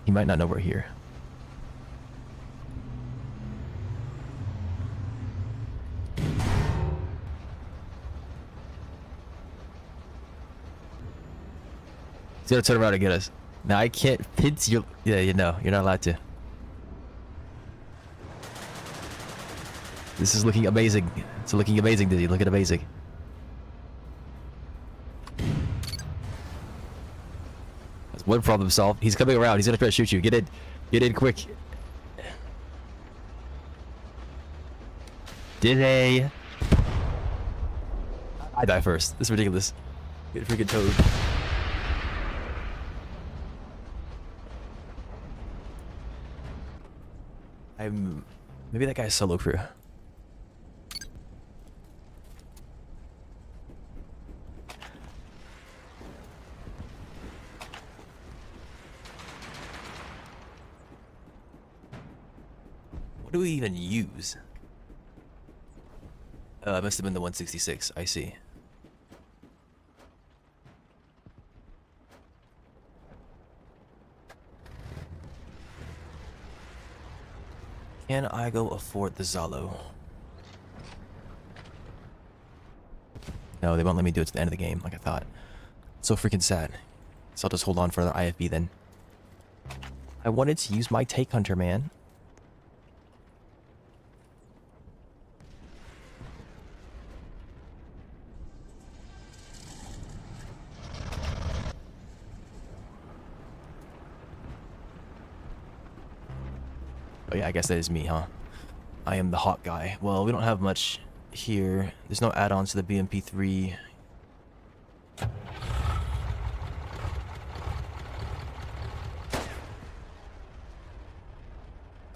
He might not know we're here. He's gonna turn around and get us. Now I can't pinch your... Yeah, you know. You're not allowed to. This is looking amazing. It's looking amazing, Dizzy. Look at amazing. That's one problem solved. He's coming around. He's gonna try to shoot you. Get in. Get in quick. Dizzy. I die first. This is ridiculous. Get freaking towed. Maybe that guy's solo crew. What do we even use? It must have been the 166. I see. Can I go afford the Zalo? No, they won't let me do it to the end of the game like I thought. So freaking sad. So I'll just hold on for the IFB then. I wanted to use my Take Hunter, man. Oh yeah, I guess that is me, huh? I am the hot guy. Well, we don't have much here. There's no add-ons to the BMP3. I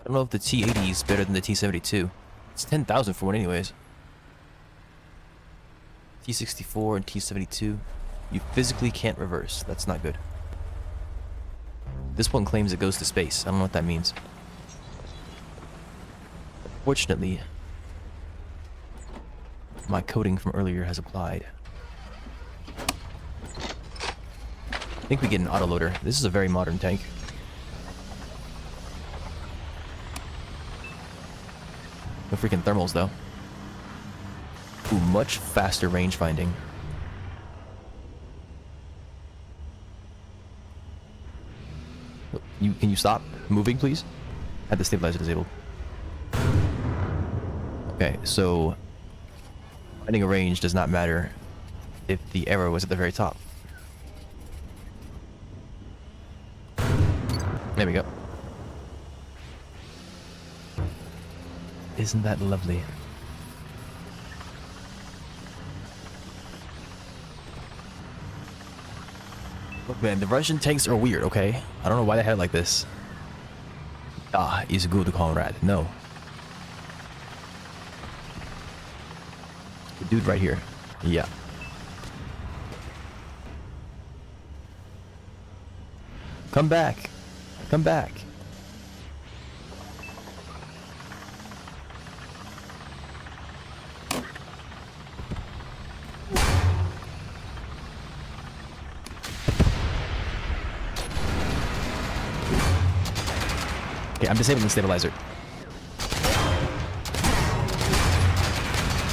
don't know if the T80 is better than the T72. It's 10,000 for one anyways. T64 and T72. You physically can't reverse. That's not good. This one claims it goes to space. I don't know what that means. Fortunately, my coding from earlier has applied. I think we get an autoloader. This is a very modern tank. No freaking thermals, though. Ooh, much faster range finding. Can you stop moving, please? Had the stabilizer disabled. Okay, so finding a range does not matter if the arrow was at the very top. There we go. Isn't that lovely? Look, man, the Russian tanks are weird, okay? I don't know why they had it like this. Ah, is good, comrade. No. The dude right here. Yeah. Come back. Come back. Okay, I'm disabling the stabilizer.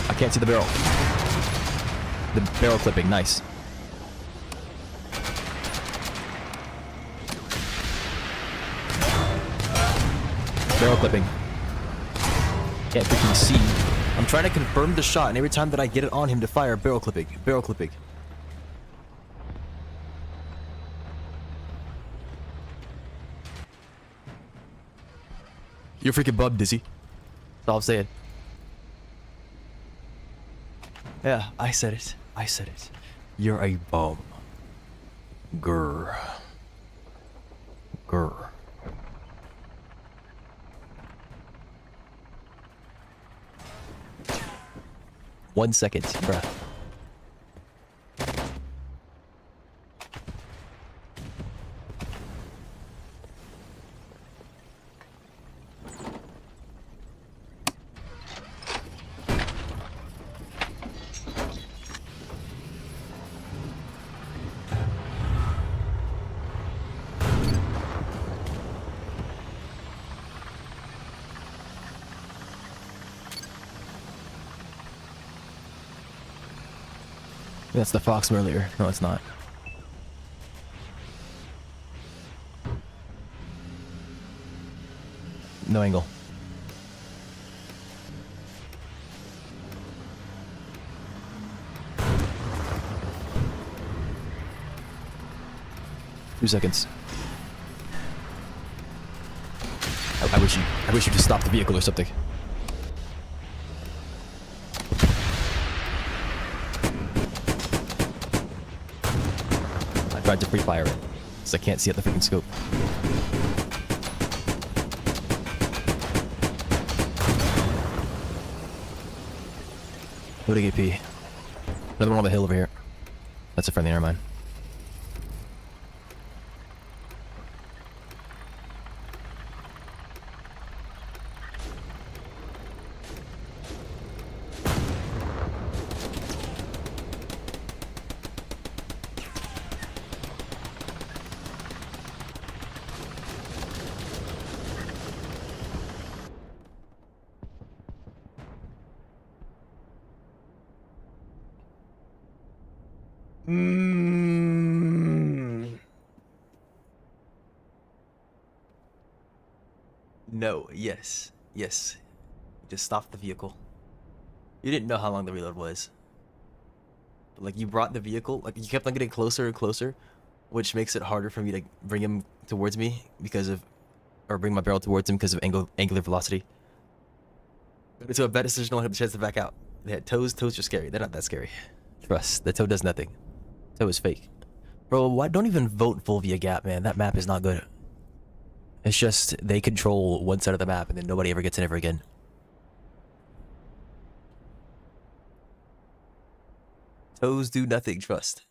I can't see the barrel. The barrel clipping, nice. Barrel clipping. Can't freaking see. I'm trying to confirm the shot, and every time that I get it on him to fire, barrel clipping. Barrel clipping. You're freaking bub, Dizzy. That's all I'm saying. Yeah, I said it. I said it. You're a bum. Grr. Grr. One second, bruh. That's the fox from earlier. No, it's not. No angle. Two seconds. I wish you just stopped the vehicle or something. I tried to free fire it, because I can't see at the freaking scope. Loading AP. Another one on the hill over here. That's a friendly, never mind. No, yes. Yes. Just stop the vehicle. You didn't know how long the reload was. But, like, you brought the vehicle, like, you kept on getting closer and closer, which makes it harder for me to bring him towards me because of, or bring my barrel towards him because of angular velocity. So a bad decision only had the chance to back out. They had toes. Toes are scary. They're not that scary. Trust. The toe does nothing. Toe is fake. Bro, why don't even vote Volvia Gap, man? That map is not good. It's just they control one side of the map and then nobody ever gets in ever again. Toes do nothing, trust.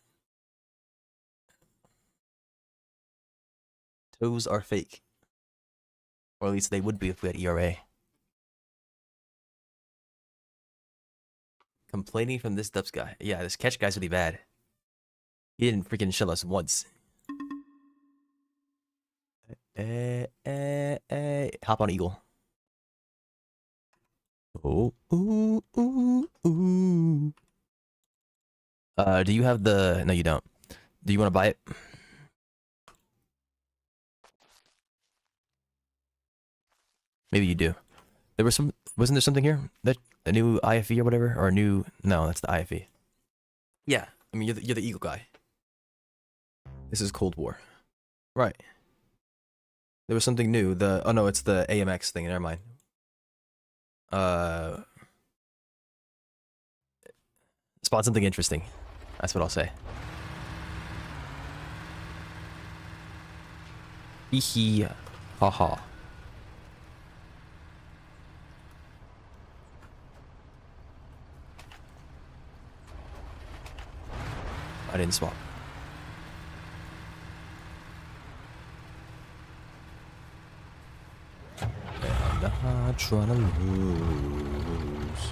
Toes are fake. Or at least they would be if we had ERA. Complaining from this dubs guy. Yeah, this catch guy's really bad. He didn't freaking shell us once. Hop on Eagle. Oh, ooh, ooh, ooh. Do you have the... No, you don't. Do you want to buy it? Maybe you do. There was some... Wasn't there something here? That a new IFE or whatever? Or a new... No, that's the IFE. Yeah. I mean, you're the Eagle guy. This is Cold War. Right. There was something new. The... Oh, no, it's the AMX thing. Never mind. Spot something interesting. That's what I'll say. Hee hee. Ha ha. I didn't swap. And I'm not trying to lose.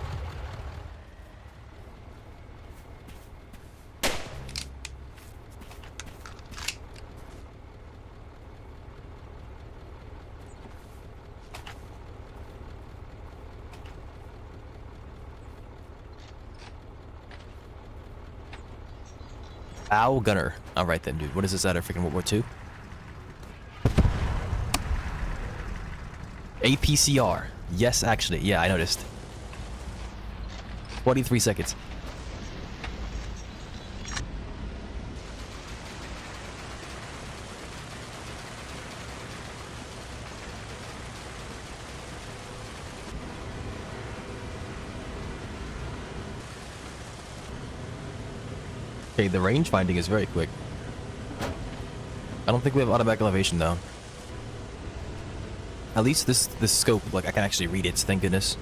Ow, gunner. Alright then, dude. What is this out of freaking World War II? APCR. Yes, actually. Yeah, I noticed. 23 seconds. Okay, the range finding is very quick. I don't think we have automatic elevation though. At least this scope, like I can actually read it, thank goodness.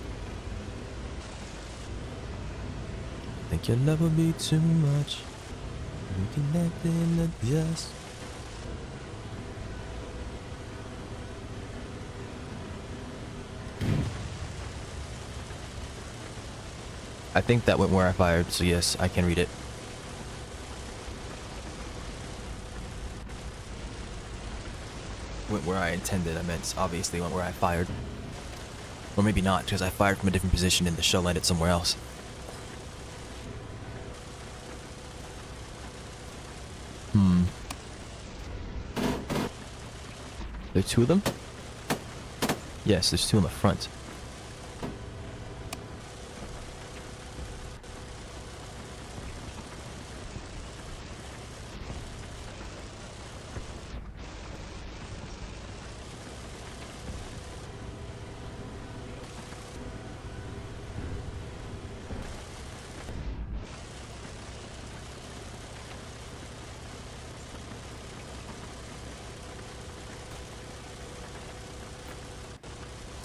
Think you'll never be too much. We connect in the just. I think that went where I fired, so yes, I can read it. Went where I intended. I meant obviously went where I fired. Or maybe not, because I fired from a different position and the shell landed somewhere else. There are two of them? Yes, there's two in the front.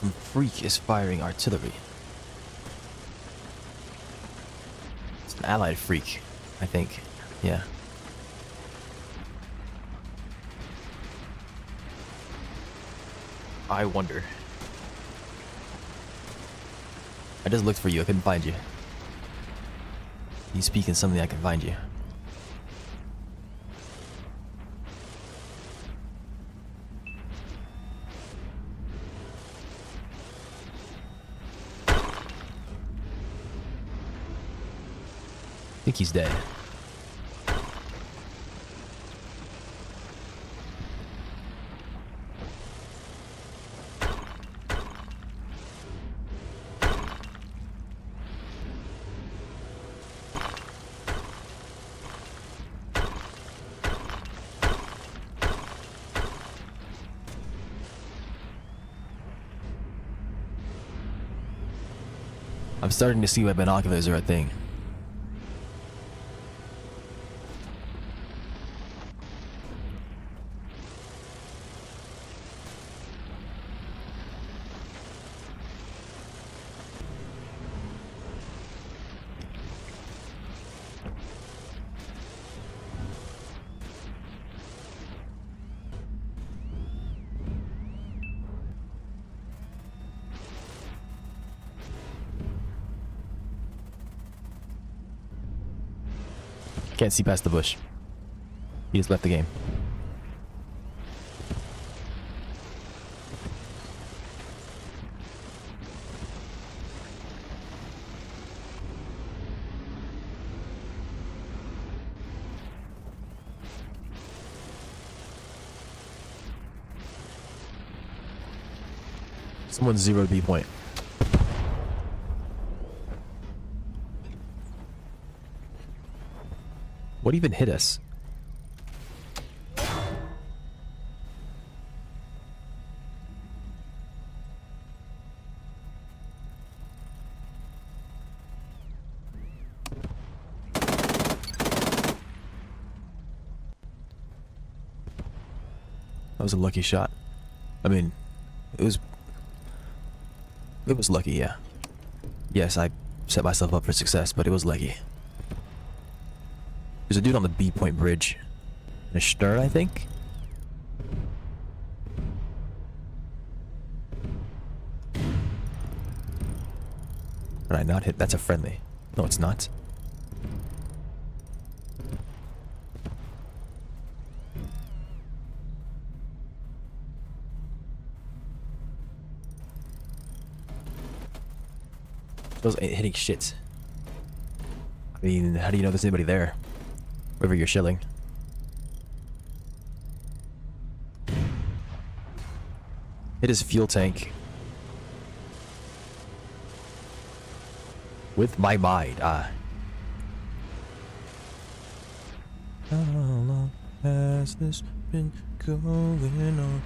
Some freak is firing artillery. It's an allied freak, I think. Yeah. I wonder. I just looked for you, I couldn't find you. You speak in something I can find you. I think he's dead. I'm starting to see why binoculars are a thing. Can't see past the bush. He just left the game. Someone's zeroed B point. What even hit us? That was a lucky shot. I mean, it was lucky, yeah. Yes, I set myself up for success, but it was lucky. There's a dude on the B point bridge. In a stern, I think? Did I not hit? That's a friendly. No, it's not. Those ain't hitting shit. I mean, how do you know there's anybody there? Wherever you're shelling. Hit his fuel tank. With my mind, How long has this been going on?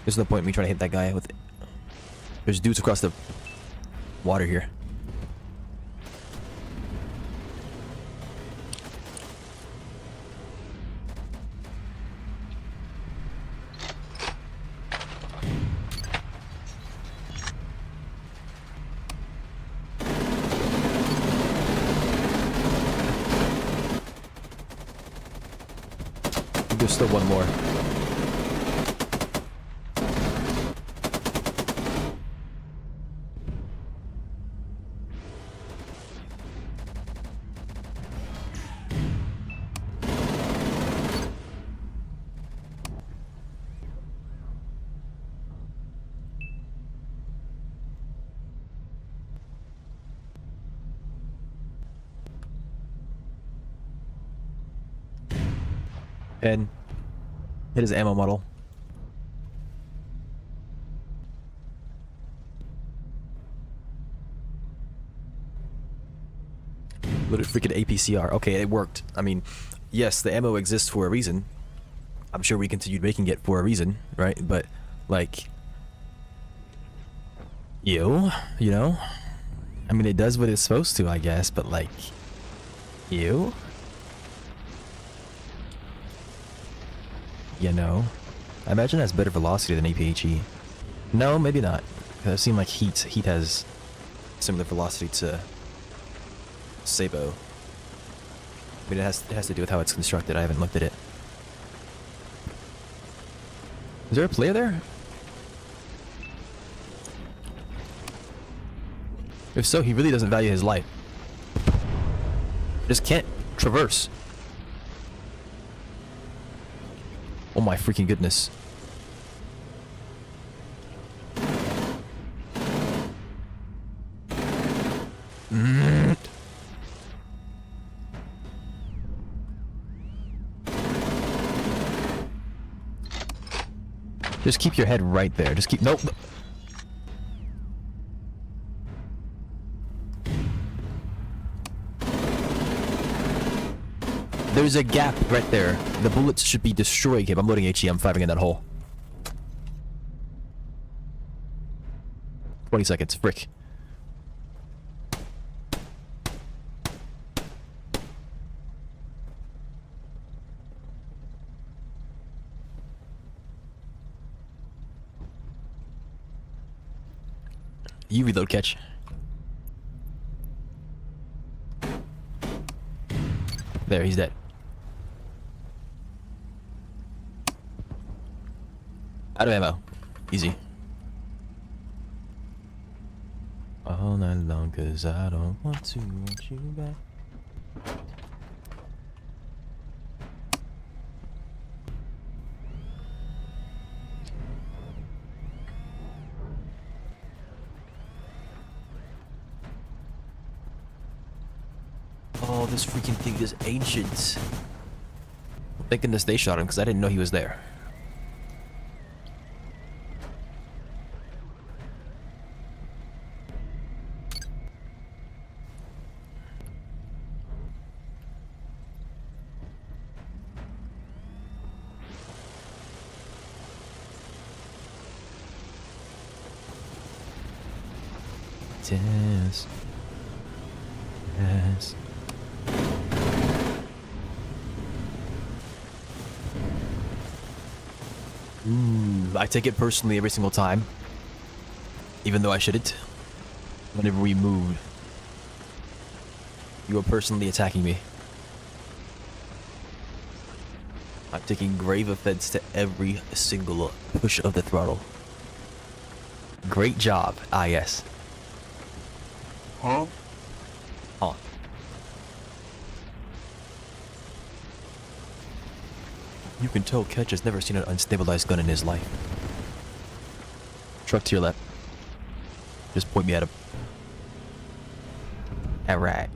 There's no point in me trying to hit that guy with it. There's dudes across the water here. There's still one more. And hit his ammo model. Loaded freaking APCR. Okay, it worked. I mean, yes, the ammo exists for a reason. I'm sure we continued making it for a reason, right? But, like, you know? I mean, it does what it's supposed to, I guess, but, like, you know? I imagine it has better velocity than APHE. No, maybe not. It seemed like Heat has similar velocity to Sabo. I mean, it has to do with how it's constructed. I haven't looked at it. Is there a player there? If so, he really doesn't value his life. Just can't traverse. Oh my freaking goodness. Just keep your head right there. Just keep... Nope. There's a gap right there. The bullets should be destroying him. I'm loading HE. I'm firing in that hole. 20 seconds. Frick. You reload, catch. There, he's dead. Out of ammo. Easy. All night long, cause I don't want to want you back. Oh, this freaking thing is ancient. Thank goodness they shot him because I didn't know he was there. Yes. Yes. I take it personally every single time. Even though I shouldn't. Whenever we move, you are personally attacking me. I'm taking grave offense to every single push of the throttle. Great job. Ah, yes. Huh? Huh. You can tell Ketch has never seen an unstabilized gun in his life. Truck to your left. Just point me at him. Alright.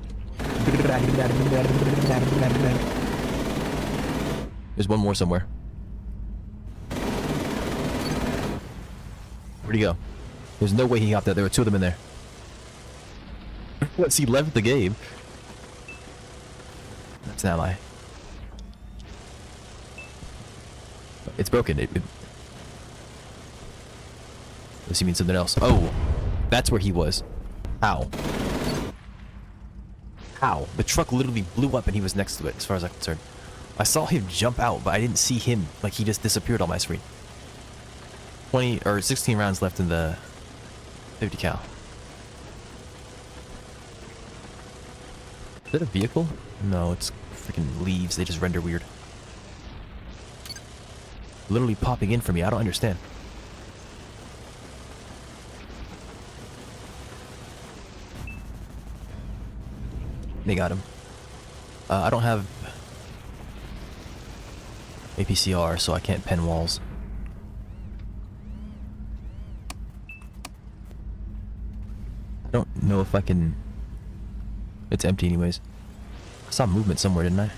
There's one more somewhere. Where'd he go? There's no way he hopped out. There were two of them in there. Once he left the game. That's an ally. It's broken. Does he mean something else? Oh, that's where he was. How? How? The truck literally blew up and he was next to it, as far as I'm concerned. I saw him jump out, but I didn't see him. Like, he just disappeared on my screen. 20 or 16 rounds left in the 50 cal. Is that a vehicle? No, it's freaking leaves. They just render weird. Literally popping in for me. I don't understand. They got him. I don't have APCR, so I can't pen walls. I don't know if I can... It's empty anyways. I saw movement somewhere, didn't I?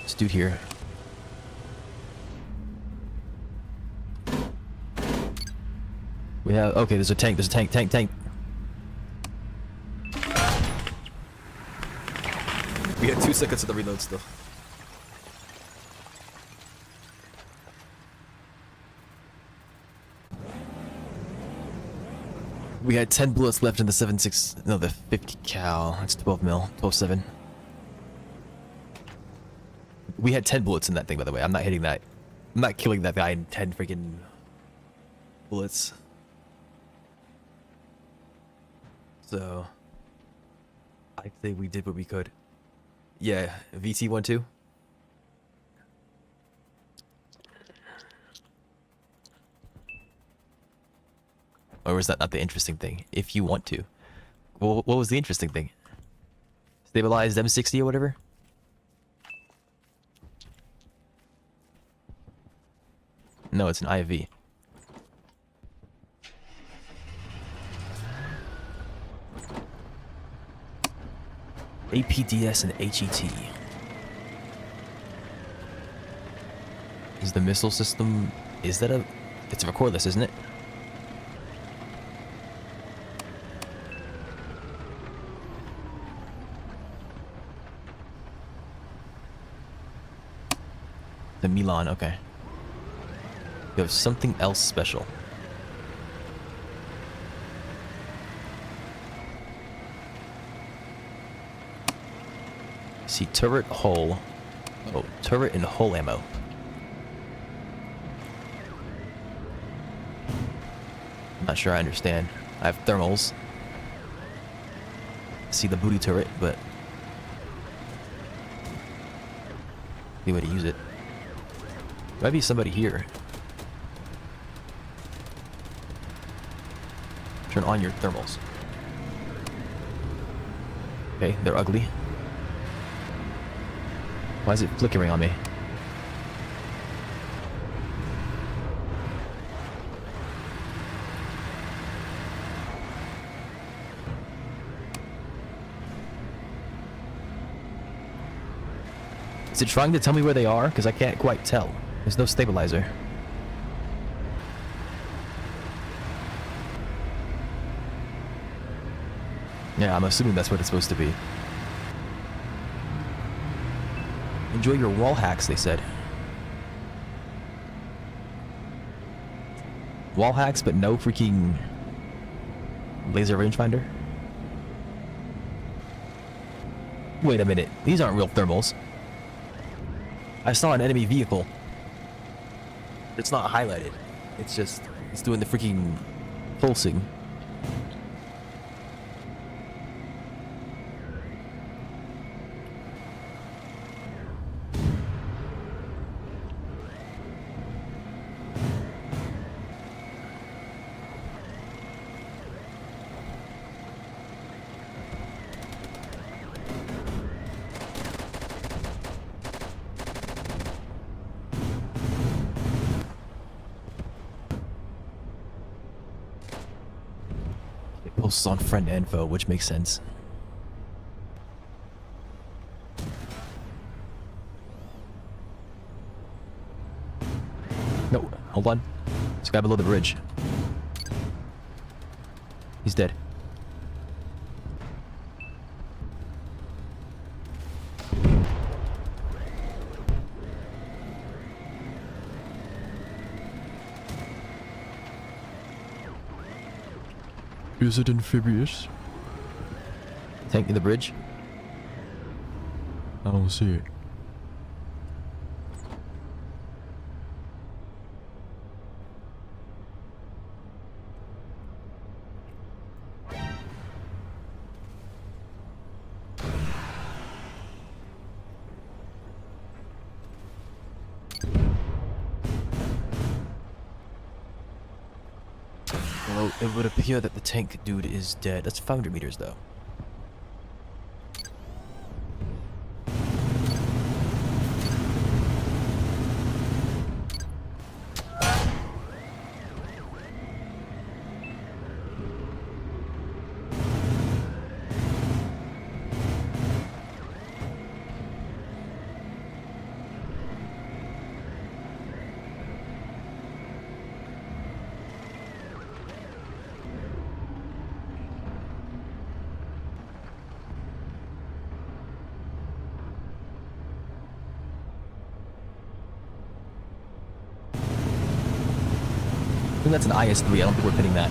This dude here. We have... Okay, there's a tank. There's a tank. We had 2 seconds of the reload still. We had 10 bullets left in the 7.6... No, the 50 cal. That's 12 mil. 12.7. We had 10 bullets in that thing, by the way. I'm not hitting that. I'm not killing that guy in 10 freaking bullets. So, I'd say we did what we could. Yeah, VT12. Or was that not the interesting thing? If you want to. Well, what was the interesting thing? Stabilized M60 or whatever? No, it's an IV. APDS and HET. Is the missile system... Is that a... It's a recordless, isn't it? The Milan, okay. You have something else special. See, turret, hull. Oh, turret and hull ammo. I'm not sure I understand. I have thermals. See the booty turret, but... the way to use it. Might be somebody here. Turn on your thermals. Okay, they're ugly. Why is it flickering on me? Is it trying to tell me where they are? Because I can't quite tell. There's no stabilizer. Yeah, I'm assuming that's what it's supposed to be. Enjoy your wall hacks, they said. Wall hacks, but no freaking laser rangefinder? Wait a minute, these aren't real thermals. I saw an enemy vehicle. It's not highlighted. It's just, it's doing the freaking pulsing. Posts on friend info, which makes sense. No, hold on. This guy below the bridge. He's dead. Is it amphibious? Tank in the bridge? I don't see it. Well, it would appear that the tank dude is dead. That's 500 meters, though. I think that's an IS-3. I don't think we're hitting that.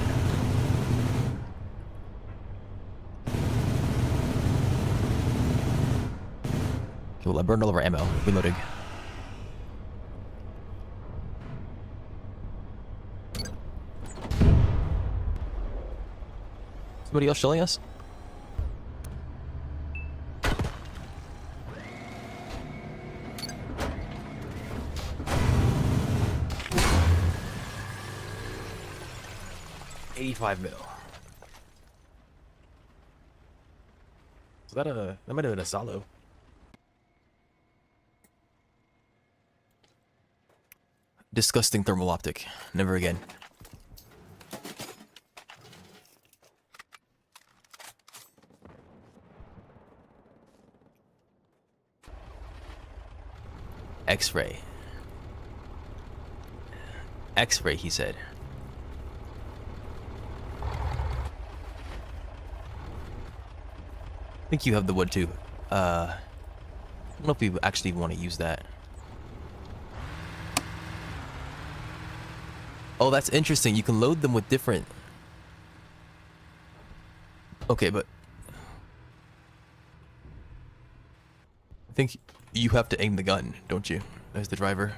Okay, well, I burned all of our ammo. Reloading. Somebody else shelling us? $85 mil. Is that a... That might have been a solo. Disgusting thermal optic. Never again. X-ray. X-ray, he said. I think you have the wood too. I don't know if we actually want to use that. Oh, that's interesting. You can load them with different... Okay, but... I think you have to aim the gun, don't you? As the driver.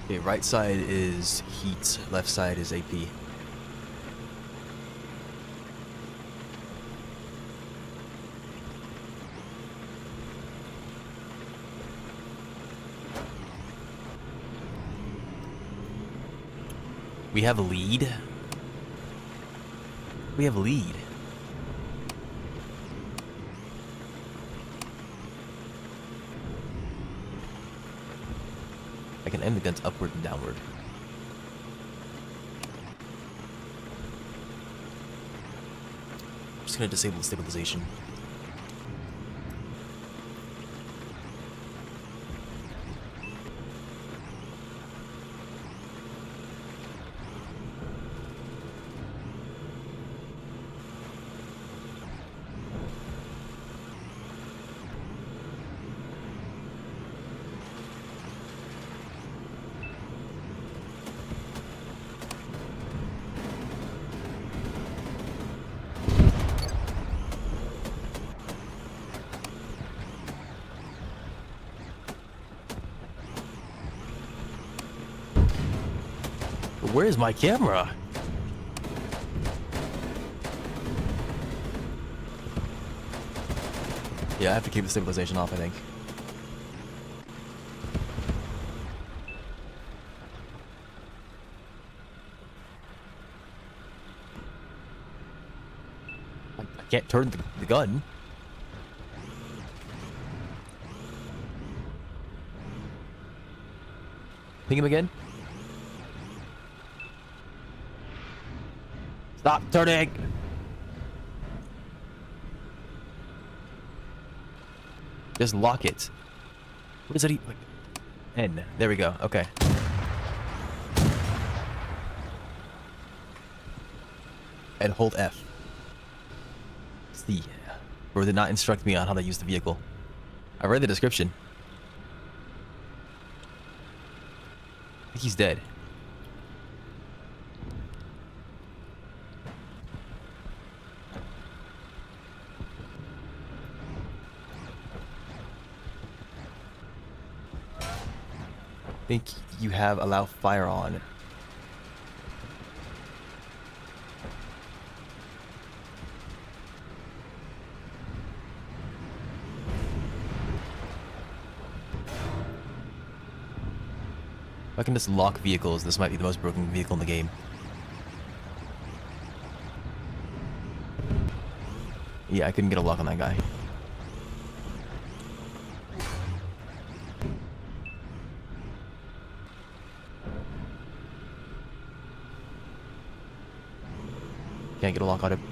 Okay, right side is heat, left side is AP. We have a lead. We have a lead. I can aim the guns upward and downward. I'm just gonna disable the stabilization. Where is my camera? Yeah, I have to keep the stabilization off, I think. I can't turn the gun. Ping him again. Stop turning! Just lock it. What does that eat? Like, N. There we go. Okay. And hold F. C. Or did not instruct me on how to use the vehicle. I read the description. I think he's dead. I think you have allow fire on. If I can just lock vehicles, this might be the most broken vehicle in the game. Yeah, I couldn't get a lock on that guy. Can't get a lock on him.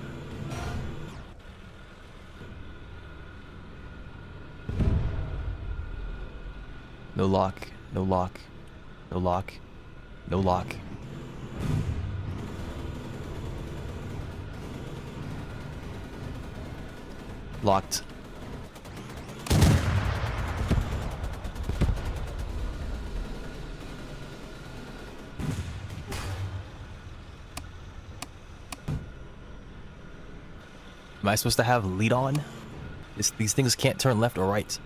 No lock. No lock. No lock. No lock. Locked. Am I supposed to have lead on? These things can't turn left or right.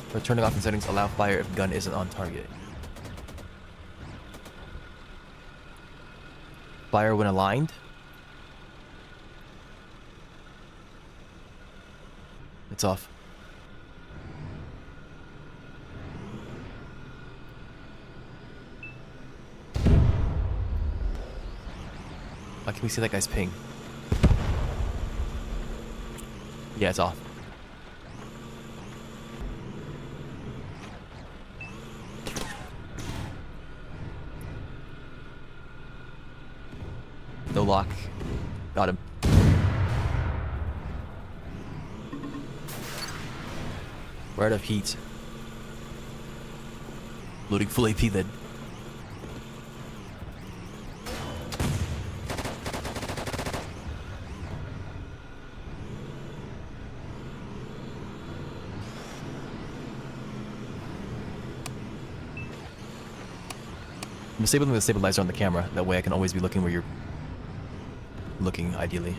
For turning off in settings, allow fire if gun isn't on target. Fire when aligned? It's off. Why can't we see that guy's ping? Yeah, it's off. No lock. Got him. We're out of heat. Loading full AP then. I'm disabling the stabilizer on the camera. That way I can always be looking where you're looking, ideally.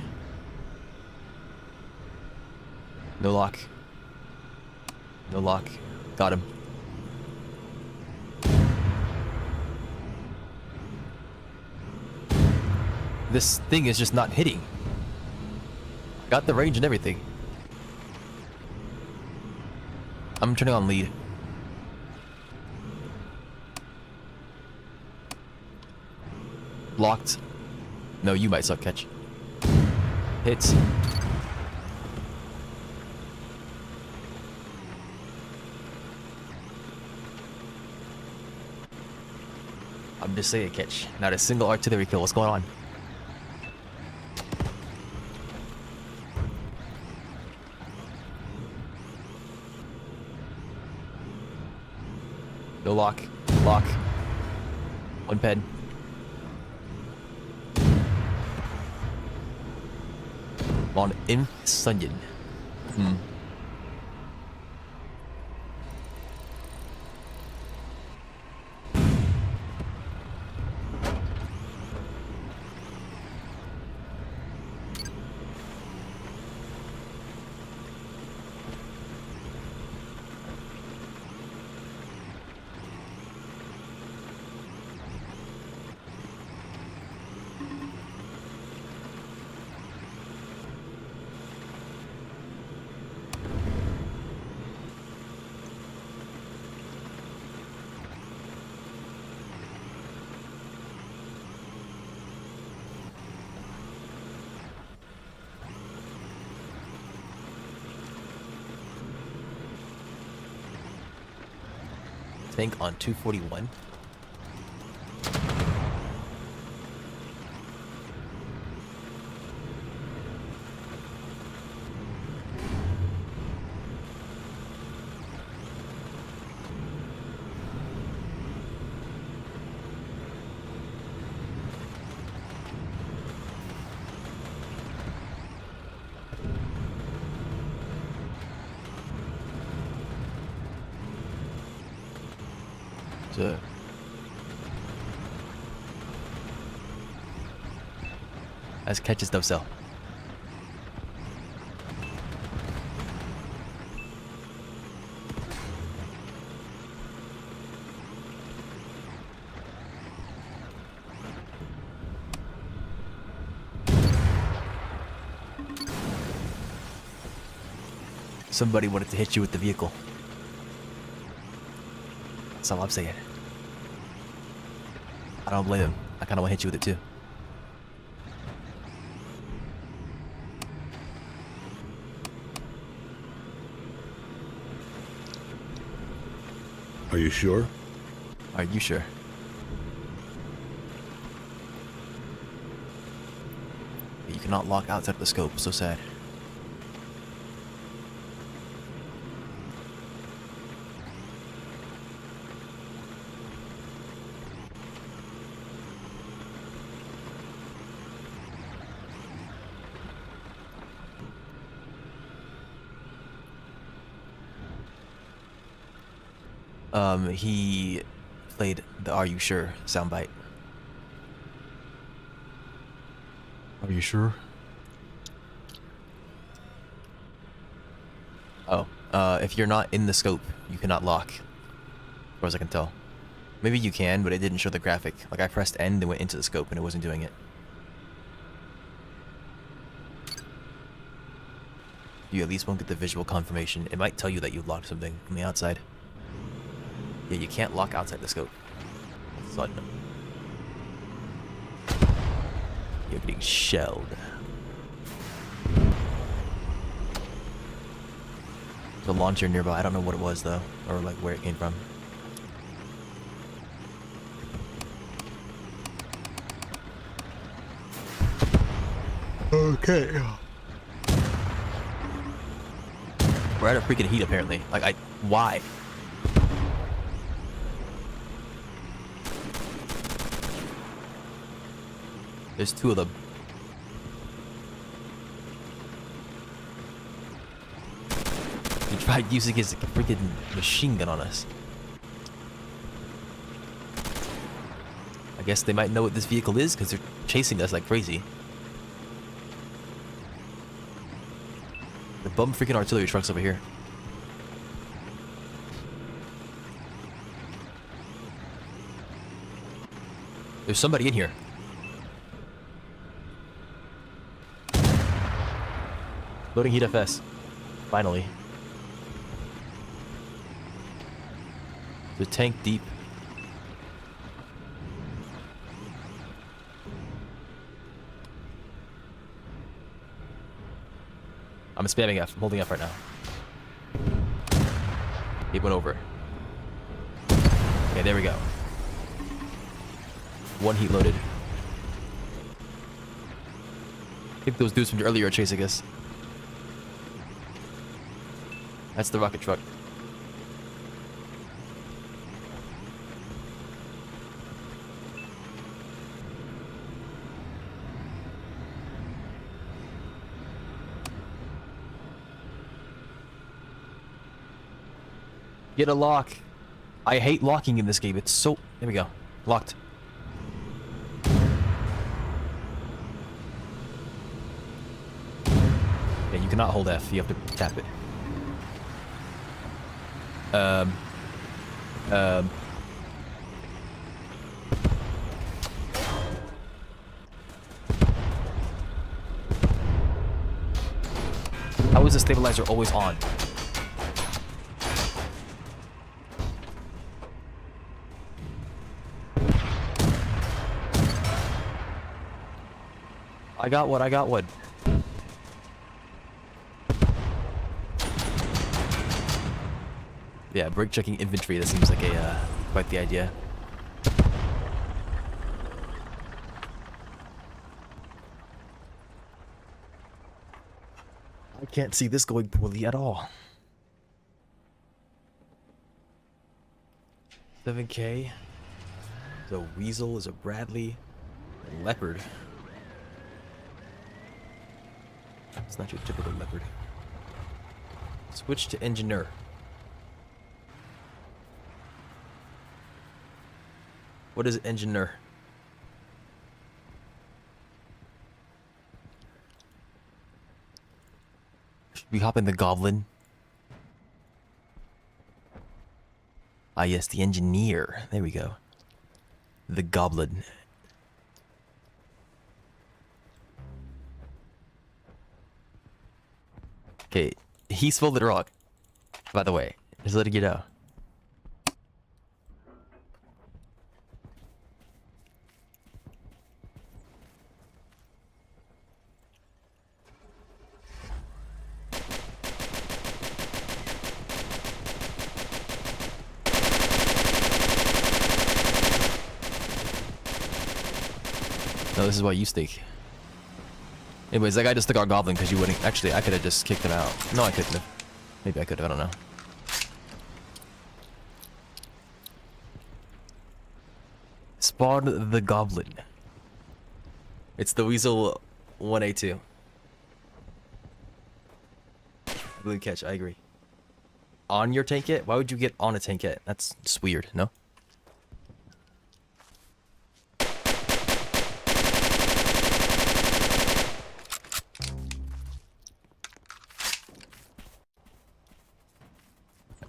No lock. No lock. Got him. This thing is just not hitting. Got the range and everything. I'm turning on lead. Locked. No, you might suck catch. Hits. I'm just saying catch. Not a single artillery kill. What's going on? No lock. Lock. One pen. On Sunyon. Tank on 241. As catches though, so. Somebody wanted to hit you with the vehicle. That's all I'm saying. I don't blame him. I kind of want to hit you with it too. Are you sure? Are you sure? You cannot lock outside of the scope. So sad. He played the "Are you sure?" soundbite. Are you sure? Oh, If you're not in the scope, you cannot lock. As far as I can tell. Maybe you can, but it didn't show the graphic. Like I pressed N and went into the scope and it wasn't doing it. You at least won't get the visual confirmation. It might tell you that you locked something on the outside. Yeah, you can't lock outside the scope. Sudden. You're getting shelled. The launcher nearby, I don't know what it was though, or like where it came from. Okay. We're out of freaking heat apparently. Like why? There's two of them. He tried using his freaking machine gun on us. I guess they might know what this vehicle is because they're chasing us like crazy. The bum freaking artillery truck's over here. There's somebody in here. Loading heat FS. Finally. The tank deep. I'm spamming F. I'm holding F right now. It went over. Okay, there we go. One heat loaded. I think those dudes from earlier are chasing us. That's the rocket truck. Get a lock. I hate locking in this game. It's so... There we go. Locked. Yeah, you cannot hold F. You have to tap it. How is the stabilizer always on? I got one, I got one. Yeah, brake checking infantry, that seems like a, quite the idea. I can't see this going poorly at all. 7K. Is a Weasel, is a Bradley, a Leopard. It's not your typical Leopard. Switch to Engineer. What is Engineer? Should we hop in the Goblin? Ah yes, the Engineer. There we go. The Goblin. Okay, he's folded wrong. By the way, just letting you know. No, this is why you stake. Anyways, that guy just took our goblin because you wouldn't... Actually, I could have just kicked him out. No, I couldn't have. Maybe I could have, I don't know. Spawn the goblin. It's the Weasel 1A2. Good catch, I agree. On your tankette? Why would you get on a tankette? That's just weird, no?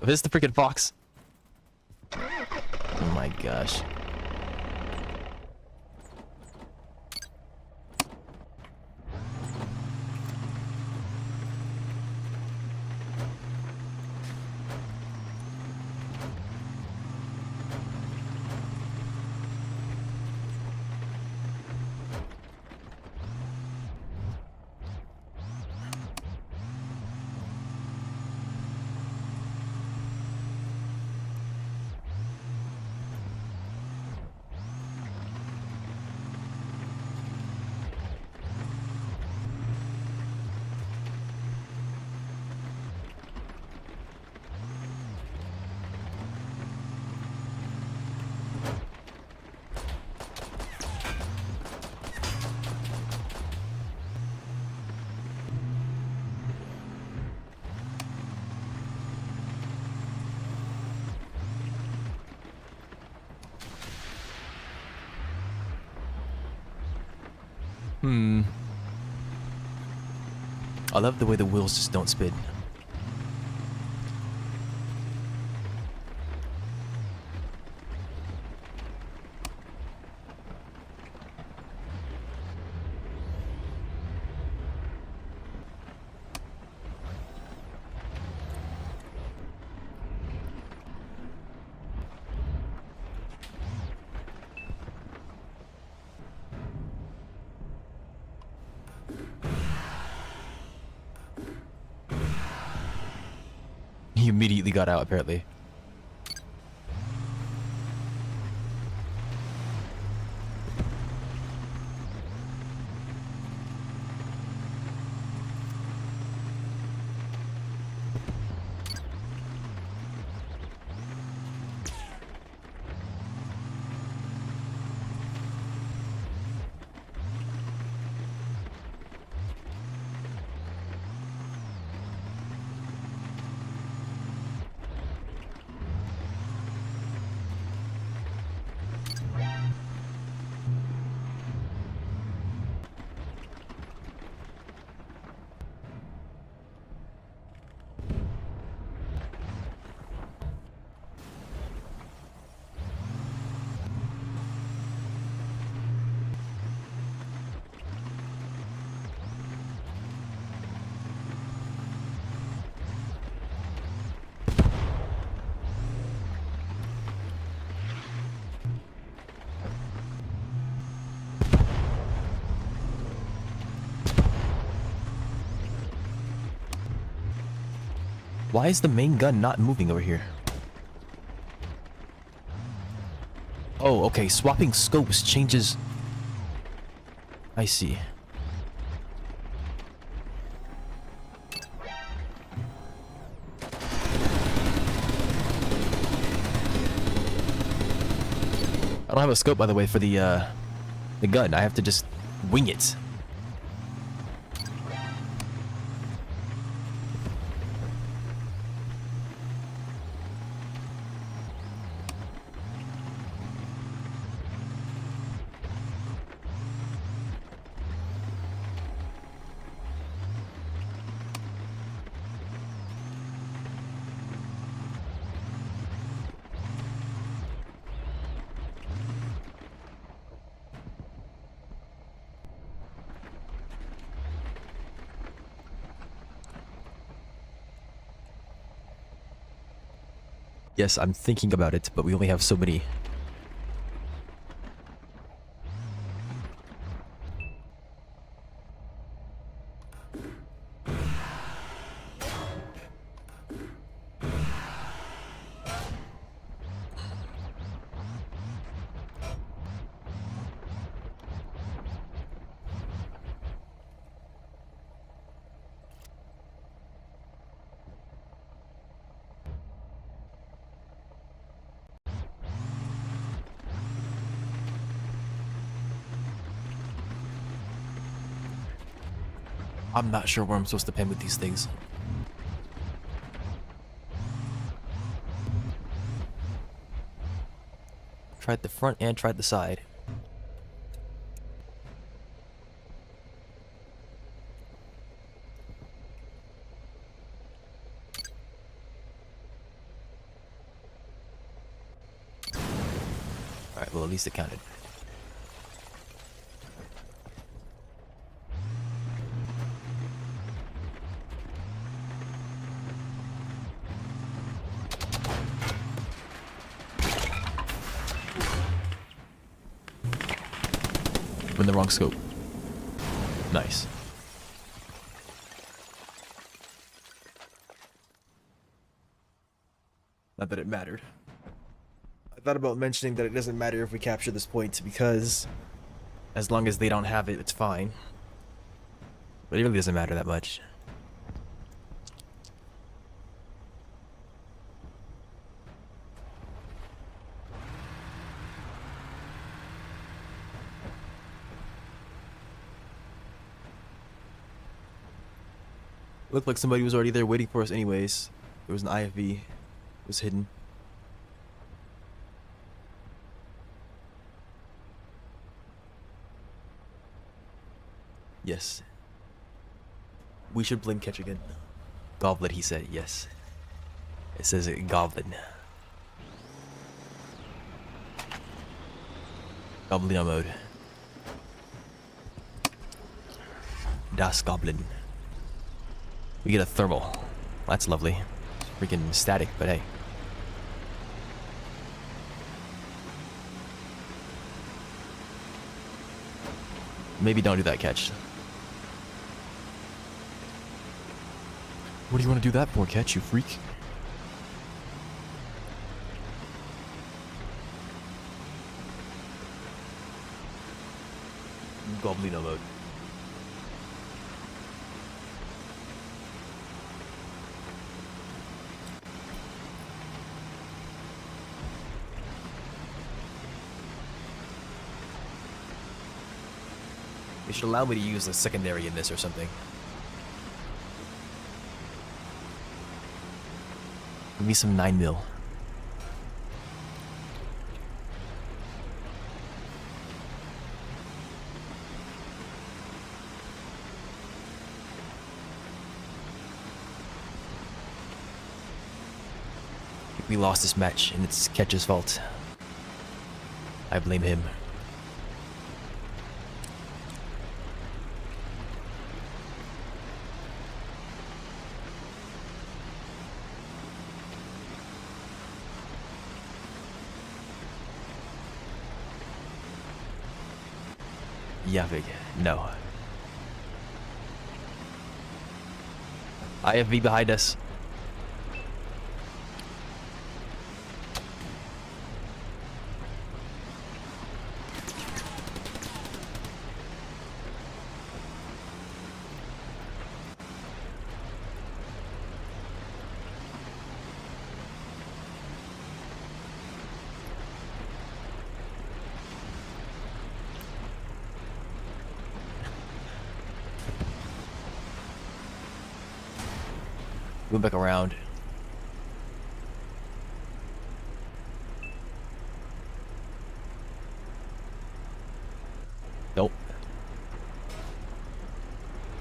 This is the freaking fox. Oh my gosh. I love the way the wheels just don't spin. He immediately got out, apparently. Why is the main gun not moving over here? Oh, okay. Swapping scopes changes... I see. I don't have a scope, by the way, for the gun. I have to just wing it. Yes, I'm thinking about it, but we only have so many. I'm not sure where I'm supposed to pin with these things. Tried the front and tried the side. Alright, well, at least it counted. I'm in the wrong scope. Nice. Not that it mattered. I thought about mentioning that it doesn't matter if we capture this point because as long as they don't have it, it's fine. But it really doesn't matter that much. Looked like somebody was already there waiting for us anyways. There was an IFV. It was hidden. Yes. We should blink catch again. Goblet, he said. Yes. It says it, goblin. Goblin mode. Das Goblin. We get a thermal. That's lovely. Freaking static, but hey. Maybe don't do that catch. What do you want to do that for, catch, you freak? Goblino mode. They should allow me to use a secondary in this or something. Give me some 9mm. We lost this match, and it's Ketch's fault. I blame him. Yavig, no. IFV behind us. Move back around. Nope.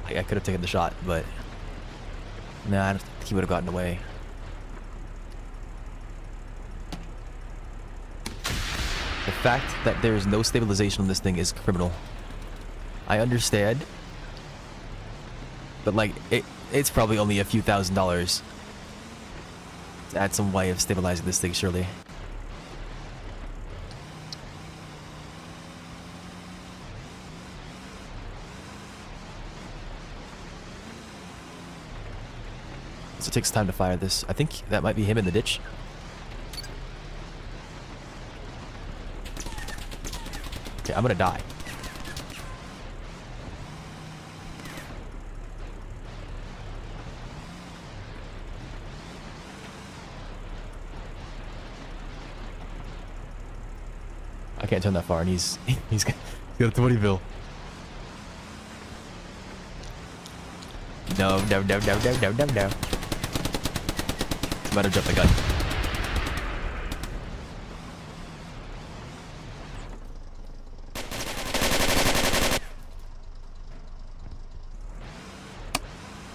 I could have taken the shot, but nah, I don't think he would have gotten away. The fact that there is no stabilization on this thing is criminal. I understand, but like it's probably only a few $1,000s to add some way of stabilizing this thing, surely. So it takes time to fire this. I think that might be him in the ditch. Okay, I'm gonna die. I can't turn that far, and he's got a 20 bill. No. I'm about to jump the gun.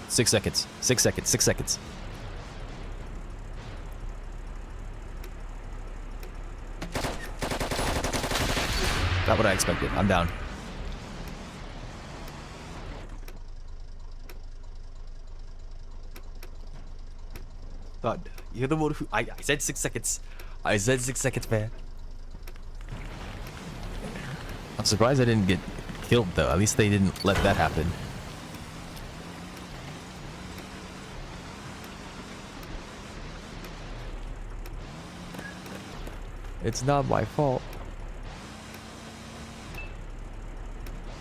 Six seconds. 6 seconds. 6 seconds. Not what I expected. I'm down. God, you're the one who... I said 6 seconds. I said 6 seconds, man. I'm surprised I didn't get killed, though. At least they didn't let that happen. It's not my fault.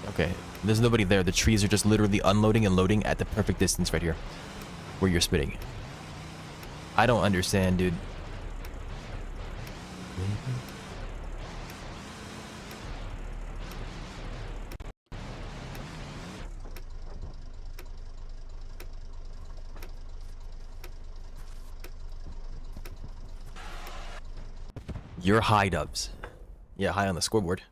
Okay, there's nobody there. The trees are just literally unloading and loading at the perfect distance right here. Where you're spitting. I don't understand, dude. You're high, Dubs. Yeah, high on the scoreboard.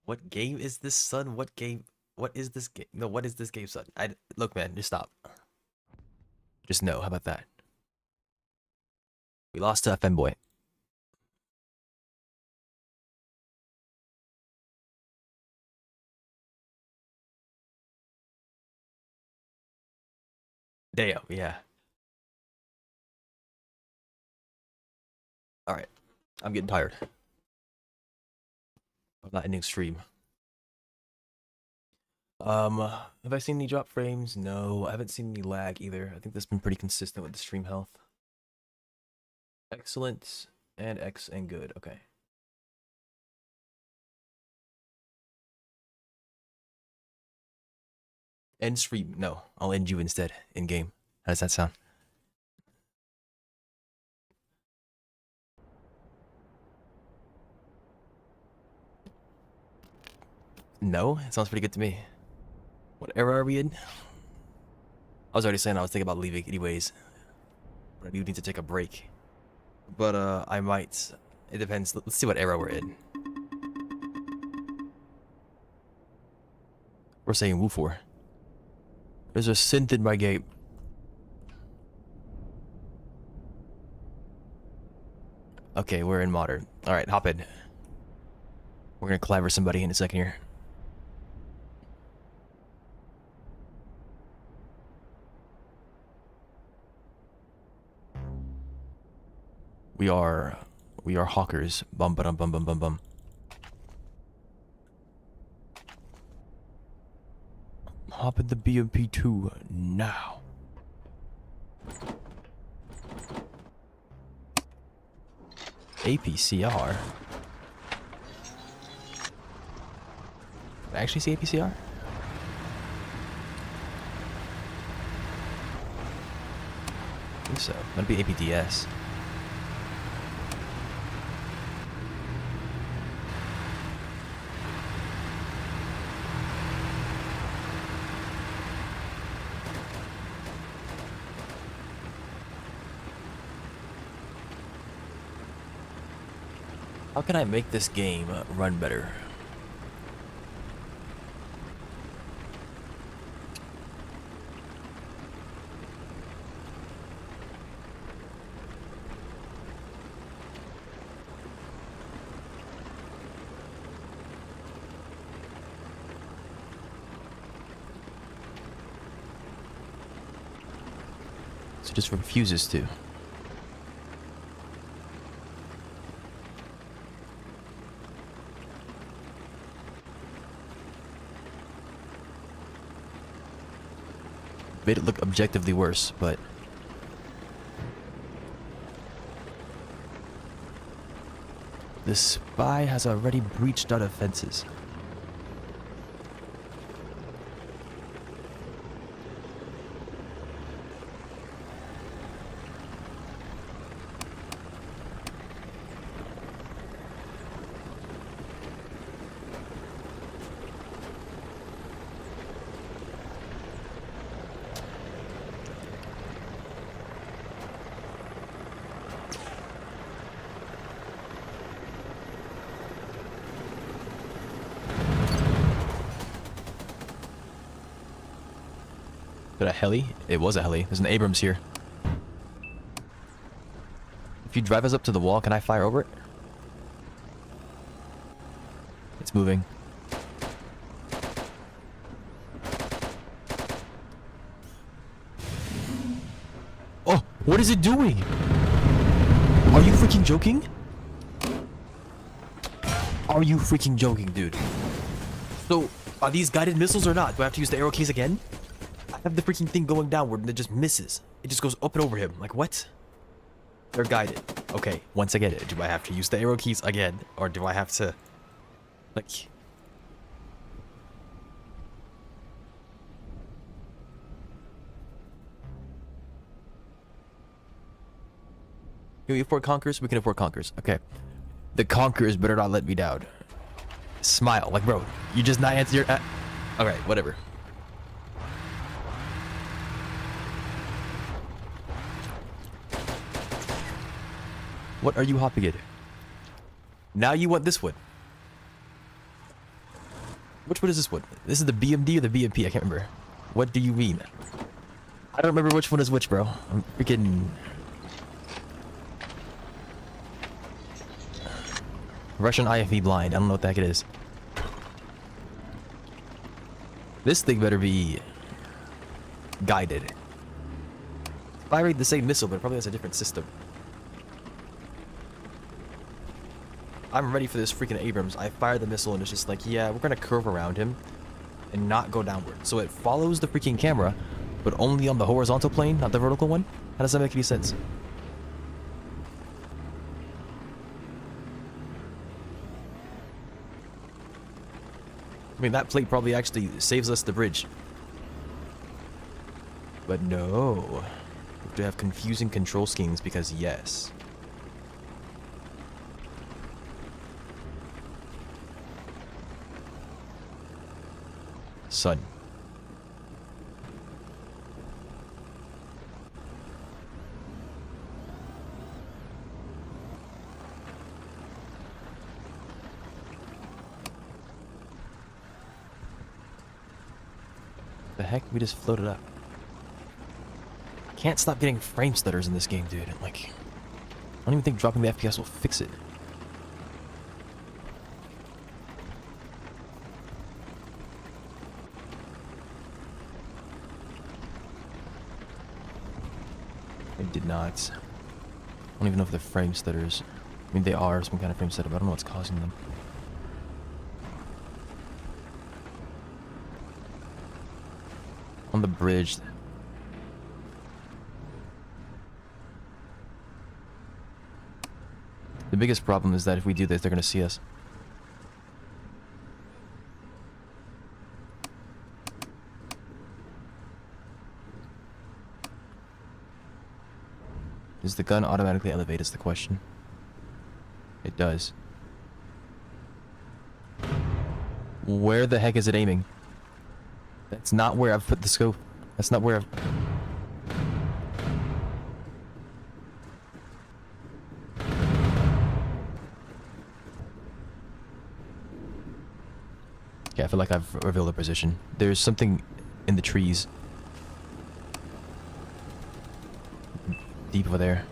What game is this, son? What game? What is this game? No, what is this game, son? Look, man, just stop. Just no. How about that? We lost to a femboy. Damn, yeah. Alright. I'm getting tired. I'm not ending stream. Have I seen any drop frames? No, I haven't seen any lag either. I think that's been pretty consistent with the stream health. Excellent and X and good. Okay. End stream. No, I'll end you instead in game. How does that sound? No, it sounds pretty good to me. What era are we in? I was already saying I was thinking about leaving anyways. But I do need to take a break. But I might. It depends. Let's see what era we're in. We're saying Woo 4. There's a synth in my game. Okay, we're in modern. Alright, hop in. We're gonna clever somebody in a second here. We are hawkers. Bum bum bum bum bum bum. Hop in the BMP2 now. APCR. Did I actually see APCR? I think so. That'd be APDS. How can I make this game run better? So it just refuses to. Made it look objectively worse, but the spy has already breached our defenses. Is it a heli? It was a heli. There's an Abrams here. If you drive us up to the wall, can I fire over it? It's moving. Oh, what is it doing? Are you freaking joking? Are you freaking joking, dude? So, are these guided missiles or not? Do I have to use the arrow keys again? I have the freaking thing going downward and it just misses. It just goes up and over him. Like, what? They're guided. Okay, once I get it, do I have to use the arrow keys again? Or do I have to... like... Can we afford Conquerors? We can afford Conquerors. Okay. The Conquerors better not let me down. Smile. Like, bro, you just not answer your... Alright, whatever. What are you hopping at? Now you want this one. Which one is this one? This is the BMD or the BMP? I can't remember. What do you mean? I don't remember which one is which, bro. I'm freaking... Russian IFV blind. I don't know what the heck it is. This thing better be guided. Firing the same missile, but it probably has a different system. I'm ready for this freaking Abrams. I fire the missile and it's just like, yeah, we're gonna curve around him and not go downward. So it follows the freaking camera, but only on the horizontal plane, not the vertical one. How does that make any sense? I mean, that plate probably actually saves us the bridge. But no. We have to have confusing control schemes because yes. Son. The heck? We just floated up. Can't stop getting frame stutters in this game, dude. Like, I don't even think dropping the FPS will fix it. It did not. I don't even know if they're frame stutters. I mean, they are some kind of frame stutter, but I don't know what's causing them. On the bridge. The biggest problem is that if we do this, they're going to see us. Does the gun automatically elevate is the question. It does. Where the heck is it aiming? That's not where I've put the scope. That's not where I've... Okay, I feel like I've revealed the position. There's something in the trees. Deep over there.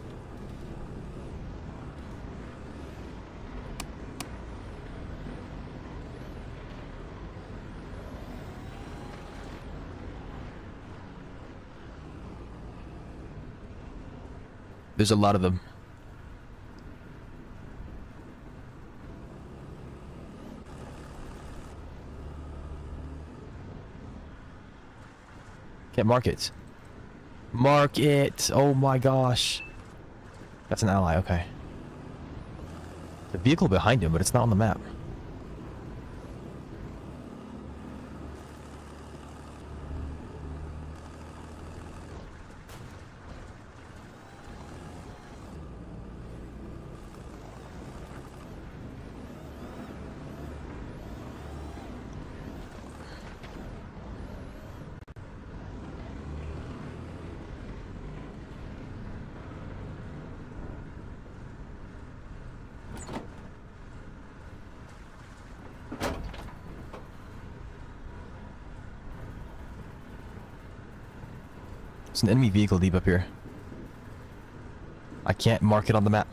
There's a lot of them. Can't mark it. Mark it! Oh my gosh. That's an ally, okay. The vehicle behind him, but it's not on the map. It's an enemy vehicle deep up here. I can't mark it on the map.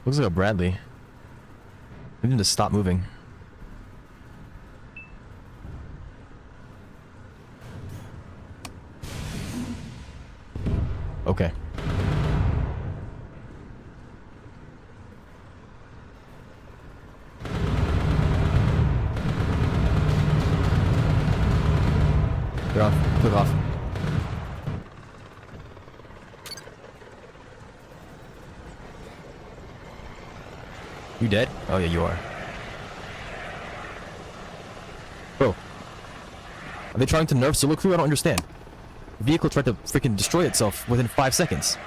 Looks like a Bradley. We need to stop moving. Okay. They're off. Click off. You dead? Oh yeah, you are. Bro. Are they trying to nerf Solo Crew? I don't understand. The vehicle tried to freaking destroy itself within 5 seconds.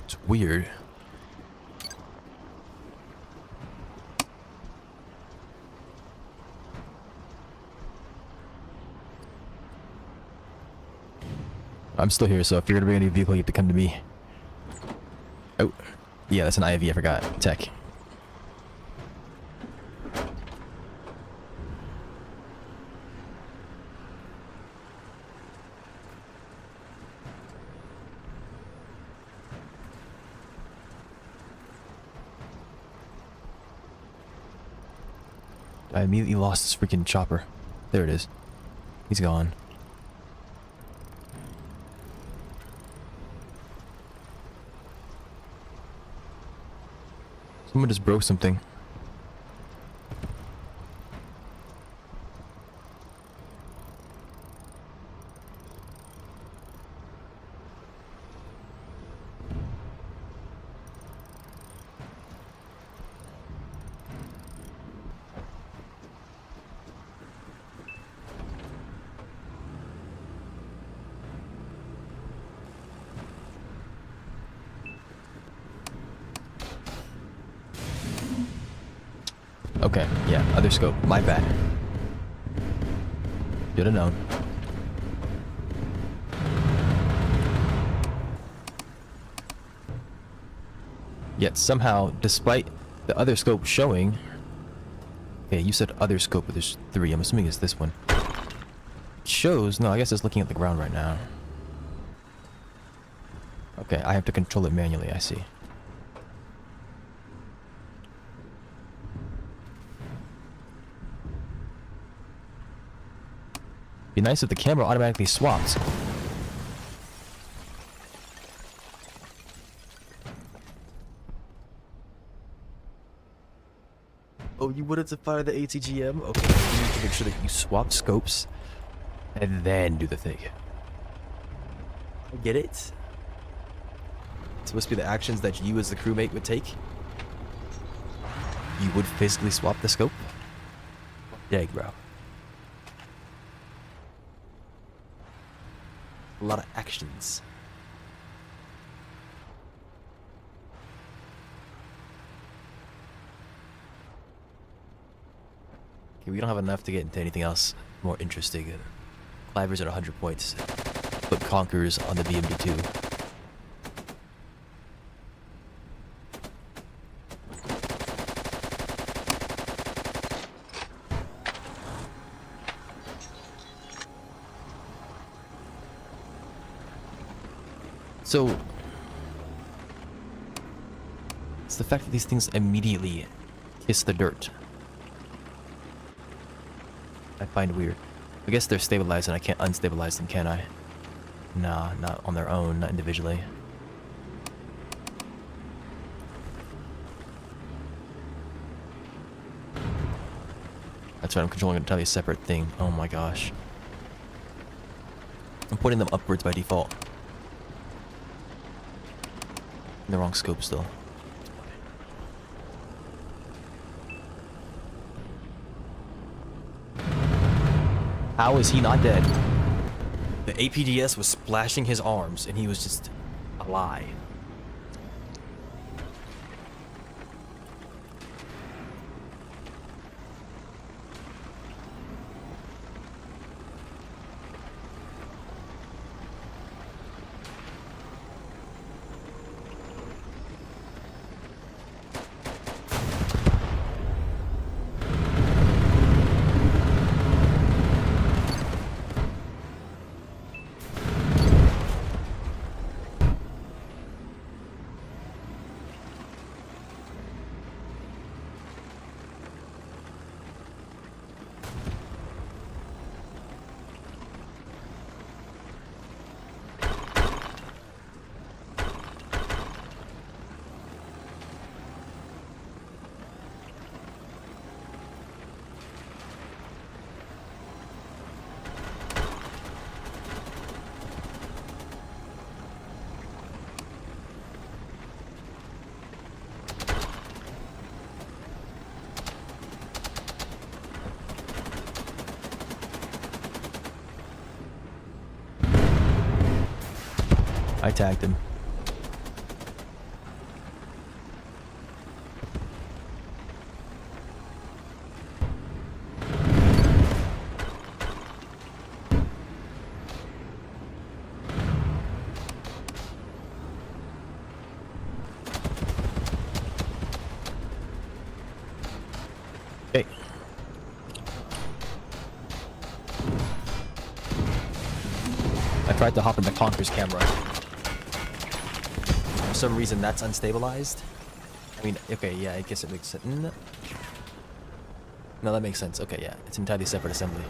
It's weird. I'm still here, so if you're gonna bring a new vehicle, you have to come to me. Oh, yeah, that's an IV, I forgot. Tech. I immediately lost this freaking chopper. There it is. He's gone. Someone just broke something. Okay, yeah, other scope. My bad. Should have known. Yet somehow, despite the other scope showing... Okay, you said other scope, but there's 3. I'm assuming it's this one. It shows... No, I guess it's looking at the ground right now. Okay, I have to control it manually, I see. Be nice if the camera automatically swapped. Oh, you wanted to fire the ATGM? Okay. You need to make sure that you swap scopes and then do the thing. I get it. It's supposed to be the actions that you as the crewmate would take. You would physically swap the scope? Dang, bro. A lot of actions. Okay, we don't have enough to get into anything else more interesting. Cliver's at 100 points, but Conqueror's on the BMD2. So, it's the fact that these things immediately kiss the dirt. I find weird. I guess they're stabilized and I can't unstabilize them, can I? Nah, not on their own, not individually. That's right, I'm controlling an entirely separate thing. Oh my gosh. I'm pointing them upwards by default. In the wrong scope still. How is he not dead? The APDS was splashing his arms and he was just alive. I tagged him. Okay. I tried to hop in the Conker's camera. For some reason, that's unstabilized. I mean, okay, yeah, I guess it makes sense. No, that makes sense. Okay, yeah, it's entirely separate assembly.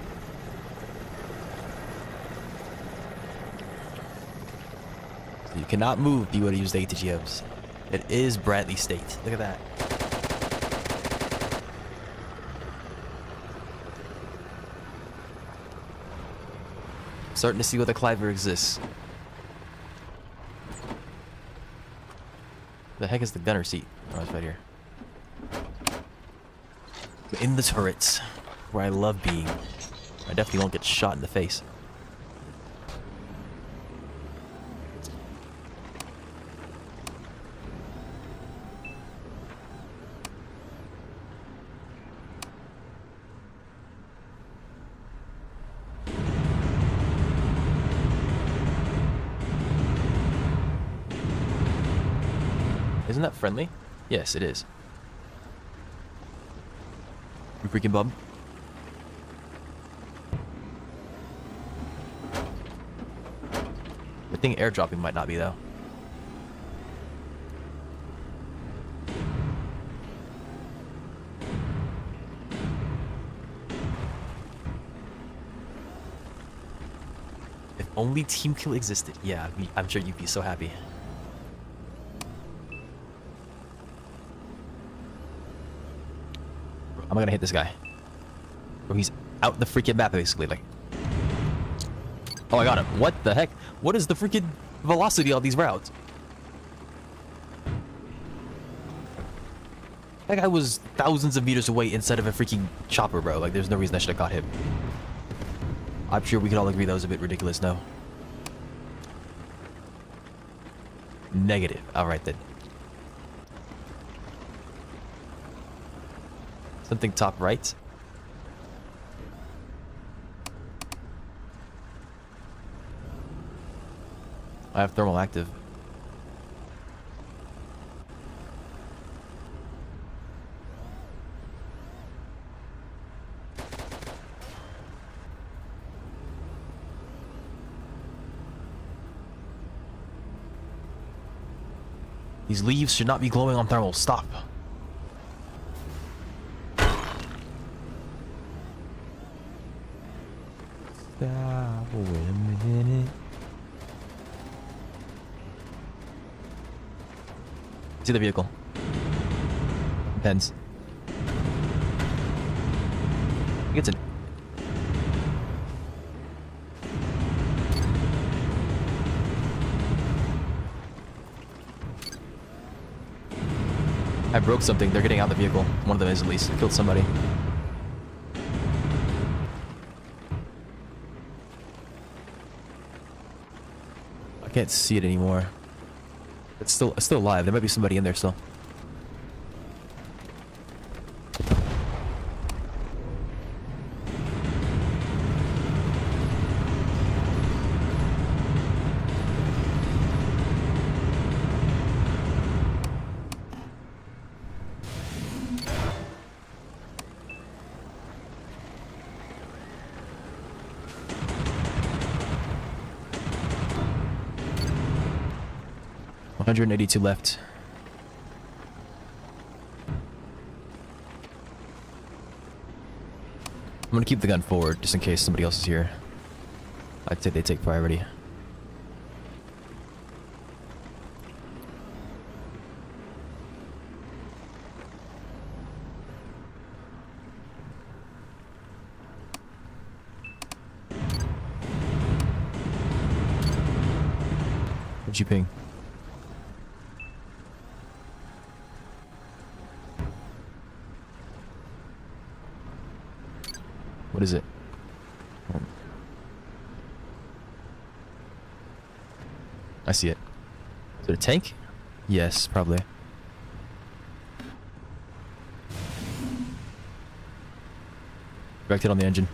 So you cannot move if you would use the ATGMs. It is Bradley State. Look at that. Starting to see where the Cliver exists. The heck is the gunner seat? Oh, it's right here. In the turrets, where I love being. I definitely won't get shot in the face. Isn't that friendly? Yes, it is. You freaking bum. The thing airdropping might not be, though. If only Team Kill existed. Yeah, I'm sure you'd be so happy. I'm gonna hit this guy. Bro, he's out the freaking map, basically. Like, oh, I got him. What the heck? What is the freaking velocity on these routes? That guy was thousands of meters away instead of a freaking chopper, bro. Like, there's no reason I should have caught him. I'm sure we can all agree that was a bit ridiculous, no? Negative. Alright, then. Something top right. I have thermal active. These leaves should not be glowing on thermal. Stop. Stop a minute. See the vehicle. Depends. I think it's an... I broke something. They're getting out of the vehicle. One of them is, at least. I killed somebody. I can't see it anymore. It's still alive. There might be somebody in there still. $182 left. I'm gonna keep the gun forward just in case somebody else is here. I'd say they take priority. What'd you ping? What is it? I see it. Is it a tank? Yes, probably. Directed on the engine.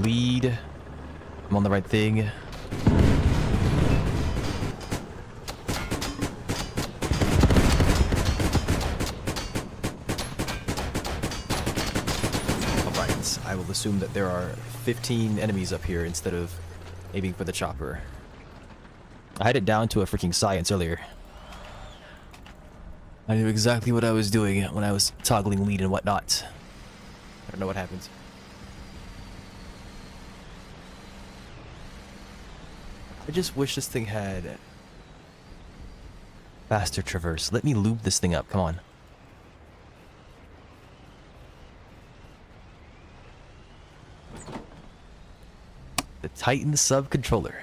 Lead. I'm on the right thing. Alright, I will assume that there are 15 enemies up here instead of aiming for the chopper. I had it down to a freaking science earlier. I knew exactly what I was doing when I was toggling lead and whatnot. I don't know what happened. I just wish this thing had faster traverse. Let me lube this thing up. Come on. The Titan sub controller.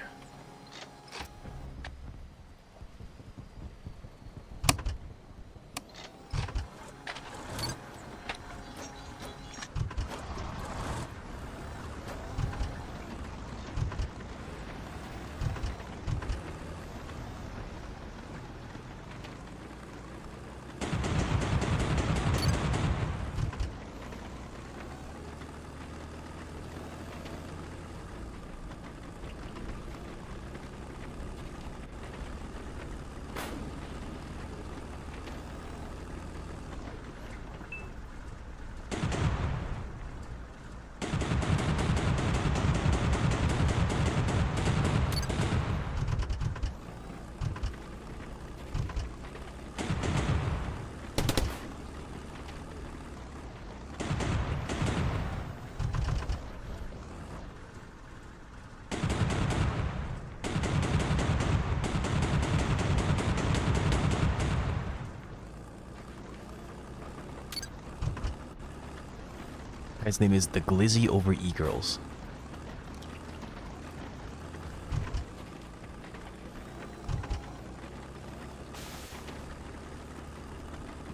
His name is the Glizzy over E-Girls.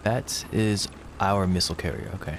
That is our missile carrier, okay.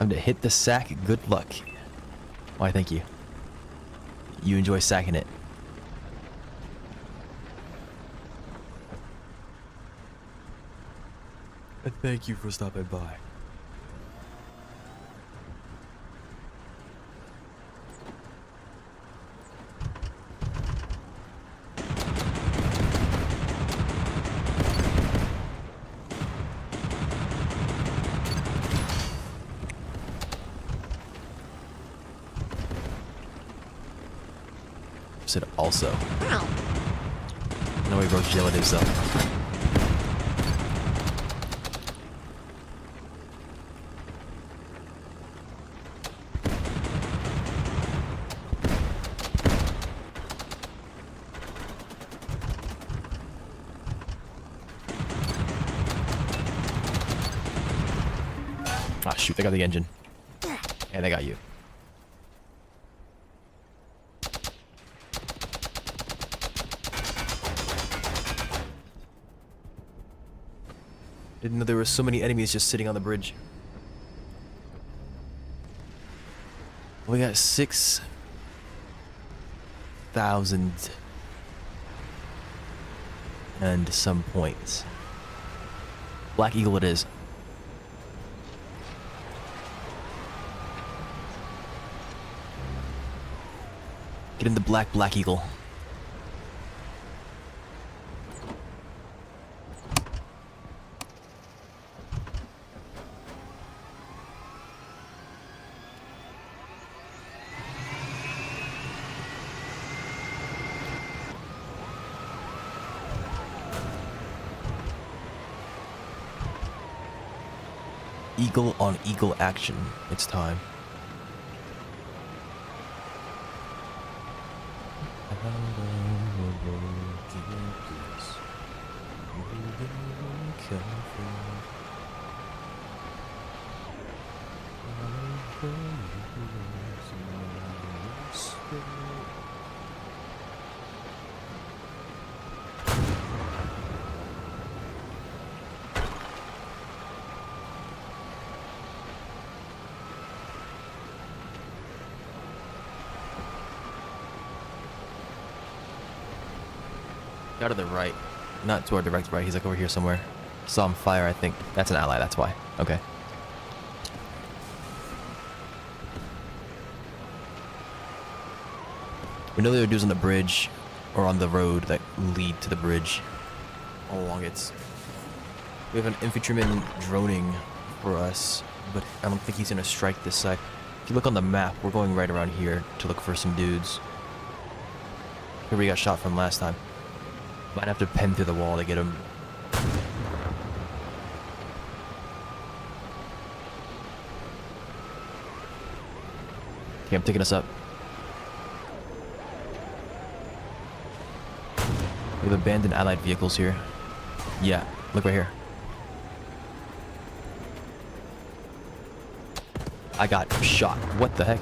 Time to hit the sack. Good luck. Why, thank you. You enjoy sacking it. And thank you for stopping by. Said also. No, he broke relatives though. Ah, shoot, they got the engine. And they got you. Didn't know there were so many enemies just sitting on the bridge. We got 6,000 and some points. Black Eagle it is. Get in the Black Eagle. Eagle on eagle action. It's time. Out of the right. Not to our direct right. He's like over here somewhere. Saw him fire, I think. That's an ally, that's why. Okay. We know there are dudes on the bridge or on the road that lead to the bridge. All along it. We have an infantryman droning for us, but I don't think he's gonna strike this side. If you look on the map, we're going right around here to look for some dudes. Here we got shot from last time. Might have to pen through the wall to get him. Okay, I'm taking us up. We have abandoned allied vehicles here. Yeah, look right here. I got shot. What the heck?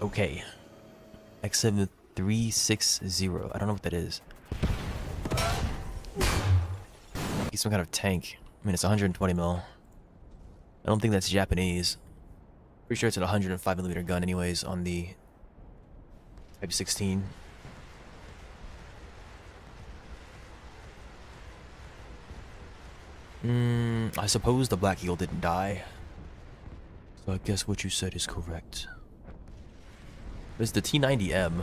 Okay. X7360. I don't know what that is. He's some kind of tank. I mean, it's 120 mil. I don't think that's Japanese. Pretty sure it's an 105mm gun anyways on the Type 16. I suppose the Black Eagle didn't die. So I guess what you said is correct. There's the T90M.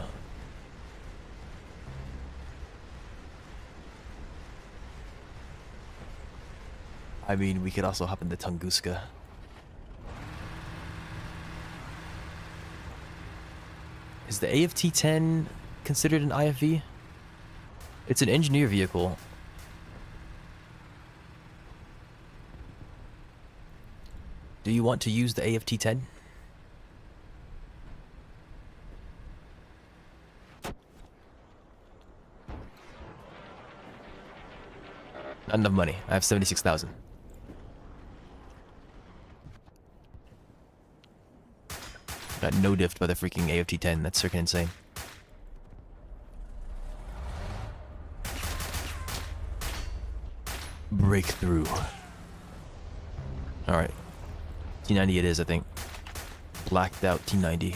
I mean, we could also hop in the Tunguska. Is the AFT-10 considered an IFV? It's an engineer vehicle. Do you want to use the AFT-10? Not enough money. I have 76,000. Got no diffed by the freaking AFT-10. That's freaking insane. Breakthrough. Alright. T90 it is, I think. Blacked out T90.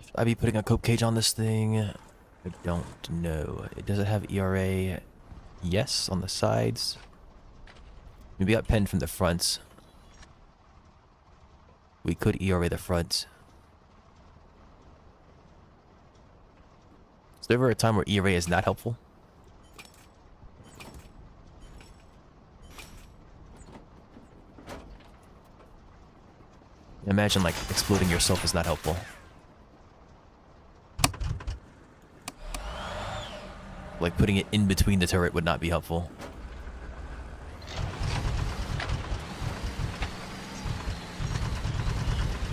Should I be putting a cope cage on this thing? I don't know. Does it have ERA? Yes, on the sides. Maybe got penned from the front. We could ERA the front. Is there ever a time where ERA is not helpful? Imagine like exploding yourself is not helpful. Like putting it in between the turret would not be helpful.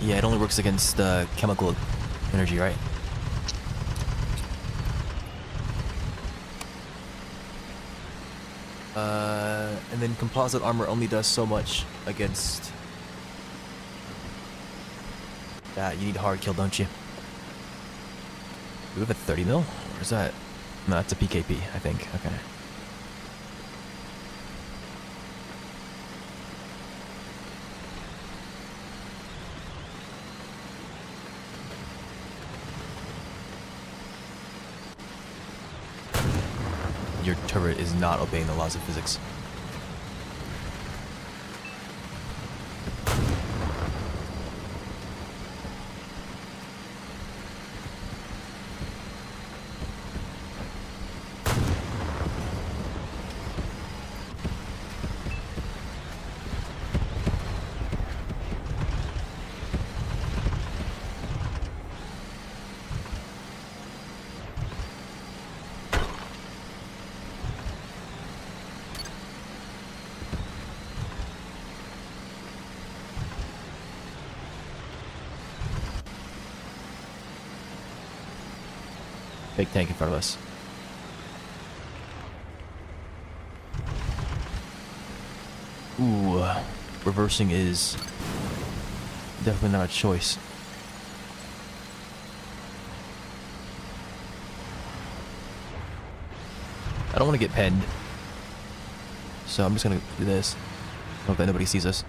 Yeah, it only works against chemical energy, right? And then composite armor only does so much against that. You need hard kill, don't you? Do we have a 30 mil? Or is that? No, that's a PKP, I think. Okay. Your turret is not obeying the laws of physics. Big tank in front of us. Ooh, reversing is definitely not a choice. I don't want to get penned, so I'm just gonna do this. Hope that nobody sees us.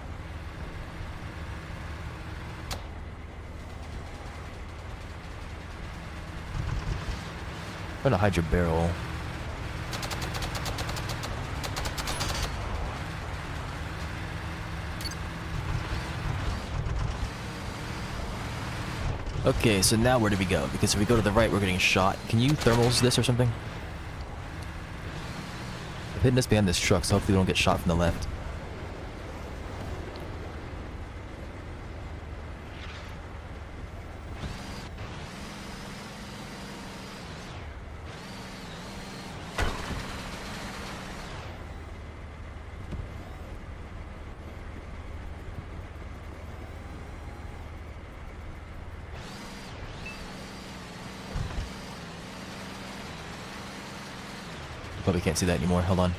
I'm gonna hide your barrel. Okay, so now where do we go? Because if we go to the right, we're getting shot. Can you thermals this or something? I've hidden us behind this truck, so hopefully we don't get shot from the left. But we can't see that anymore. Hold on.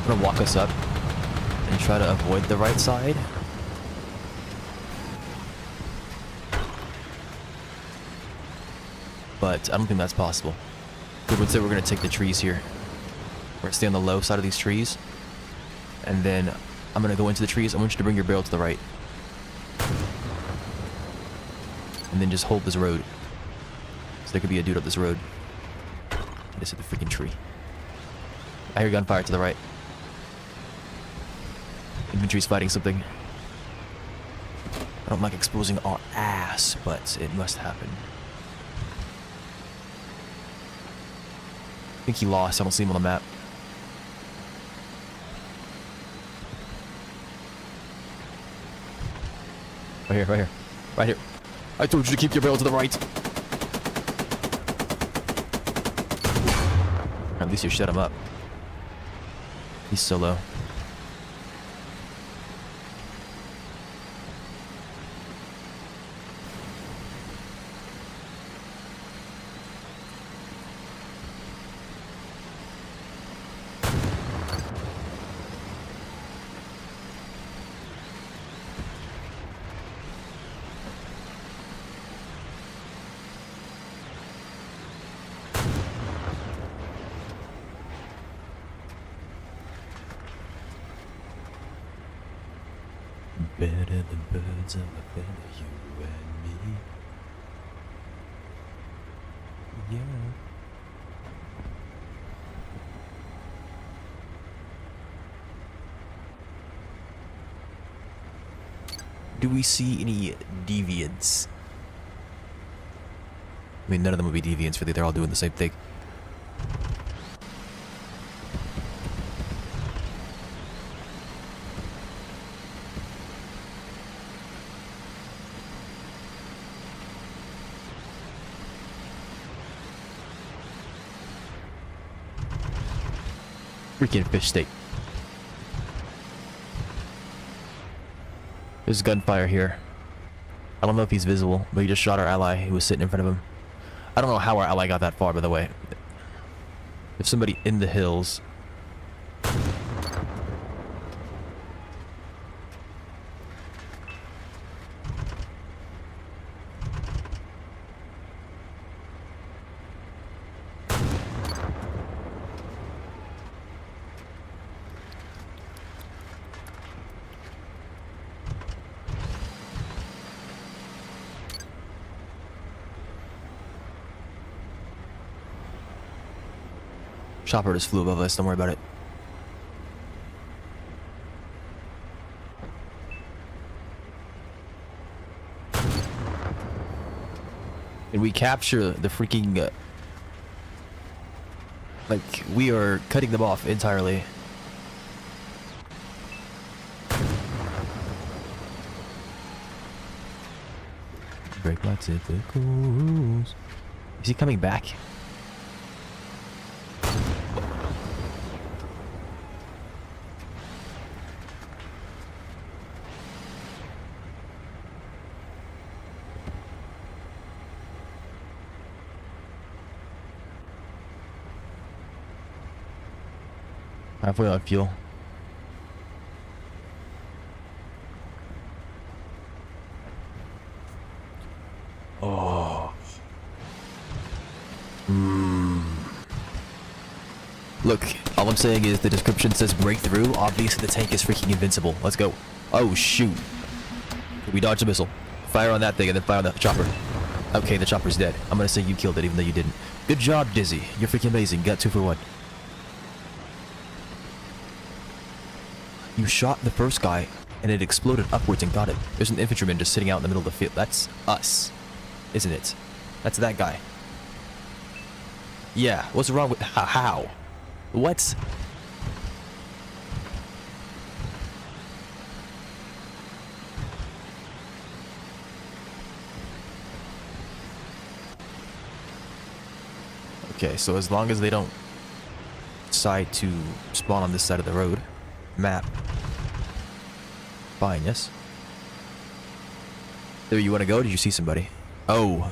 I'm gonna walk us up and try to avoid the right side. But I don't think that's possible. We would say we're gonna take the trees here. We're gonna stay on the low side of these trees. And then I'm gonna go into the trees. I want you to bring your barrel to the right. And then just hold this road. So there could be a dude up this road. I just hit the freaking tree. I hear gunfire to the right. Infantry's fighting something. I don't like exposing our ass, but it must happen. I think he lost. I don't see him on the map. Right here, right here. Right here. I told you to keep your barrel to the right. At least you shut him up. He's so low. Better than birds of a feather, you and me. Yeah. Do we see any deviants? I mean, none of them would be deviants, really. They're all doing the same thing. Freaking fish steak. There's gunfire here. I don't know if he's visible, but he just shot our ally who was sitting in front of him. I don't know how our ally got that far, by the way. If somebody in the hills. Chopper just flew above us, don't worry about it. And we capture the freaking... like, we are cutting them off entirely. Break my typical rules. Is he coming back? Halfway on fuel. Oh. Look, all I'm saying is the description says breakthrough. Obviously the tank is freaking invincible. Let's go. Oh shoot. We dodged a missile. Fire on that thing and then fire on the chopper. Okay, the chopper's dead. I'm gonna say you killed it even though you didn't. Good job, Dizzy. You're freaking amazing. Got 2 for 1. You shot the first guy, and it exploded upwards and got it. There's an infantryman just sitting out in the middle of the field. That's us, isn't it? That's that guy. Yeah, what's wrong with... How? What? Okay, so as long as they don't decide to spawn on this side of the road... map. Fine, yes. There, you want to go? Did you see somebody? Oh.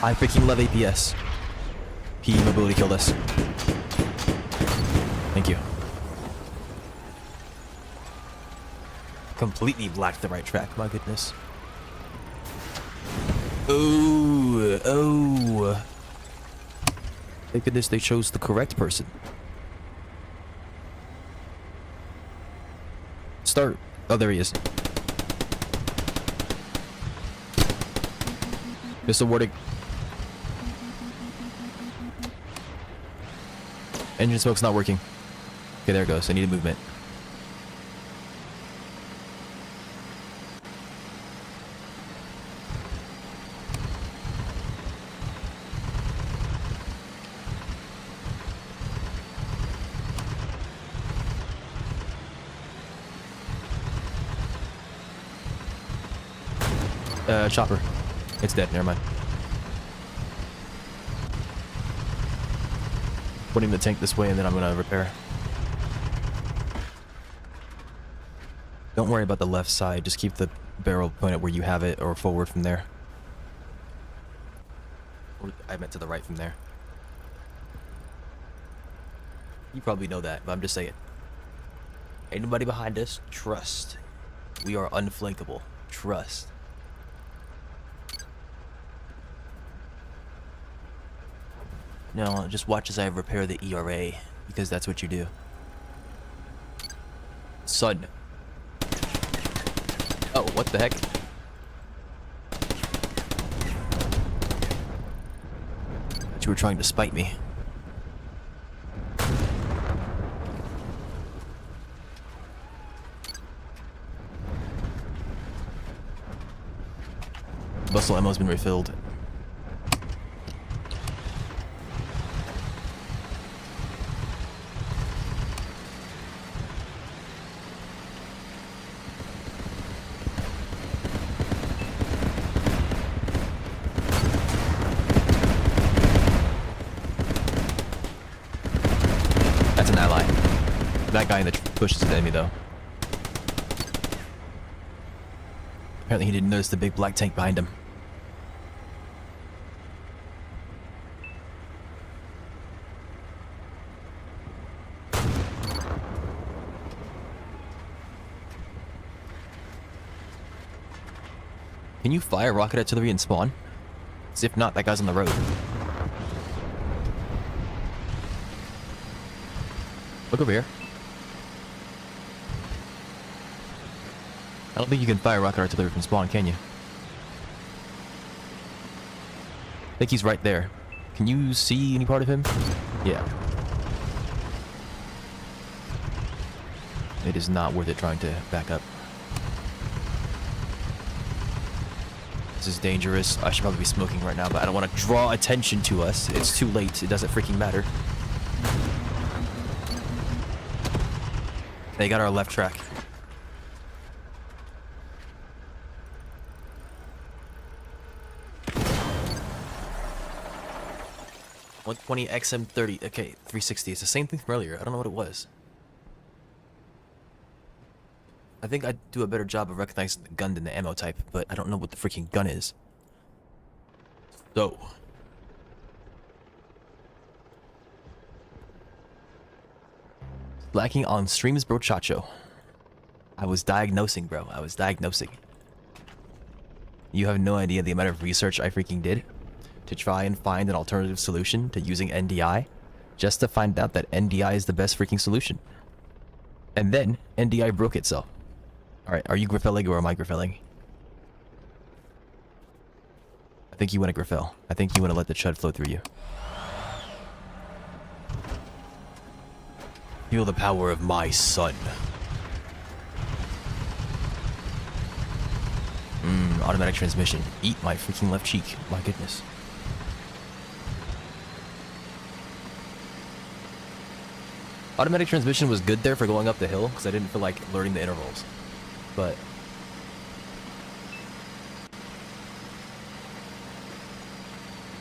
I freaking love APS. PE mobility killed us. Thank you. Completely blacked the right track, my goodness. Oh, oh. Thank goodness they chose the correct person. Start. Oh, there he is. Missile warning. Engine smoke's not working. Okay, there it goes. I need a movement. Chopper. It's dead, never mind. Putting the tank this way and then I'm gonna repair. Don't worry about the left side, just keep the barrel pointed where you have it or forward from there. Or I meant to the right from there. You probably know that, but I'm just saying. Ain't nobody behind us, trust. We are unflankable, trust. No, just watch as I repair the ERA, because that's what you do. Son. Oh, what the heck? But you were trying to spite me. Muscle ammo's been refilled. That guy in the bush is an enemy, though. Apparently he didn't notice the big black tank behind him. Can you fire rocket artillery and spawn? 'Cause if not, that guy's on the road. Look over here. I don't think you can fire rocket artillery from spawn, can you? I think he's right there. Can you see any part of him? Yeah. It is not worth it trying to back up. This is dangerous. I should probably be smoking right now, but I don't want to draw attention to us. It's too late. It doesn't freaking matter. They got our left track. .120 XM30. Okay, 360. It's the same thing from earlier. I don't know what it was. I think I'd do a better job of recognizing the gun than the ammo type, but I don't know what the freaking gun is. So. Lacking on streams, bro, chacho. I was diagnosing, bro. I was diagnosing. You have no idea the amount of research I freaking did to try and find an alternative solution to using NDI, just to find out that NDI is the best freaking solution. And then, NDI broke itself. Alright, are you Griffeling or am I Griffeling? I think you want to Griffel. I think you want to let the chud flow through you. Feel the power of my son. Automatic transmission. Eat my freaking left cheek. My goodness. Automatic transmission was good there for going up the hill, because I didn't feel like learning the intervals. But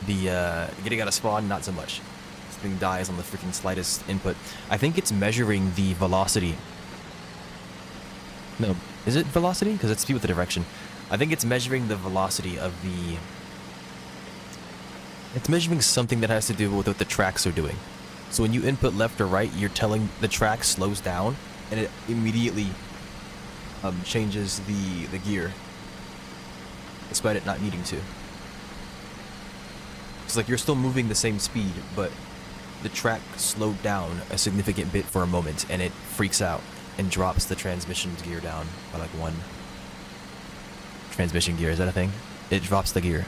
the getting out of spawn, not so much. This thing dies on the freaking slightest input. I think it's measuring the velocity. No, is it velocity? Because it's speed with the direction. I think it's measuring the velocity of the... It's measuring something that has to do with what the tracks are doing. So when you input left or right, you're telling the track slows down, and it immediately changes the gear, despite it not needing to. It's like you're still moving the same speed, but the track slowed down a significant bit for a moment, and it freaks out and drops the transmission's gear down by like one. Transmission gear, is that a thing? It drops the gear.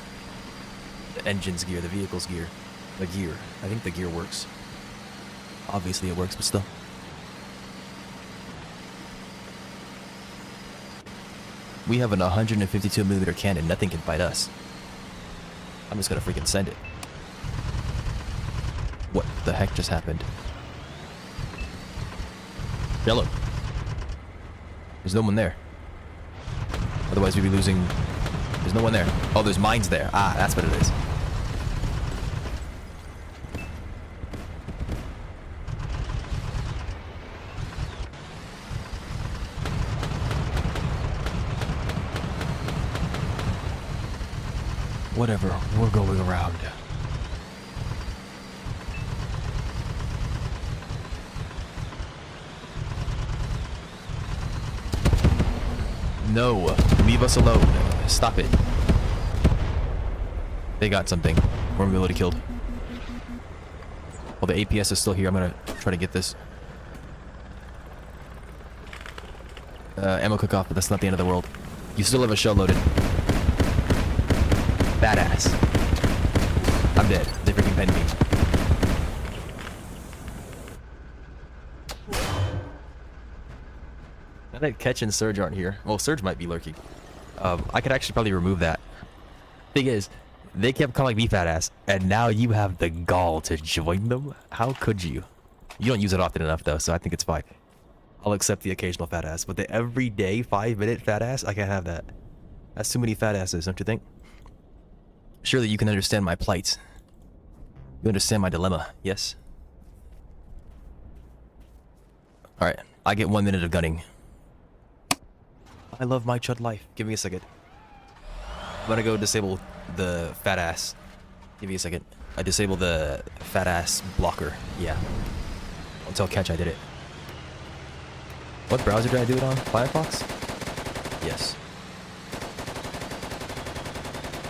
The engine's gear, the vehicle's gear. The gear. I think the gear works. Obviously it works, but still. We have an 152mm cannon. Nothing can fight us. I'm just gonna freaking send it. What the heck just happened? Yellow. There's no one there. Otherwise we'd be losing... There's no one there. Oh, there's mines there. Ah, that's what it is. Whatever, we're going around. No, leave us alone. Stop it. They got something. We're mobility killed. Well, the APS is still here. I'm gonna try to get this. Ammo cook-off, but that's not the end of the world. You still have a shell loaded. Badass. I'm dead. They freaking pinned me. Now that Catch and Surge aren't here. Well, Surge might be lurking. I could actually probably remove that. Thing is, they kept calling me fat ass, and now you have the gall to join them? How could you? You don't use it often enough, though, so I think it's fine. I'll accept the occasional fat ass, but the everyday 5-minute fat ass, I can't have that. That's too many fat asses, don't you think? Surely you can understand my plight. You understand my dilemma, yes? Alright, I get 1 minute of gunning. I love my chud life. Give me a second. I'm gonna go disable the fat ass. Give me a second. I disable the fat ass blocker. Yeah. I'll tell Catch I did it. What browser did I do it on? Firefox? Yes.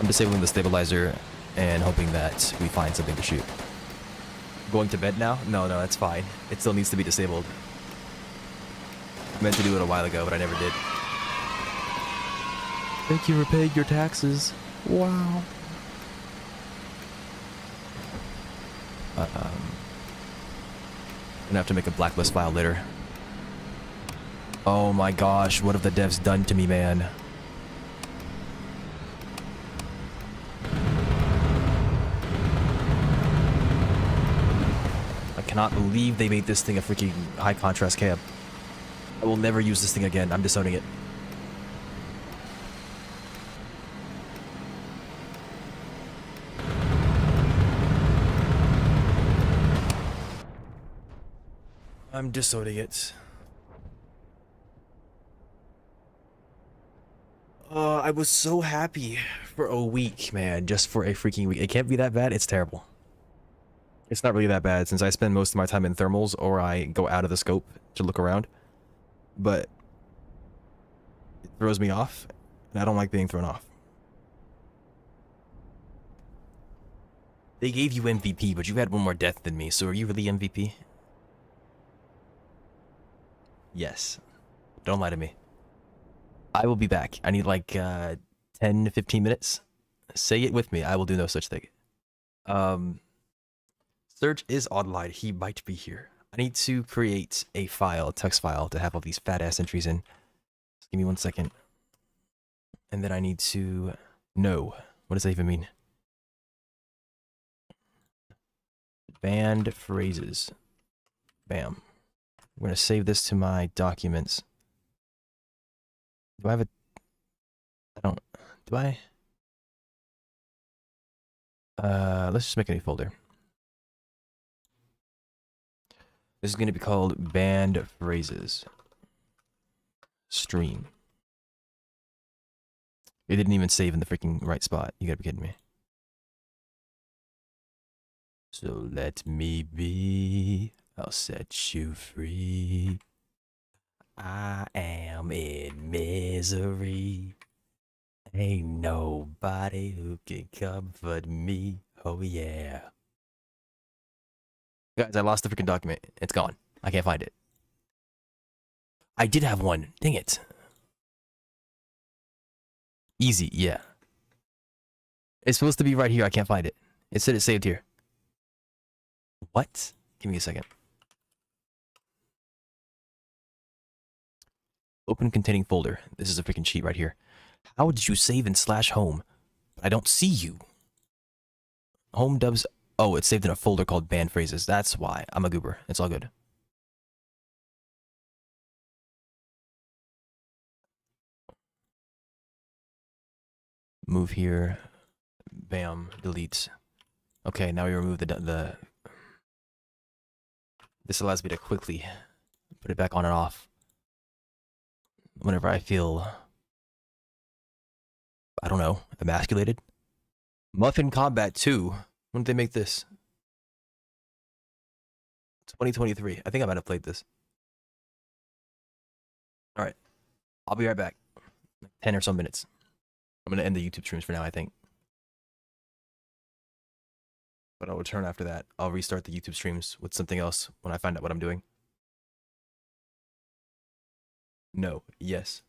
I'm disabling the stabilizer and hoping that we find something to shoot. Going to bed now? No, that's fine. It still needs to be disabled. I meant to do it a while ago, but I never did. Thank you for paying your taxes. Wow. Gonna have to make a blacklist file later. Oh my gosh, what have the devs done to me, man? I cannot believe they made this thing a freaking high contrast cam. I will never use this thing again. I'm disowning it. I'm disowning it. I was so happy for a week, man. Just for a freaking week. It can't be that bad. It's terrible. It's not really that bad since I spend most of my time in thermals or I go out of the scope to look around. But it throws me off, and I don't like being thrown off. They gave you MVP, but you had one more death than me, so are you really MVP? Yes. Don't lie to me. I will be back. I need like 10 to 15 minutes. Say it with me. I will do no such thing. Serge is online. He might be here. I need to create a file, a text file, to have all these fat ass entries in. Just give me 1 second. And then I need to know. What does that even mean? Banned phrases. Bam. I'm going to save this to my documents. Do I have a... I don't... Do I? Let's just make a new folder. This is going to be called Banned Phrases. Stream. It didn't even save in the freaking right spot. You gotta be kidding me. So let me be. I'll set you free. I am in misery. Ain't nobody who can comfort me. Oh yeah. Guys, I lost the freaking document. It's gone. I can't find it. I did have one. Dang it. Easy, yeah. It's supposed to be right here. I can't find it. It said it saved here. What? Give me a second. Open containing folder. This is a freaking cheat right here. How did you save in /home? I don't see you. Home dubs. Oh, it's saved in a folder called banned phrases. That's why. I'm a goober. It's all good. Move here. Bam. Delete. Okay, now we remove the... This allows me to quickly put it back on and off whenever I feel, I don't know, emasculated. Muffin Combat 2. When did they make this? 2023. I think I might have played this. Alright. I'll be right back. 10 or so minutes. I'm going to end the YouTube streams for now, I think. But I'll return after that. I'll restart the YouTube streams with something else when I find out what I'm doing. No. Yes.